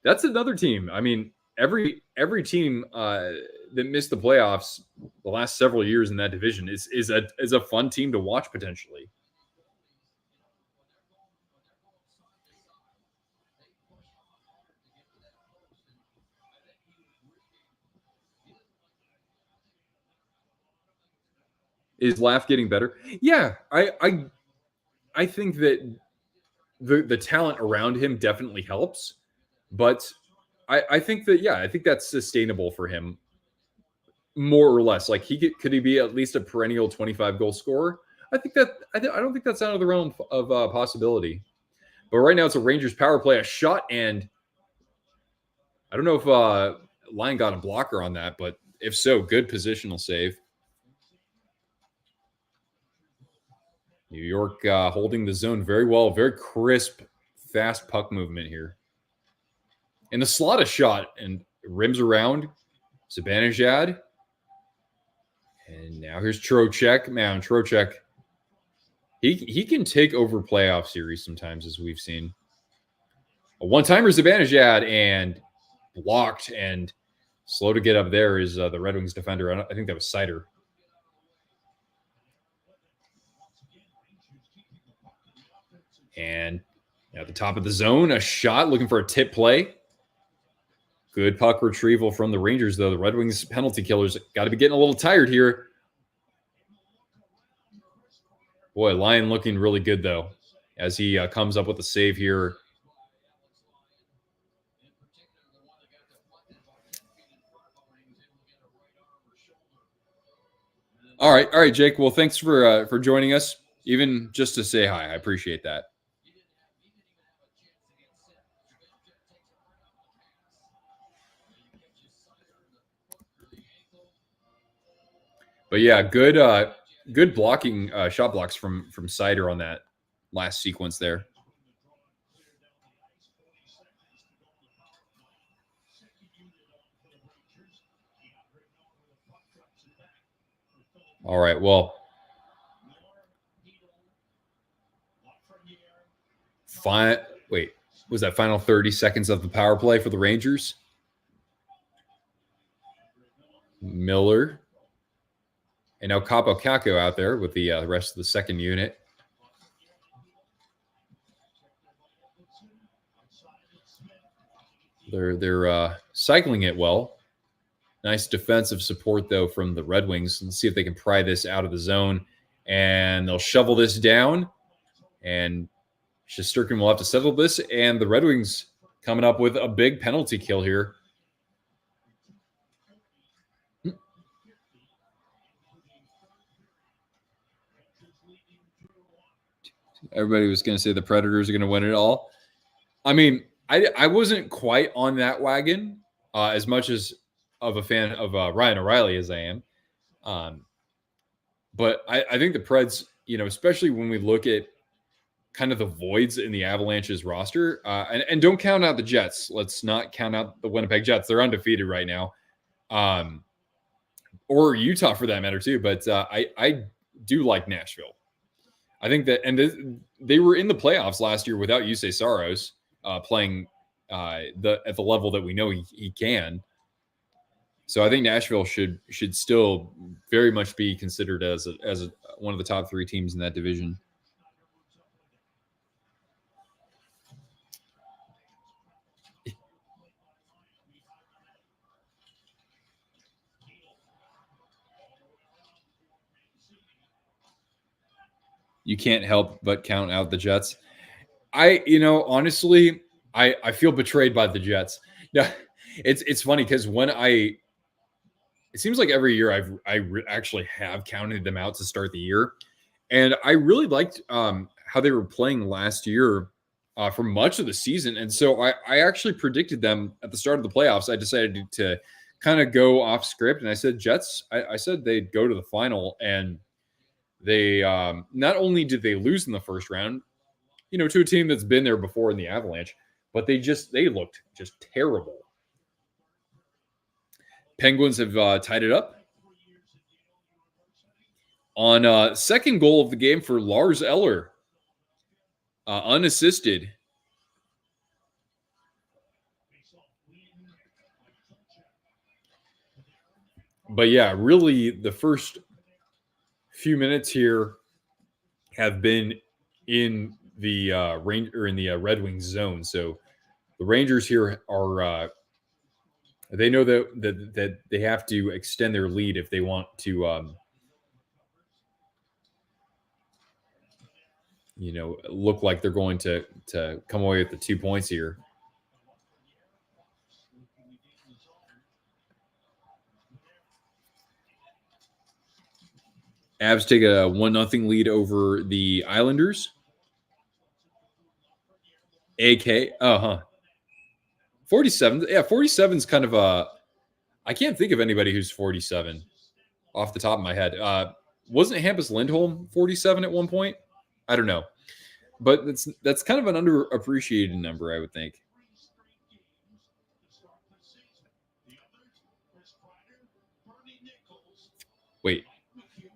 [SPEAKER 1] That's another team. I mean, every team that missed the playoffs the last several years in that division is a fun team to watch potentially. Is Laugh getting better? Yeah, I think that the talent around him definitely helps, but I think that's sustainable for him, more or less. Like could he be at least a perennial 25 goal scorer? I don't think that's out of the realm of possibility. But right now it's a Rangers power play, a shot, and I don't know if Line got a blocker on that, but if so, good positional save. New York holding the zone very well. Very crisp, fast puck movement here. And the slot a shot and rims around. Zibanejad. And now here's Trocheck. Man, Trocheck. He can take over playoff series sometimes, as we've seen. A one-timer Zibanejad and blocked and slow to get up there is the Red Wings defender. I think that was Sider. And at the top of the zone, a shot looking for a tip play. Good puck retrieval from the Rangers, though. The Red Wings penalty killers got to be getting a little tired here. Boy, Lyon looking really good, though, as he comes up with a save here. All right, Jake. Well, thanks for joining us, even just to say hi. I appreciate that. But yeah, good blocking, shot blocks from Sider on that last sequence there. All right, well, was that final 30 seconds of the power play for the Rangers? Miller. And now Capo Caco out there with the rest of the second unit. They're cycling it well. Nice defensive support, though, from the Red Wings. Let's see if they can pry this out of the zone. And they'll shovel this down. And Shesterkin will have to settle this. And the Red Wings coming up with a big penalty kill here. Everybody was going to say the Predators are going to win it all. I mean, I wasn't quite on that wagon as much as of a fan of Ryan O'Reilly as I am. But I think the Preds, especially when we look at kind of the voids in the Avalanche's roster, and don't count out the Jets. Let's not count out the Winnipeg Jets. They're undefeated right now. Or Utah for that matter too. But I do like Nashville. I think that, and they were in the playoffs last year without Yusei Saros playing at the level that we know he can. So I think Nashville should still very much be considered as one of the top three teams in that division. You can't help but count out the Jets. Honestly, I feel betrayed by the Jets. No, it's funny because it seems like every year actually have counted them out to start the year, and I really liked how they were playing last year for much of the season, and so I actually predicted them at the start of the playoffs. I decided to kind of go off script, and I said Jets. I said they'd go to the final, and they not only did they lose in the first round, to a team that's been there before in the Avalanche, but they looked just terrible. Penguins have tied it up. On second goal of the game for Lars Eller, unassisted. But yeah, really the first few minutes here have been in the Red Wings zone. So the Rangers here are they know that they have to extend their lead if they want to look like they're going to come away with the 2 points here. Avs take a 1-0 lead over the Islanders. AK, 47. Yeah, 47 is kind of I can't think of anybody who's 47 off the top of my head. Wasn't Hampus Lindholm 47 at one point? I don't know. But that's kind of an underappreciated number, I would think. Wait,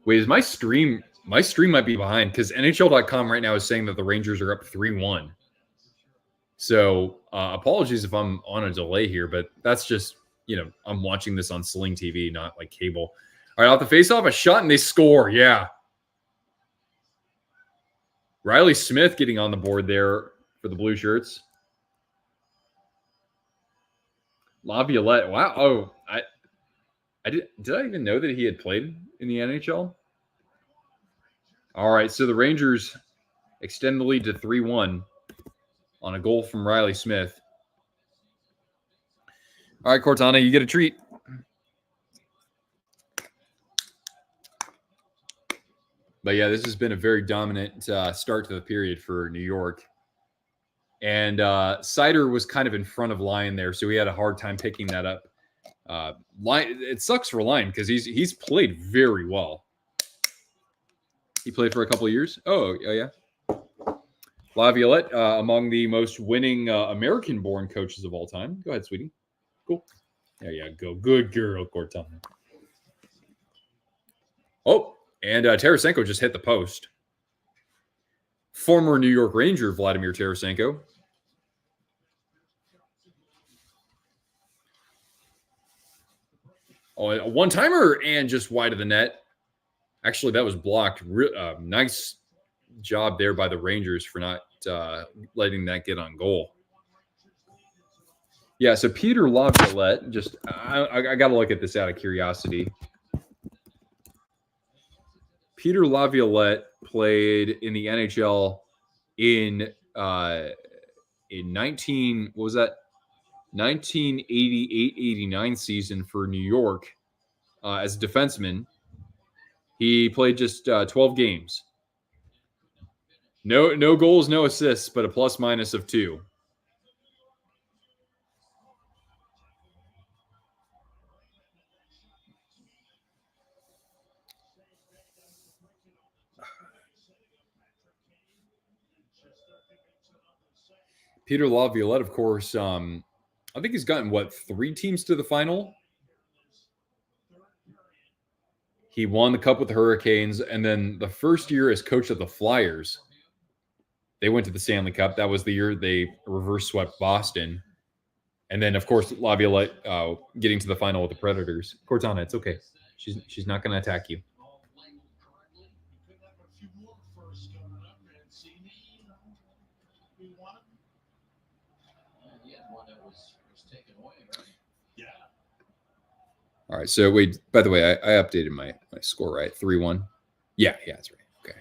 [SPEAKER 1] is my stream might be behind because NHL.com right now is saying that the Rangers are up 3-1. So apologies if I'm on a delay here, but that's just, I'm watching this on Sling TV, not like cable. All right, off the face-off, a shot and they score. Yeah. Riley Smith getting on the board there for the Blue Shirts. Laviolette. Wow. Oh, did I even know that he had played in the NHL? All right, so the Rangers extend the lead to 3-1 on a goal from Riley Smith. All right, Cortana, you get a treat. But yeah, this has been a very dominant start to the period for New York. And Sider was kind of in front of Lyon there, so he had a hard time picking that up. It sucks for Lyon because he's played very well. He played for a couple of years. Oh yeah. Laviolette, among the most winning American-born coaches of all time. Go ahead, sweetie. Cool. There you go. Good girl, Cortana. Oh, and Tarasenko just hit the post. Former New York Ranger Vladimir Tarasenko. Oh, a one-timer and just wide of the net. Actually, that was blocked. Nice job there by the Rangers for not letting that get on goal. Yeah, so Peter Laviolette, just I got to look at this out of curiosity. Peter Laviolette played in the NHL in 1988-89 season for New York as a defenseman. He played just 12 games. No goals, no assists, but a plus-minus of 2. Peter Laviolette, of course, I think he's gotten, 3 teams to the final? He won the Cup with the Hurricanes, and then the first year as coach of the Flyers, they went to the Stanley Cup. That was the year they reverse swept Boston. And then, of course, Laviolette getting to the final with the Predators. Cortana, it's okay. She's not going to attack you. All right, so wait, by the way, I updated my score, right? 3-1. Yeah, that's right. Okay.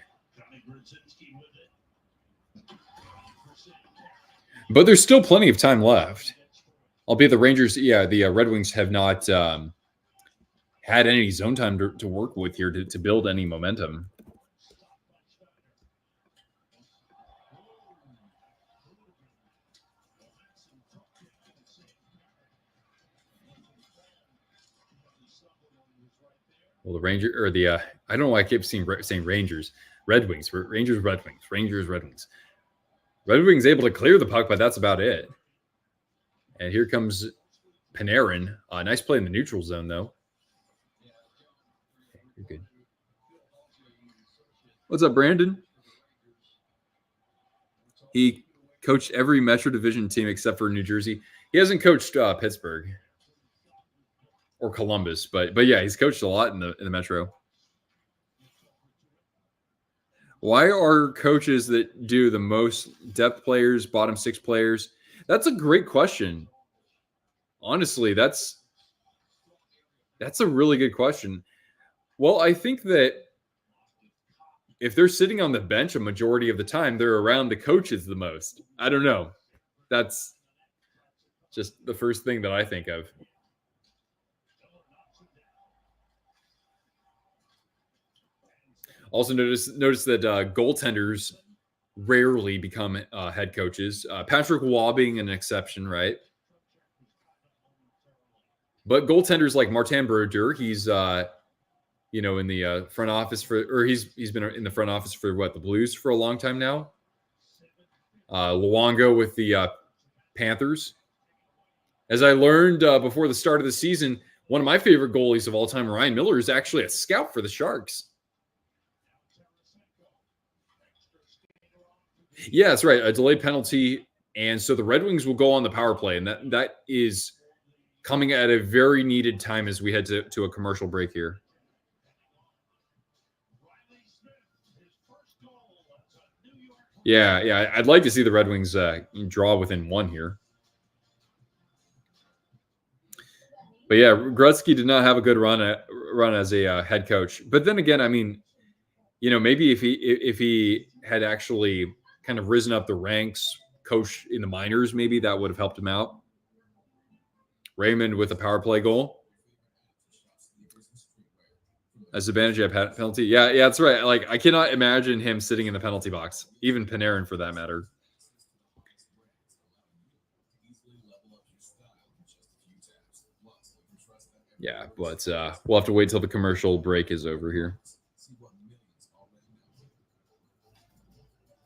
[SPEAKER 1] But there's still plenty of time left. Albeit the Rangers, the Red Wings have not had any zone time to work with here to build any momentum. Well, the Ranger or the I don't know why I keep saying Rangers, Red Wings, Rangers, Red Wings, Rangers, Red Wings. Red Wings able to clear the puck, but that's about it. And here comes Panarin. Nice play in the neutral zone, though. You're good. What's up, Brandon? He coached every Metro Division team except for New Jersey. He hasn't coached Pittsburgh or Columbus, but yeah, he's coached a lot in the Metro. Why are coaches that do the most depth players, bottom six players? That's a great question. Honestly, that's a really good question. Well, I think that if they're sitting on the bench a majority of the time, they're around the coaches the most. I don't know. That's just the first thing that I think of. Also notice that goaltenders rarely become head coaches. Patrick Waugh being an exception, right? But goaltenders like Martin Brodeur, he's in the front office he's been in the front office for the Blues for a long time now. Luongo with the Panthers. As I learned before the start of the season, one of my favorite goalies of all time, Ryan Miller, is actually a scout for the Sharks. Yeah, that's right. A delayed penalty. And so the Red Wings will go on the power play. And that is coming at a very needed time as we head to a commercial break here. Yeah. I'd like to see the Red Wings draw within one here. But yeah, Gretzky did not have a good run as a head coach. But then again, I mean, maybe if he had actually kind of risen up the ranks, coach in the minors, maybe that would have helped him out. Raymond with a power play goal. As advantage of penalty. Yeah, that's right. Like, I cannot imagine him sitting in the penalty box, even Panarin for that matter. Yeah, but we'll have to wait till the commercial break is over here.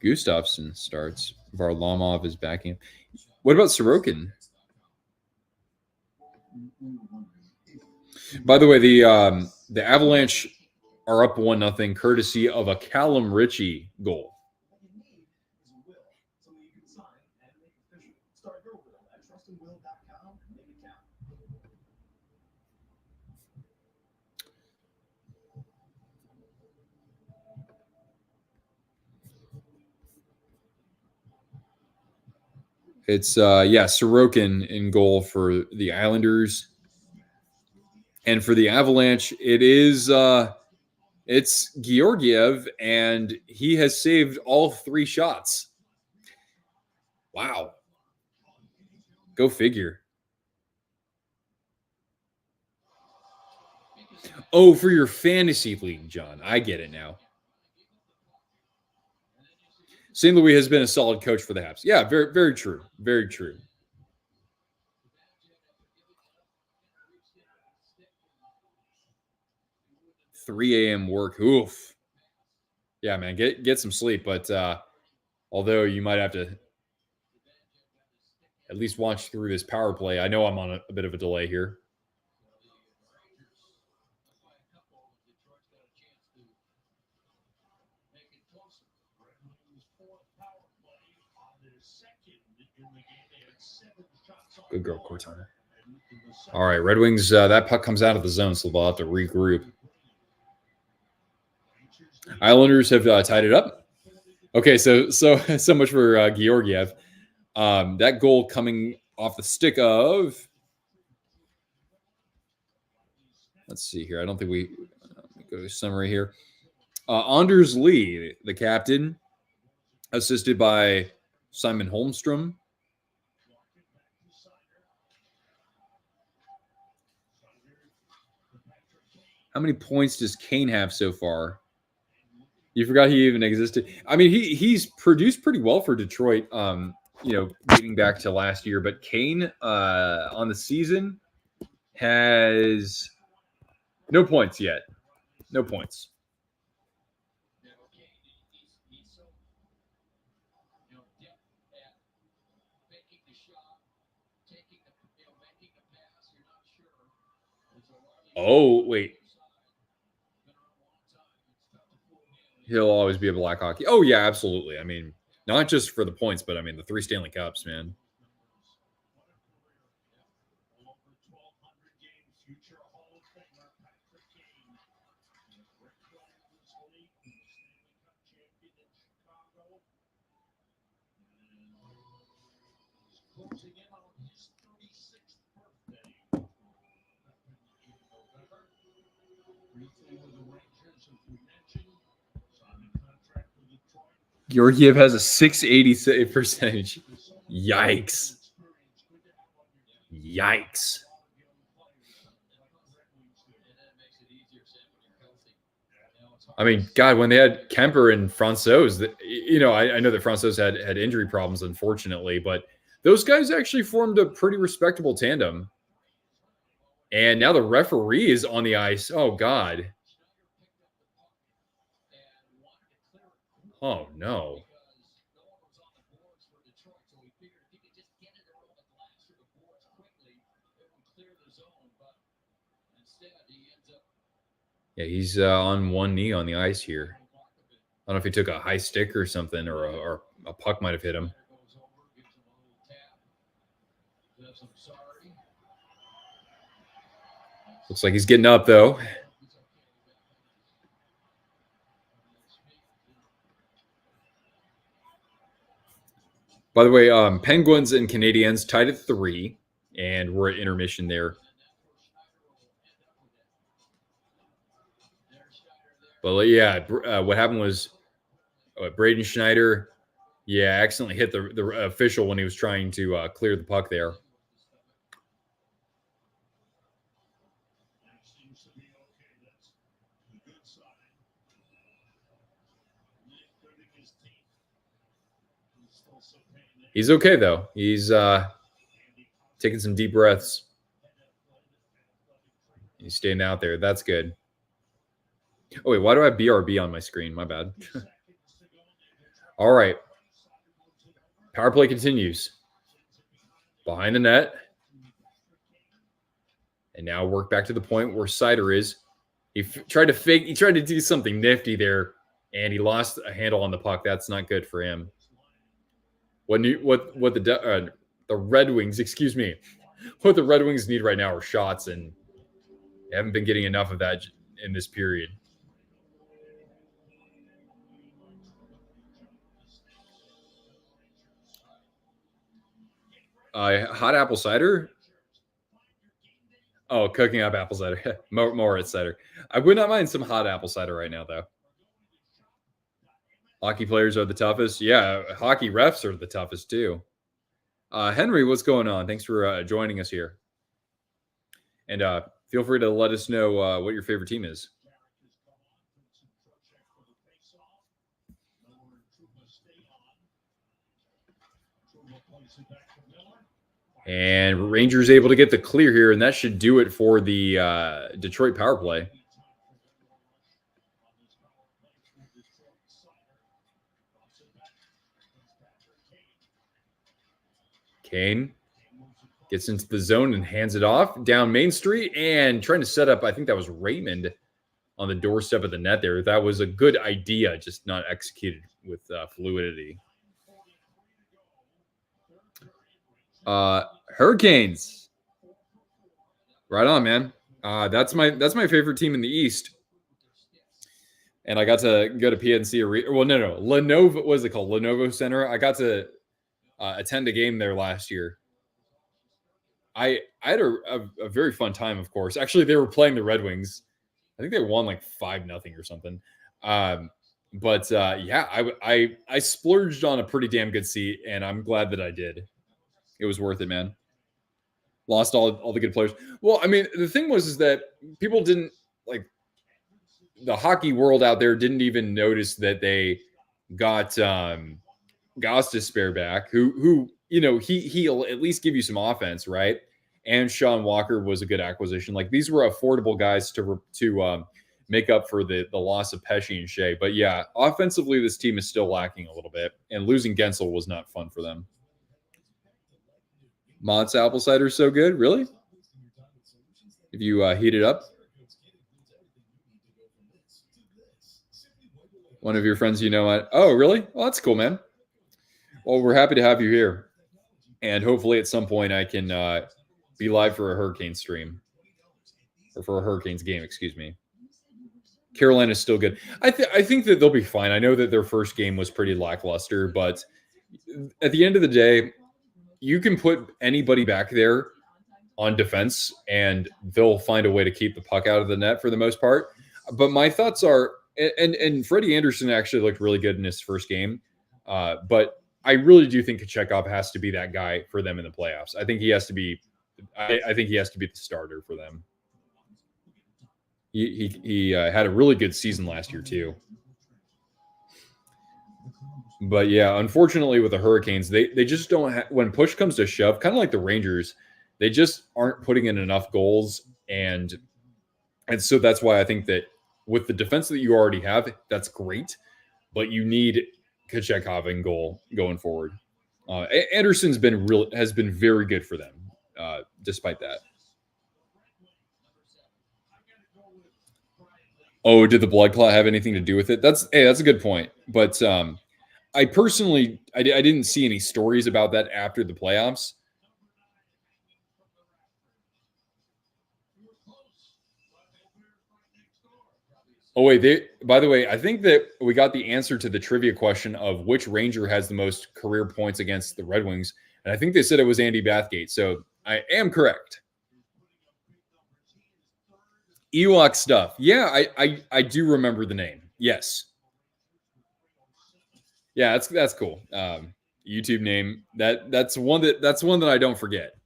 [SPEAKER 1] Gustafsson starts. Varlamov is backing. What about Sorokin? By the way, the Avalanche are up 1-0, courtesy of a Callum Ritchie goal. It's Sorokin in goal for the Islanders. And for the Avalanche, it's Georgiev, and he has saved all 3 shots. Wow. Go figure. Oh, for your fantasy league, John. I get it now. St. Louis has been a solid coach for the Habs. Yeah, very, very true. Very true. $3 a.m. work. Oof. Yeah, man, get some sleep. But although you might have to at least watch through this power play. I know I'm on a bit of a delay here. Good girl, Cortana. All right, Red Wings, that puck comes out of the zone, so they'll have to regroup. Islanders have tied it up. Okay, so much for Georgiev. That goal coming off the stick of... Let's see here. I don't think we... Let me go to summary here. Anders Lee, the captain, assisted by Simon Holmstrom. How many points does Kane have so far? You forgot he even existed. I mean, he's produced pretty well for Detroit, dating back to last year. But Kane on the season has no points yet. No points. Oh, wait. He'll always be a black hockey. Oh, yeah, absolutely. I mean, not just for the points, but I mean, the 3 Stanley Cups, man. Georgiev has a 680 save percentage. Yikes. Yikes. I mean, God, when they had Kemper and Francouz, I know that Francouz had injury problems, unfortunately, but those guys actually formed a pretty respectable tandem. And now the referee is on the ice. Oh, God. Oh, no. Yeah, he's on one knee on the ice here. I don't know if he took a high stick or something, or a puck might have hit him. Looks like he's getting up, though. By the way, Penguins and Canadiens tied at 3, and we're at intermission there. But yeah, what happened was Braden Schneider, accidentally hit the official when he was trying to clear the puck there. He's okay, though. He's taking some deep breaths. He's staying out there. That's good. Oh, wait, why do I have BRB on my screen? My bad. All right. Power play continues. Behind the net. And now work back to the point where Seider is. He tried to do something nifty there, and he lost a handle on the puck. That's not good for him. What the Red Wings, excuse me, what the Red Wings need right now are shots, and they haven't been getting enough of that in this period. Hot apple cider? Oh, cooking up apple cider. Moritz cider. I would not mind some hot apple cider right now, though. Hockey players are the toughest. Yeah, hockey refs are the toughest, too. Henry, what's going on? Thanks for joining us here. And feel free to let us know what your favorite team is. And Rangers able to get the clear here, and that should do it for the Detroit power play. Kane gets into the zone and hands it off down Main Street and trying to set up, I think that was Raymond on the doorstep of the net there. That was a good idea, just not executed with fluidity. Hurricanes. Right on, man. That's my favorite team in the East. And I got to go to PNC Arena. Well, no. Lenovo, what is it called? Lenovo Center. I got to attend a game there last year. I had a very fun time, of course. Actually, they were playing the Red Wings. I think they won like 5-0 or something. But yeah, I splurged on a pretty damn good seat, and I'm glad that I did. It was worth it, man. Lost all the good players. Well, I mean, the thing is that people didn't like the hockey world out there didn't even notice that they got Gostisbehere back, who he'll at least give you some offense, right? And Sean Walker was a good acquisition. Like these were affordable guys to make up for the loss of Pesci and Shea. But yeah, offensively, this team is still lacking a little bit, and losing Gensel was not fun for them. Mott's apple cider is so good, really? If you heat it up, one of your friends, oh, really? Well, that's cool, man. Well, we're happy to have you here, and hopefully at some point I can be live for a Hurricane stream, or for a Hurricanes game, excuse me. Carolina's still good. I think that they'll be fine. I know that their first game was pretty lackluster, but at the end of the day, you can put anybody back there on defense, and they'll find a way to keep the puck out of the net for the most part. But my thoughts are, and Freddie Anderson actually looked really good in his first game, but I really do think Kochetkov has to be that guy for them in the playoffs. I think he has to be. I think he has to be the starter for them. He had a really good season last year too. But yeah, unfortunately with the Hurricanes, they just don't have, when push comes to shove, kind of like the Rangers, they just aren't putting in enough goals. And so that's why I think that with the defense that you already have, that's great. But you need Kochetkov in goal going forward. Anderson's has been very good for them, despite that. Oh, did the blood clot have anything to do with it? That's a good point. But I personally, I didn't see any stories about that after the playoffs. Oh, wait. By the way, I think that we got the answer to the trivia question of which Ranger has the most career points against the Red Wings. And I think they said it was Andy Bathgate. So I am correct. Ewok stuff. Yeah, I do remember the name. Yes. Yeah, that's cool. YouTube name. That's one that I don't forget.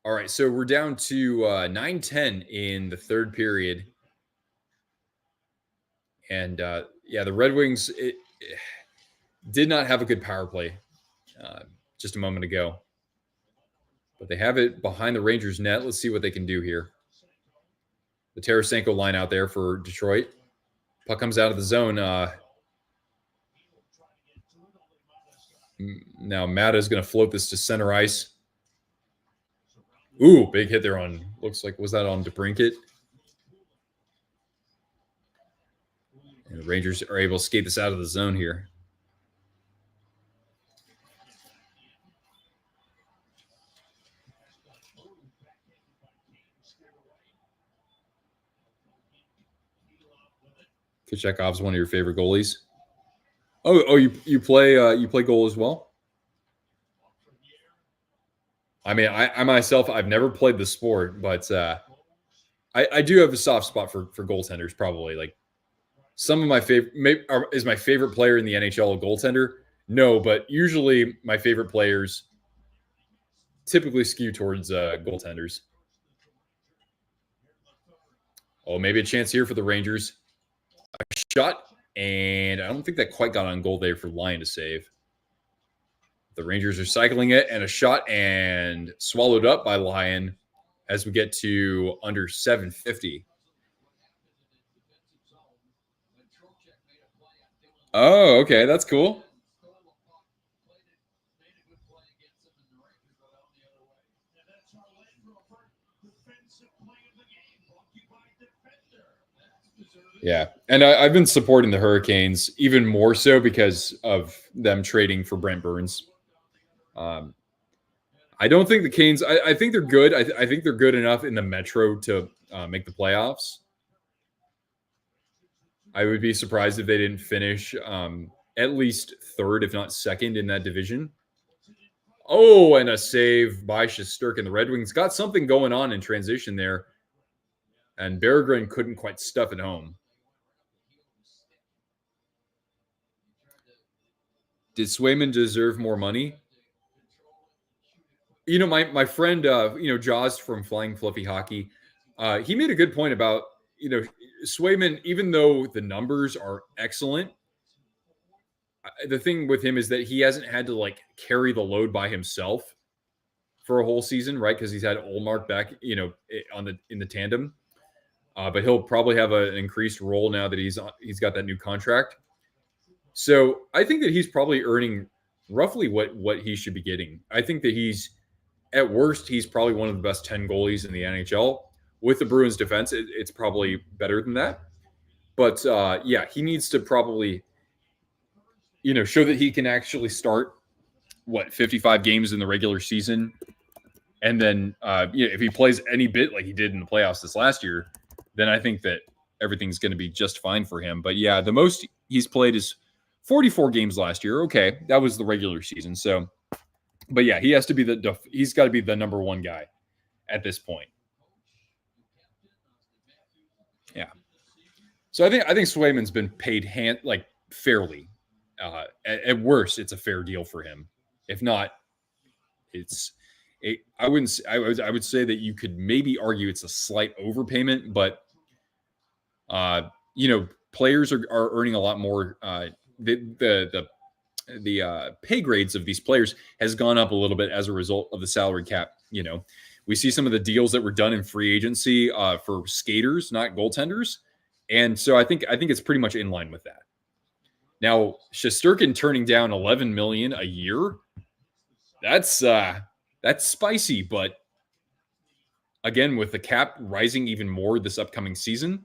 [SPEAKER 1] All right, so we're down to 9-10 in the third period. And yeah, the Red Wings did not have a good power play just a moment ago. But they have it behind the Rangers net. Let's see what they can do here. The Tarasenko line out there for Detroit. Puck comes out of the zone. Now Mata is going to float this to center ice. Ooh, big hit there on, looks like, was that on DeBrincat? And the Rangers are able to skate this out of the zone here. Kochekhov's one of your favorite goalies. Oh, you play goal as well? I mean, I myself, I've never played the sport, but I do have a soft spot for goaltenders. Probably like some of my favorite. Is my favorite player in the NHL a goaltender? No, but usually my favorite players typically skew towards goaltenders. Oh, maybe a chance here for the Rangers. A shot, and I don't think that quite got on goal there for Lyon to save. The Rangers are cycling it, and a shot, and swallowed up by Lyon as we get to under 750. Oh, okay, that's cool. Yeah, and I've been supporting the Hurricanes even more so because of them trading for Brent Burns. I don't think the Canes. I think they're good. I think they're good enough in the Metro to make the playoffs. I would be surprised if they didn't finish at least third, if not second, in that division. Oh, and a save by Shesterkin. The Red Wings got something going on in transition there. And Berggren couldn't quite stuff it home. Did Swayman deserve more money? You know, my friend, Jaws from Flying Fluffy Hockey, he made a good point about, Swayman, even though the numbers are excellent, the thing with him is that he hasn't had to like carry the load by himself for a whole season, right? Because he's had Olmark back, in the tandem. But he'll probably have an increased role now that he's got that new contract. So I think that he's probably earning roughly what he should be getting. I think that at worst, he's probably one of the best 10 goalies in the NHL. With the Bruins defense, it's probably better than that. But he needs to probably, show that he can actually start 55 games in the regular season. And then if he plays any bit like he did in the playoffs this last year, then I think that everything's going to be just fine for him. But yeah, the most he's played is 44 games last year. Okay, that was the regular season. So, but yeah, he has to be he's got to be the number one guy at this point. Yeah. So I think Swayman's been paid fairly. At worst, it's a fair deal for him. If not, I would say that you could maybe argue it's a slight overpayment, but players are earning a lot more. The pay grades of these players has gone up a little bit as a result of the salary cap. We see some of the deals that were done in free agency for skaters, not goaltenders, and so I think it's pretty much in line with that. Now, Shesterkin turning down $11 million a year, that's spicy, but again, with the cap rising even more this upcoming season,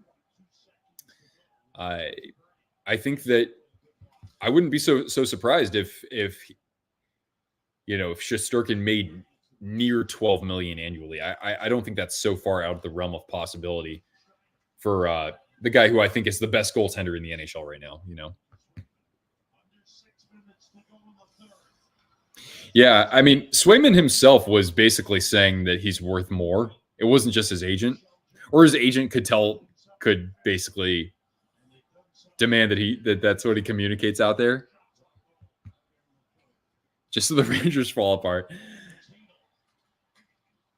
[SPEAKER 1] I think that I wouldn't be so surprised if Shesterkin made near $12 million annually. I don't think that's so far out of the realm of possibility for the guy who I think is the best goaltender in the NHL right now. Yeah, I mean, Swayman himself was basically saying that he's worth more. It wasn't just his agent, or his agent could basically demand that that's what he communicates out there, just so the Rangers fall apart.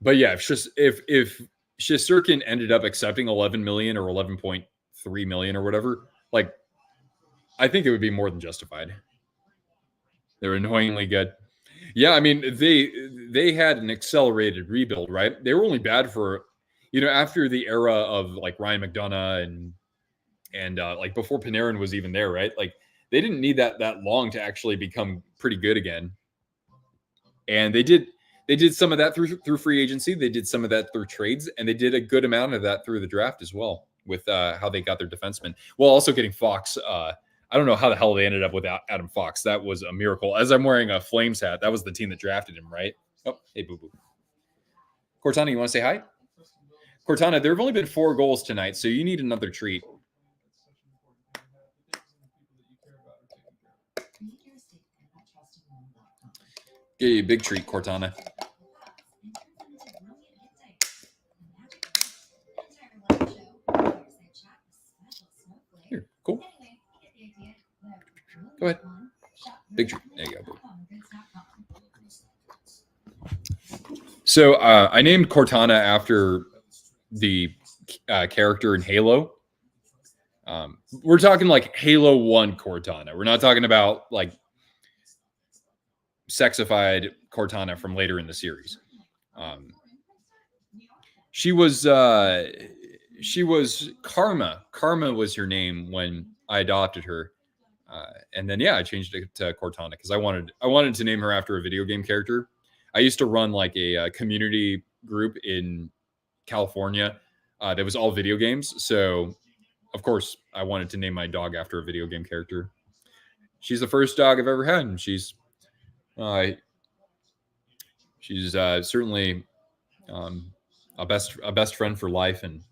[SPEAKER 1] But yeah, if Shesterkin ended up accepting 11 million or 11.3 million or whatever, I think it would be more than justified. They're annoyingly good. Yeah, I mean, they had an accelerated rebuild, right? They were only bad for, after the era of Ryan McDonough and before Panarin was even there, right? They didn't need that long to actually become pretty good again. And they did some of that through free agency. They did some of that through trades, and they did a good amount of that through the draft as well with how they got their defensemen. Well, also getting Fox. I don't know how the hell they ended up without Adam Fox. That was a miracle. As I'm wearing a Flames hat, that was the team that drafted him, right? Oh, hey, boo-boo. Cortana, you want to say hi? Cortana, there have only been 4 goals tonight, so you need another treat. Get you a big treat, Cortana. Here, cool. Go ahead. Big treat. There you go. So I named Cortana after the character in Halo. We're talking Halo 1 Cortana. We're not talking about sexified Cortana from later in the series. She was Karma. Karma was her name when I adopted her. And then, I changed it to Cortana because I wanted to name her after a video game character. I used to run a community group in California that was all video games. So, of course, I wanted to name my dog after a video game character. She's the first dog I've ever had, and she's certainly a best friend for life, and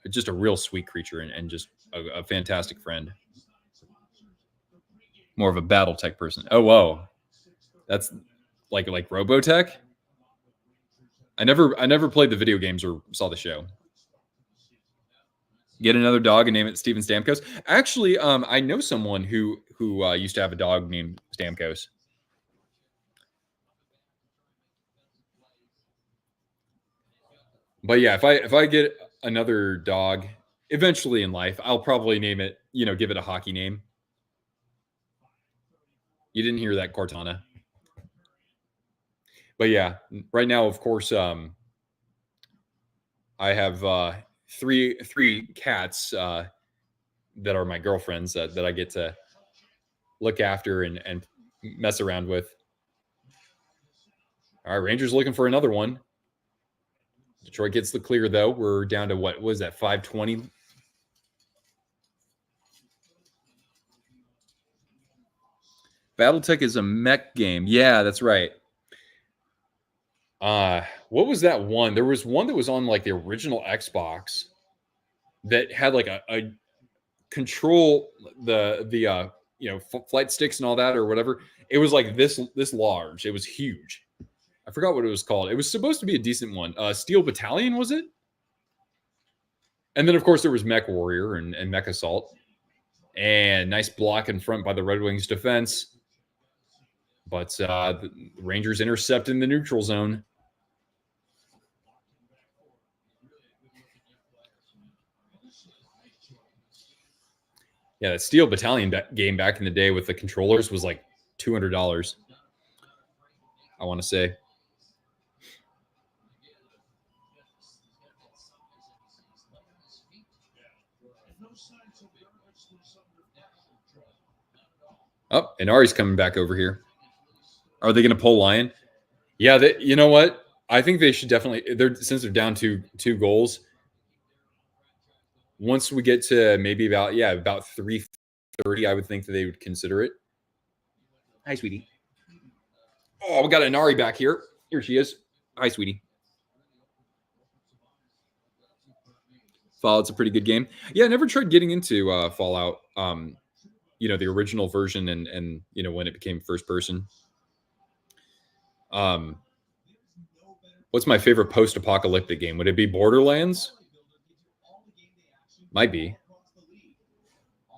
[SPEAKER 1] just a real sweet creature, and just a fantastic friend. More of a battle tech person. Oh, whoa. Like Robotech? I never played the video games or saw the show. Get another dog and name it Steven Stamkos. Actually, I know someone who used to have a dog named Stamkos. But yeah, if I get another dog eventually in life, I'll probably name it, give it a hockey name. You didn't hear that, Cortana. But yeah, right now, of course, I have three cats that are my girlfriends that I get to look after and mess around with. All right, Rangers looking for another one. Detroit gets the clear, though. We're down to what was that, 520? Battletech is a mech game. Yeah, that's right. What was that one? There was one that was on like the original Xbox that had like a control the flight sticks and all that or whatever. It was like this large. It was huge. I forgot what it was called. It was supposed to be a decent one. Steel Battalion, was it? And then, of course, there was Mech Warrior and Mech Assault. And nice block in front by the Red Wings defense. But the Rangers intercept in the neutral zone. Yeah, that Steel Battalion game back in the day with the controllers was like $200, I want to say. Oh, and Ari's coming back over here. Are they going to pull Lion? Yeah, you know what? I think they should definitely, since they're down two goals, once we get to maybe about 3:30, I would think that they would consider it. Hi, sweetie. Oh, we got Inari back here. Here she is. Hi, sweetie. Fallout's a pretty good game. Yeah, I never tried getting into Fallout. The original version and when it became first person. What's my favorite post-apocalyptic game? Would it be Borderlands? Might be.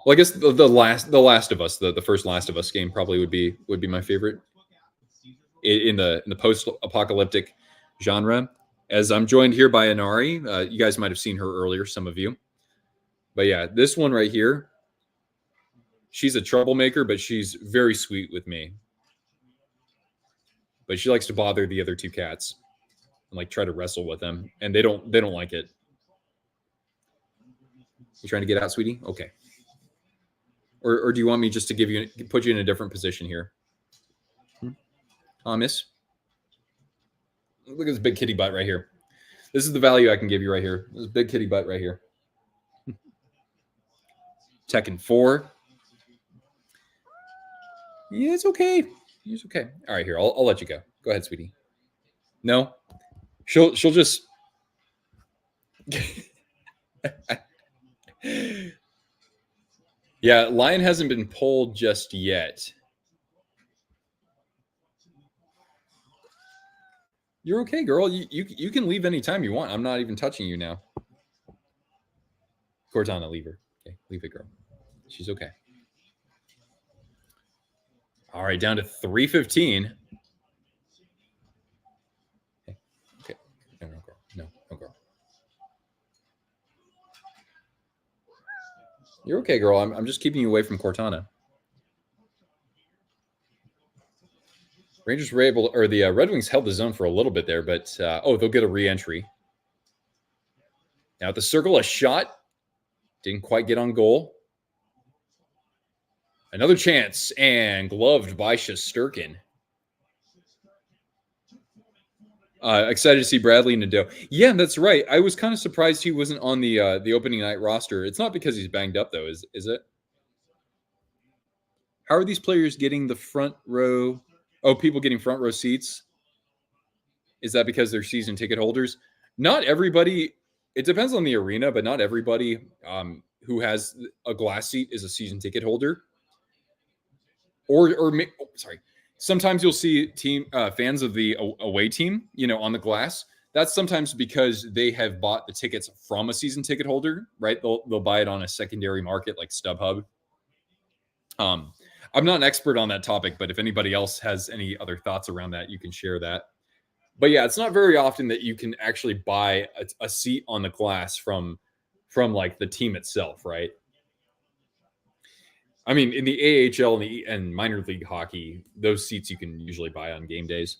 [SPEAKER 1] Well, I guess the Last of Us, the first Last of Us game probably would be my favorite in the post-apocalyptic genre. As I'm joined here by Inari, you guys might have seen her earlier, some of you. But yeah, this one right here, she's a troublemaker, but she's very sweet with me. But she likes to bother the other two cats and like try to wrestle with them, and they don't like it. You trying to get out, sweetie? Okay. Or do you want me just to put you in a different position here? Miss? Look at this big kitty butt right here. This is the value I can give you right here. This big kitty butt right here. Tekken 4. Yeah, it's okay. It's okay. All right, here. I'll let you go. Go ahead, sweetie. No? She'll just... Yeah, Lion hasn't been pulled just yet. You're okay, girl. You can leave anytime you want. I'm not even touching you now. Cortana, leave her. Okay, leave it, girl. She's okay. All right, down to 3:15. Okay. No, girl. No, girl. You're okay, girl. I'm just keeping you away from Cortana. Rangers were able, or the Red Wings held the zone for a little bit there, but they'll get a re-entry. Now at the circle, a shot. Didn't quite get on goal. Another chance, and gloved by Shesterkin. Excited to see Bradley Nadeau. Yeah, that's right. I was kind of surprised he wasn't on the opening night roster. It's not because he's banged up, though, is it? How are these players getting the front row? Oh, people getting front row seats? Is that because they're season ticket holders? Not everybody. It depends on the arena, but not everybody who has a glass seat is a season ticket holder. Or sorry, sometimes you'll see fans of the away team, on the glass. That's sometimes because they have bought the tickets from a season ticket holder, right? They'll buy it on a secondary market like StubHub. I'm not an expert on that topic, but if anybody else has any other thoughts around that, you can share that. But yeah, it's not very often that you can actually buy a seat on the glass from like the team itself, right? I mean, in the AHL and minor league hockey, those seats you can usually buy on game days.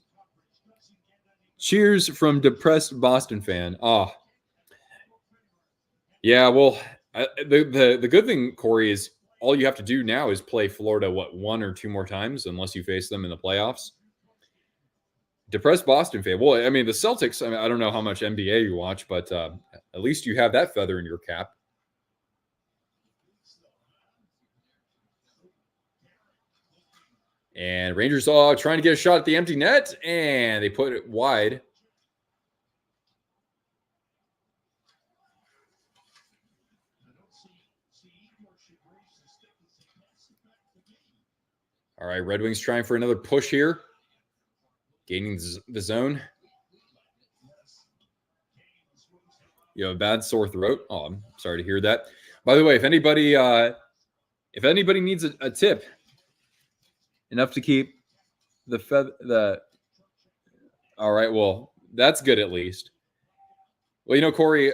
[SPEAKER 1] Cheers from depressed Boston fan. Oh, yeah. Well, the good thing, Corey, is all you have to do now is play Florida, one or two more times, unless you face them in the playoffs. Depressed Boston fan. Well, I mean, the Celtics, I don't know how much NBA you watch, but at least you have that feather in your cap. And Rangers trying to get a shot at the empty net, and they put it wide. All right, Red Wings trying for another push here. Gaining the zone. You have a bad sore throat. Oh, I'm sorry to hear that. By the way, if anybody needs a tip, enough to keep the all right, well, that's good at least. Well, Corey,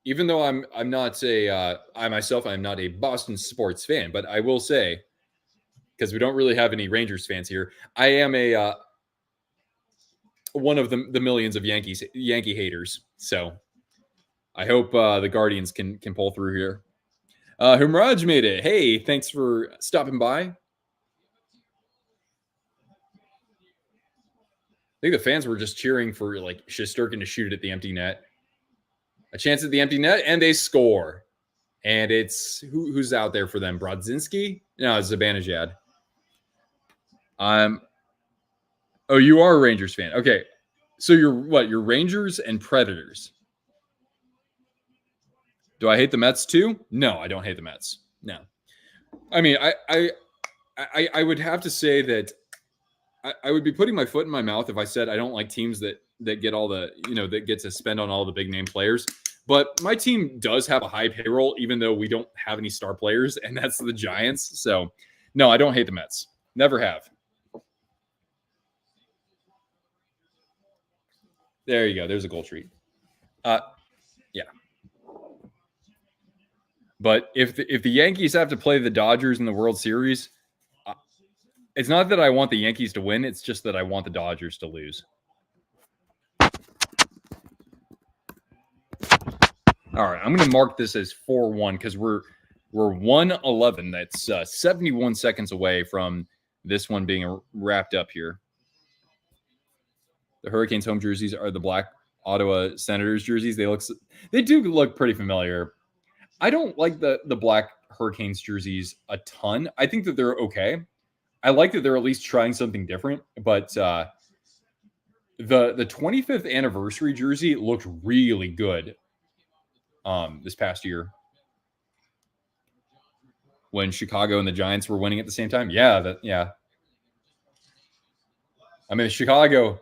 [SPEAKER 1] even though I'm not I myself I'm not a Boston sports fan, but I will say, because we don't really have any Rangers fans here, I am a one of the millions of Yankee haters. So I hope the Guardians can pull through here. Humraj made it. Hey, thanks for stopping by. I think the fans were just cheering for like Shesterkin to shoot it at the empty net. A chance at the empty net, and they score. And it's who's out there for them? Brodzinski? No, it's Zibanejad. Oh, you are a Rangers fan. Okay. So you're what? You're Rangers and Predators. Do I hate the Mets too? No, I don't hate the Mets. No. I mean, I would have to say that I would be putting my foot in my mouth if I said I don't like teams that get all the, that get to spend on all the big name players. But my team does have a high payroll, even though we don't have any star players, and that's the Giants. So, no, I don't hate the Mets. Never have. There you go. There's a goal treat. Yeah. But if the Yankees have to play the Dodgers in the World Series, it's not that I want the Yankees to win. It's just that I want the Dodgers to lose. All right, I'm going to mark this as 4-1 because we're 1-11. That's 71 seconds away from this one being wrapped up here. The Hurricanes home jerseys are the black Ottawa Senators jerseys. They do look pretty familiar. I don't like the black Hurricanes jerseys a ton. I think that they're okay. I like that they're at least trying something different. But the 25th anniversary jersey looked really good this past year when Chicago and the Giants were winning at the same time. Yeah. I mean, Chicago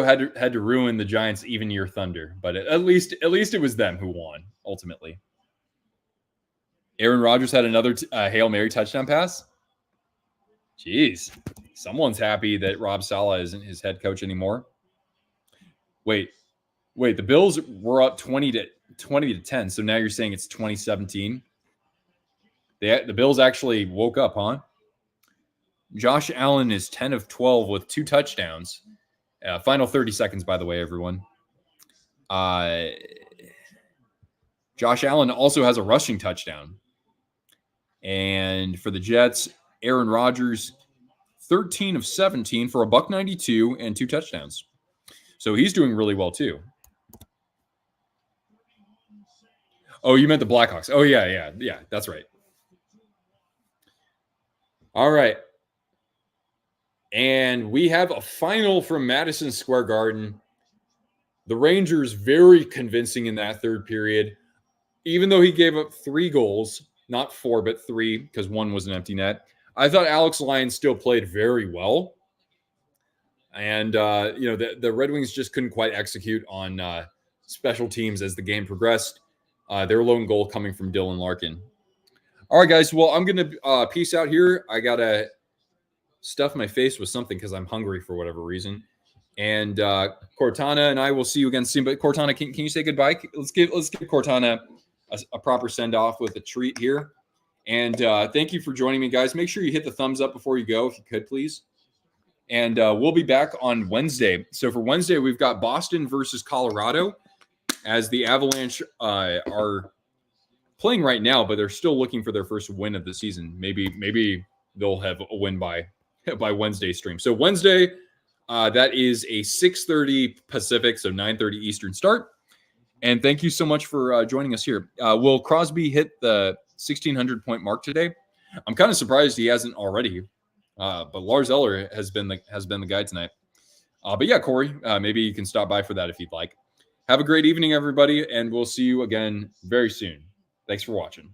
[SPEAKER 1] had to ruin the Giants' even year thunder, but at least it was them who won ultimately. Aaron Rodgers had another Hail Mary touchdown pass. Jeez, someone's happy that Rob Saleh isn't his head coach anymore. Wait, the Bills were up 20 to 10, so now you're saying it's 2017. The Bills actually woke up, huh? Josh Allen is 10 of 12 with 2 touchdowns. Final 30 seconds, by the way, everyone. Josh Allen also has a rushing touchdown. And for the Jets, Aaron Rodgers, 13 of 17 for a $192 and 2 touchdowns. So he's doing really well too. Oh, you meant the Blackhawks. Oh, yeah, that's right. All right. And we have a final from Madison Square Garden. The Rangers very convincing in that third period, even though he gave up 3 goals, not 4, but 3, because 1 was an empty net. I thought Alex Lyon still played very well. And, the Red Wings just couldn't quite execute on special teams as the game progressed. Their lone goal coming from Dylan Larkin. All right, guys. Well, I'm going to peace out here. I got to stuff my face with something because I'm hungry for whatever reason. And Cortana and I will see you again soon. But Cortana, can you say goodbye? Let's give Cortana a proper send-off with a treat here. And thank you for joining me, guys. Make sure you hit the thumbs up before you go, if you could, please. And we'll be back on Wednesday. So for Wednesday, we've got Boston versus Colorado, as the Avalanche are playing right now, but they're still looking for their first win of the season. Maybe they'll have a win by Wednesday stream. So Wednesday, that is a 6:30 Pacific, so 9:30 Eastern start. And thank you so much for joining us here. Will Crosby hit the 1,600 point mark today? I'm kind of surprised he hasn't already. But Lars Eller has been the guy tonight. But yeah, Corey, maybe you can stop by for that if you'd like. Have a great evening, everybody, and we'll see you again very soon. Thanks for watching.